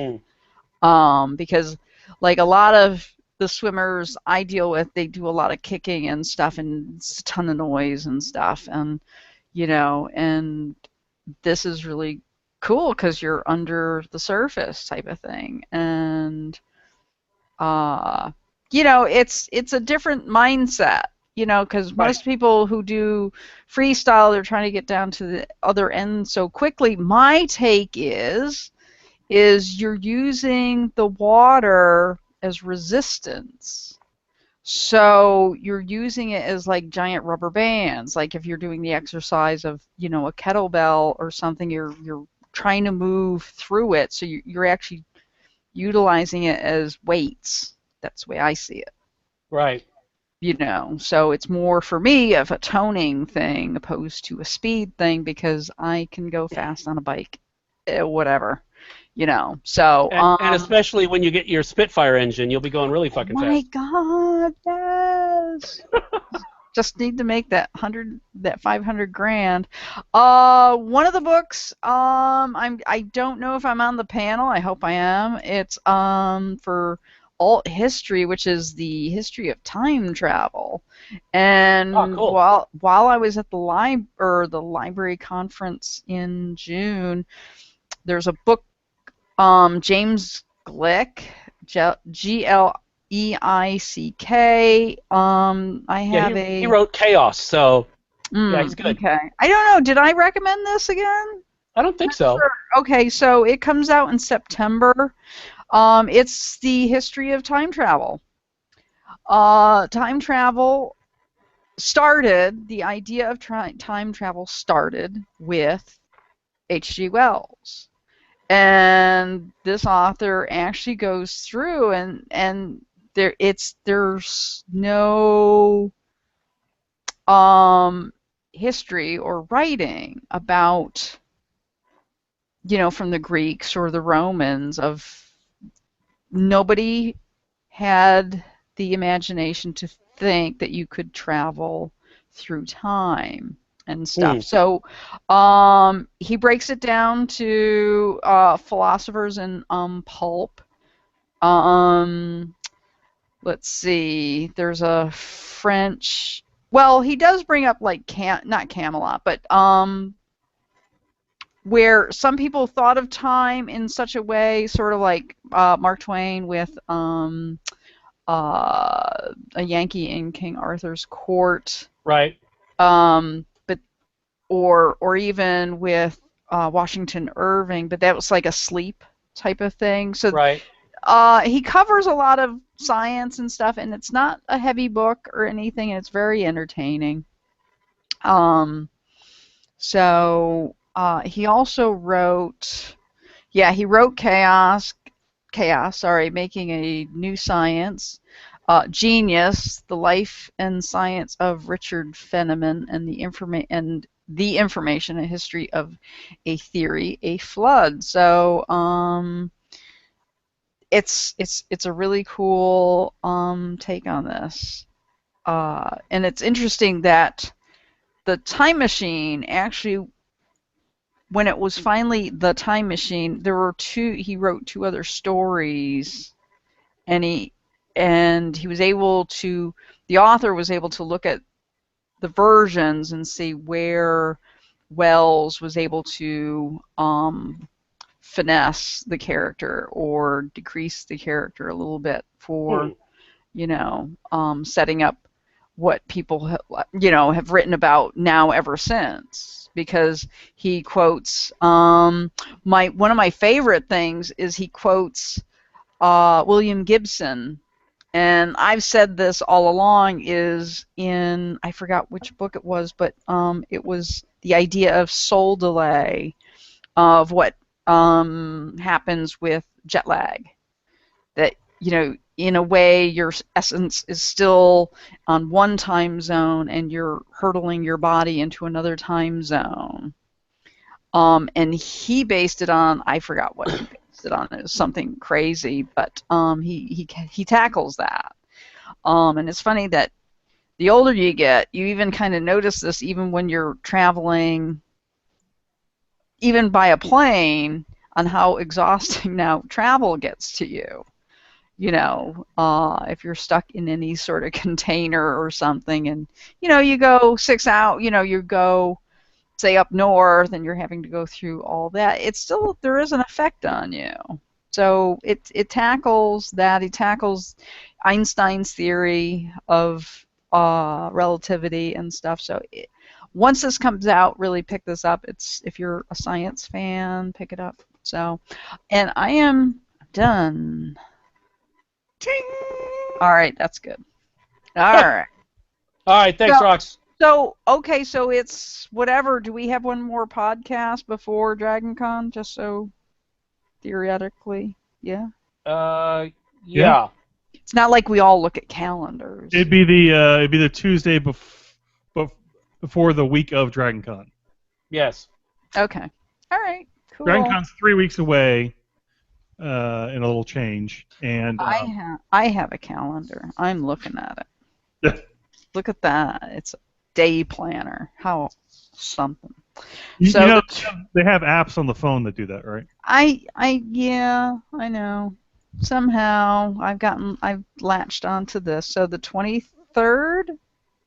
[SPEAKER 4] Because like a lot of the swimmers I deal with, they do a lot of kicking and stuff, and it's a ton of noise and stuff, and and this is really cool because you're under the surface type of thing, and it's a different mindset, because most people who do freestyle, they're trying to get down to the other end so quickly. My take is you're using the water as resistance. So you're using it as like giant rubber bands. Like if you're doing the exercise of, a kettlebell or something, you're trying to move through it. So you're actually utilizing it as weights. That's the way I see it.
[SPEAKER 3] Right.
[SPEAKER 4] So it's more for me of a toning thing opposed to a speed thing, because I can go fast on a bike, whatever. So
[SPEAKER 3] and especially when you get your Spitfire engine, you'll be going really fucking fast.
[SPEAKER 4] My God, yes. Just need to make that 500 grand. One of the books, I don't know if I'm on the panel. I hope I am. It's for alt history, which is the history of time travel. And
[SPEAKER 3] cool.
[SPEAKER 4] while I was at the library conference in June, there's a book. James Glick, Gleick. I have
[SPEAKER 3] he wrote Chaos, so yeah, he's good.
[SPEAKER 4] Okay. I don't know. Did I recommend this again?
[SPEAKER 3] I don't think so.
[SPEAKER 4] Sure. Okay, so it comes out in September. It's the history of time travel. Time travel started. The idea of time travel started with H.G. Wells. And this author actually goes through and there's no history or writing about from the Greeks or the Romans of nobody had the imagination to think that you could travel through time and stuff. So he breaks it down to philosophers and pulp. Let's see. There's a French. Well, he does bring up like not Camelot, but where some people thought of time in such a way, sort of like Mark Twain with a Yankee in King Arthur's court.
[SPEAKER 3] Right.
[SPEAKER 4] Or even with Washington Irving, but that was like a sleep type of thing. So
[SPEAKER 3] right.
[SPEAKER 4] He covers a lot of science and stuff, and it's not a heavy book or anything, and it's very entertaining. So he also wrote, Chaos, Making a New Science. Genius, The Life and Science of Richard Feynman, and the Information, A History of a Theory, A Flood. So it's a really cool take on this, and it's interesting that the Time Machine actually, when it was finally the Time Machine, he wrote two other stories, and he was able to, the author was able to look at the versions and see where Wells was able to finesse the character or decrease the character a little bit for, setting up what people have written about now ever since. Because he quotes one of my favorite things is he quotes William Gibson. And I've said this all along, is in, I forgot which book it was, but it was the idea of soul delay, of what happens with jet lag. That, in a way, your essence is still on one time zone, and you're hurtling your body into another time zone. And he based it on, I forgot what he based it on. It was something crazy, but he tackles that. And it's funny that the older you get, you even kind of notice this even when you're traveling, even by a plane, on how exhausting now travel gets to you. You know, if you're stuck in any sort of container or something, and you go 6 hours, you go, say, up north, and you're having to go through all that, it's still, there is an effect on you. So it tackles that. It tackles Einstein's theory of relativity and stuff. So once this comes out, really pick this up. It's, if you're a science fan, pick it up. So, and I am done. Ting! All right, that's good. All right.
[SPEAKER 3] All right, thanks, Rox.
[SPEAKER 4] So, okay, so it's whatever. Do we have one more podcast before DragonCon? Just so theoretically, yeah.
[SPEAKER 3] Yeah.
[SPEAKER 4] It's not like we all look at calendars.
[SPEAKER 2] It'd be the Tuesday before the week of DragonCon.
[SPEAKER 3] Yes.
[SPEAKER 4] Okay. All right. Cool.
[SPEAKER 2] DragonCon's 3 weeks away, and a little change. And
[SPEAKER 4] I have a calendar. I'm looking at it. Look at that. It's a day planner. How something. So
[SPEAKER 2] they have apps on the phone that do that, right?
[SPEAKER 4] Yeah, I know. Somehow I've latched onto this. So the 23rd,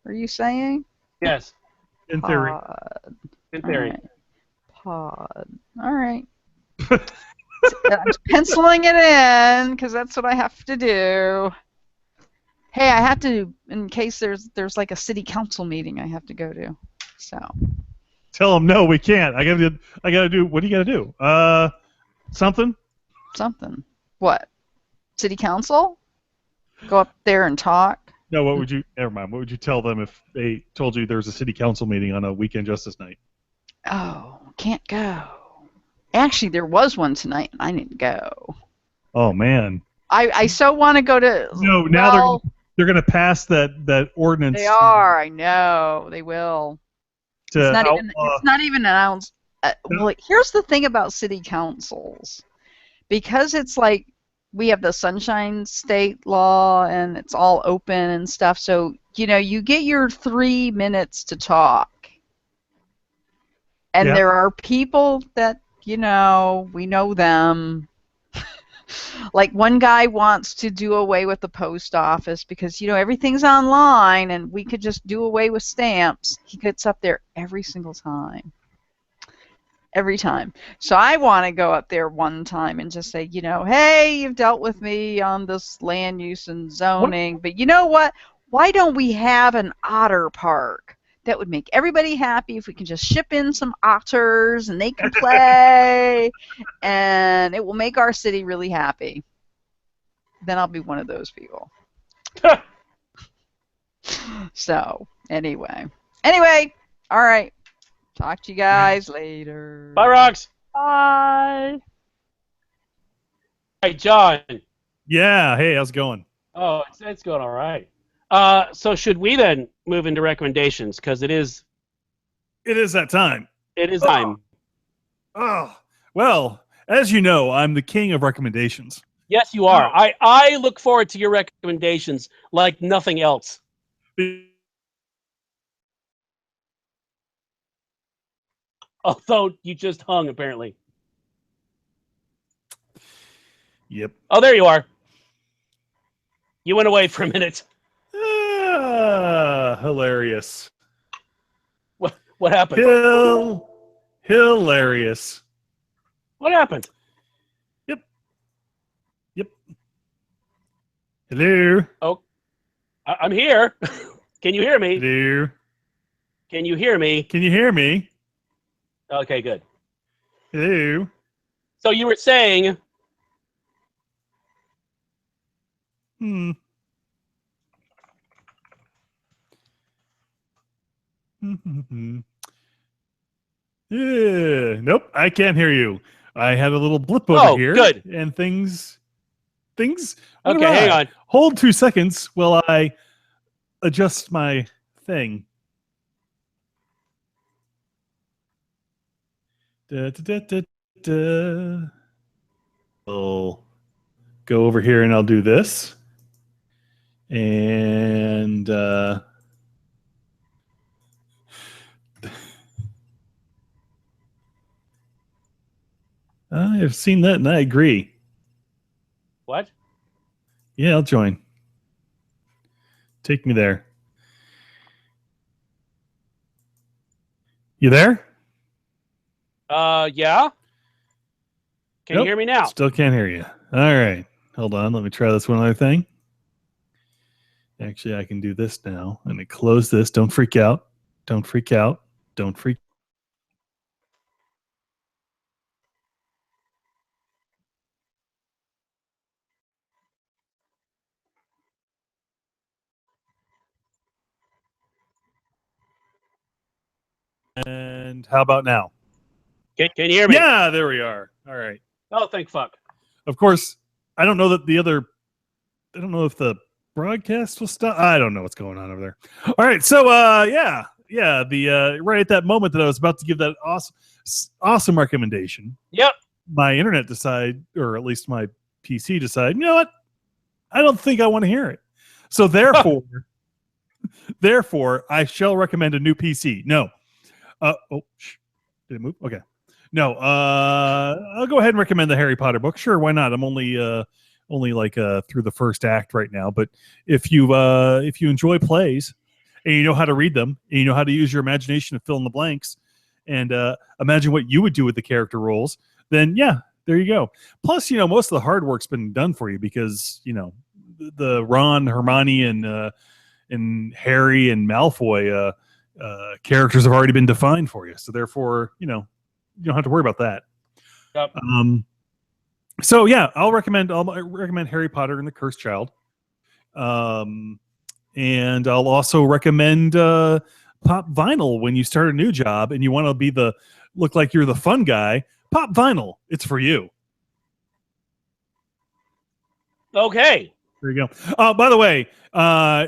[SPEAKER 4] are you saying?
[SPEAKER 3] Yes.
[SPEAKER 2] In theory.
[SPEAKER 3] In theory.
[SPEAKER 4] Pod. All right. I'm penciling it in because that's what I have to do. Hey, I have to, in case there's like a city council meeting I have to go to. So.
[SPEAKER 2] Tell them no, we can't. I gotta do. What do you gotta do? Something.
[SPEAKER 4] Something. What? City council? Go up there and talk?
[SPEAKER 2] No. What would you? Never mind. What would you tell them if they told you there was a city council meeting on a weekend justice night?
[SPEAKER 4] Oh, can't go. Actually, there was one tonight, and I didn't go.
[SPEAKER 2] Oh man.
[SPEAKER 4] I so want to go to.
[SPEAKER 2] No, now they're gonna pass that ordinance.
[SPEAKER 4] They are. I know they will. It's not even announced. Well, here's the thing about city councils, because it's like we have the Sunshine State law and it's all open and stuff. So you get your 3 minutes to talk, and there are people that we know them. Like one guy wants to do away with the post office because everything's online and we could just do away with stamps. He gets up there every single time. Every time. So I want to go up there one time and just say, hey, you've dealt with me on this land use and zoning, but you know what? Why don't we have an otter park? That would make everybody happy if we can just ship in some otters and they can play, and it will make our city really happy. Then I'll be one of those people. So, anyway, all right. Talk to you guys later.
[SPEAKER 3] Bye, Rox.
[SPEAKER 4] Bye.
[SPEAKER 3] Hey, John.
[SPEAKER 2] Yeah. Hey, how's it going?
[SPEAKER 3] Oh, it's going all right. So should we then move into recommendations? Because it is
[SPEAKER 2] that time.
[SPEAKER 3] It is time.
[SPEAKER 2] Oh, well, as you know, I'm the king of recommendations.
[SPEAKER 3] Yes, you are. I look forward to your recommendations like nothing else. Although you just hung, apparently.
[SPEAKER 2] Yep.
[SPEAKER 3] Oh, there you are. You went away for a minute.
[SPEAKER 2] Hilarious.
[SPEAKER 3] What happened?
[SPEAKER 2] Hilarious.
[SPEAKER 3] What happened?
[SPEAKER 2] Yep. Hello.
[SPEAKER 3] Oh, I'm here. Can you hear me?
[SPEAKER 2] Hello.
[SPEAKER 3] Can you hear me?
[SPEAKER 2] Can you hear me?
[SPEAKER 3] Okay, good.
[SPEAKER 2] Hello.
[SPEAKER 3] So you were saying...
[SPEAKER 2] Nope, I can't hear you. I had a little blip over here.
[SPEAKER 3] Good.
[SPEAKER 2] And things Things.
[SPEAKER 3] Okay, hang on.
[SPEAKER 2] Hold 2 seconds while I adjust my thing. Da, da, da, da. I'll go over here and I'll do this. And I have seen that and I agree.
[SPEAKER 3] What?
[SPEAKER 2] Yeah, I'll join. Take me there. You there?
[SPEAKER 3] Yeah. Can you hear me now?
[SPEAKER 2] Still can't hear you. All right. Hold on. Let me try this one other thing. Actually, I can do this now. Let me close this. Don't freak out. Don't freak out. Don't freak. And how about now?
[SPEAKER 3] Can you hear me?
[SPEAKER 2] Yeah, there we are. All right.
[SPEAKER 3] Oh, thank fuck.
[SPEAKER 2] Of course, I don't know that the other. I don't know if the broadcast will stop. I don't know what's going on over there. All right. So, yeah. The right at that moment that I was about to give that awesome recommendation.
[SPEAKER 3] Yep.
[SPEAKER 2] My internet decided, or at least my PC decided, you know what? I don't think I want to hear it. So therefore, I shall recommend a new PC. No. Did it move? Okay. No. I'll go ahead and recommend the Harry Potter book. Sure, why not? I'm only like through the first act right now. But if you enjoy plays and you know how to read them and you know how to use your imagination to fill in the blanks and imagine what you would do with the character roles, then yeah, there you go. Plus, most of the hard work's been done for you because the Ron, Hermione, and Harry and Malfoy characters have already been defined for you. So therefore, you don't have to worry about that.
[SPEAKER 3] Yep.
[SPEAKER 2] So yeah, I'll recommend Harry Potter and the Cursed Child. And I'll also recommend Pop Vinyl when you start a new job and you want to look like you're the fun guy. Pop Vinyl, it's for you.
[SPEAKER 3] Okay.
[SPEAKER 2] There you go. By the way,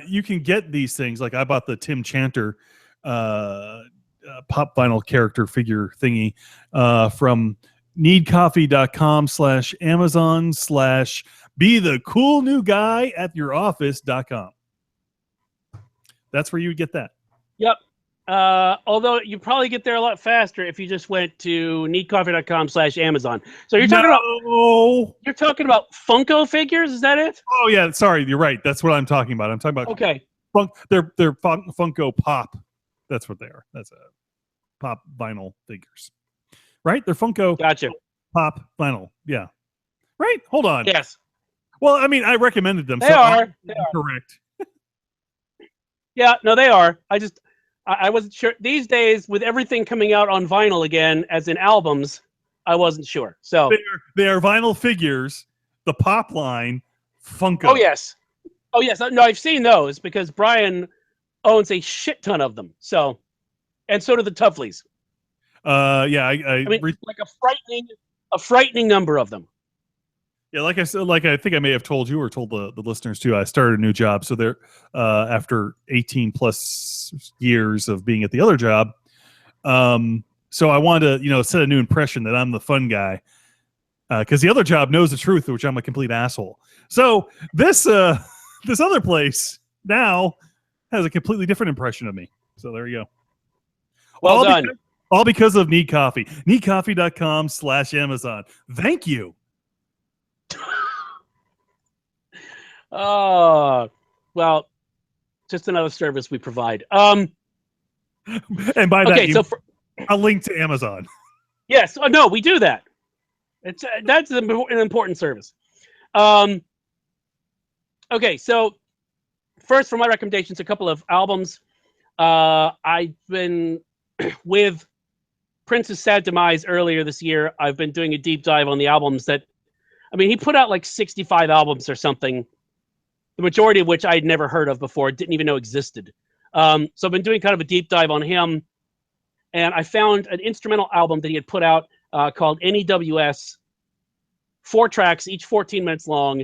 [SPEAKER 2] you can get these things. Like I bought the Tim Chanter Pop Vinyl character figure thingy from needcoffee.com/Amazon/be the cool new guy at your office.com. That's where you would get that.
[SPEAKER 3] Yep. Although you probably get there a lot faster if you just went to needcoffee.com/Amazon. So you're talking about Funko figures, is that it?
[SPEAKER 2] Oh yeah, sorry, you're right. That's what I'm talking about. I'm talking about they're Funko Pop. That's what they are. That's a Pop Vinyl figures. Right? They're Funko
[SPEAKER 3] Gotcha.
[SPEAKER 2] Pop Vinyl. Yeah. Right? Hold on.
[SPEAKER 3] Yes.
[SPEAKER 2] Well, I mean, I recommended them.
[SPEAKER 3] They are.
[SPEAKER 2] Correct.
[SPEAKER 3] Yeah, no, they are. I wasn't sure. These days, with everything coming out on vinyl again, as in albums, I wasn't sure. So
[SPEAKER 2] they are vinyl figures. The Pop line, Funko.
[SPEAKER 3] Oh yes. No, I've seen those because Brian owns a shit ton of them. So, and so do the Tuffleys.
[SPEAKER 2] Yeah,
[SPEAKER 3] I mean, like a frightening number of them.
[SPEAKER 2] Yeah, like I said, I think I may have told you or told the listeners too. I started a new job, so there, after 18 plus years of being at the other job, so I wanted to set a new impression that I'm the fun guy, because the other job knows the truth, which I'm a complete asshole. So this other place now has a completely different impression of me. So there you go.
[SPEAKER 3] Well done.
[SPEAKER 2] All because of Need Coffee. Needcoffee.com/Amazon. Thank you.
[SPEAKER 3] Oh, well, just another service we provide.
[SPEAKER 2] And by that,
[SPEAKER 3] okay,
[SPEAKER 2] a link to Amazon.
[SPEAKER 3] Yes. Oh, no, we do that. That's an important service. Okay, so first, for my recommendations, a couple of albums. I've been with Prince's sad demise earlier this year. I've been doing a deep dive on the albums that, he put out like 65 albums or something, the majority of which I'd never heard of before, didn't even know existed. So I've been doing kind of a deep dive on him, and I found an instrumental album that he had put out called NEWS, 4 tracks, each 14 minutes long.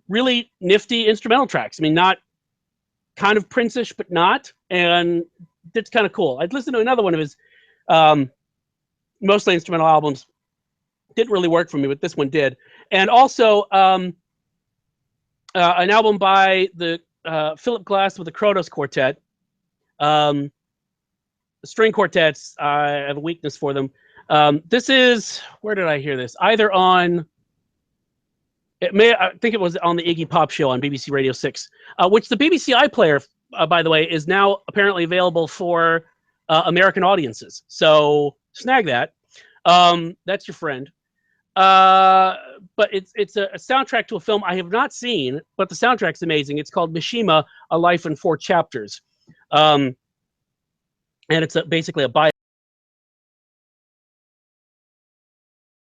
[SPEAKER 3] really nifty instrumental tracks. I mean, not kind of Prince-ish, but not, and that's kind of cool. I'd listened to another one of his mostly instrumental albums. Didn't really work for me, but this one did. And also an album by the Philip Glass with the Kronos Quartet. The string quartets, I have a weakness for them. This is, where did I hear this? Either on, I think it was on the Iggy Pop show on BBC Radio 6, which the BBC iPlayer, by the way, is now apparently available for American audiences. So snag that. That's your friend. But it's a soundtrack to a film I have not seen, but the soundtrack's amazing. It's called Mishima: A Life in 4 Chapters. And it's basically a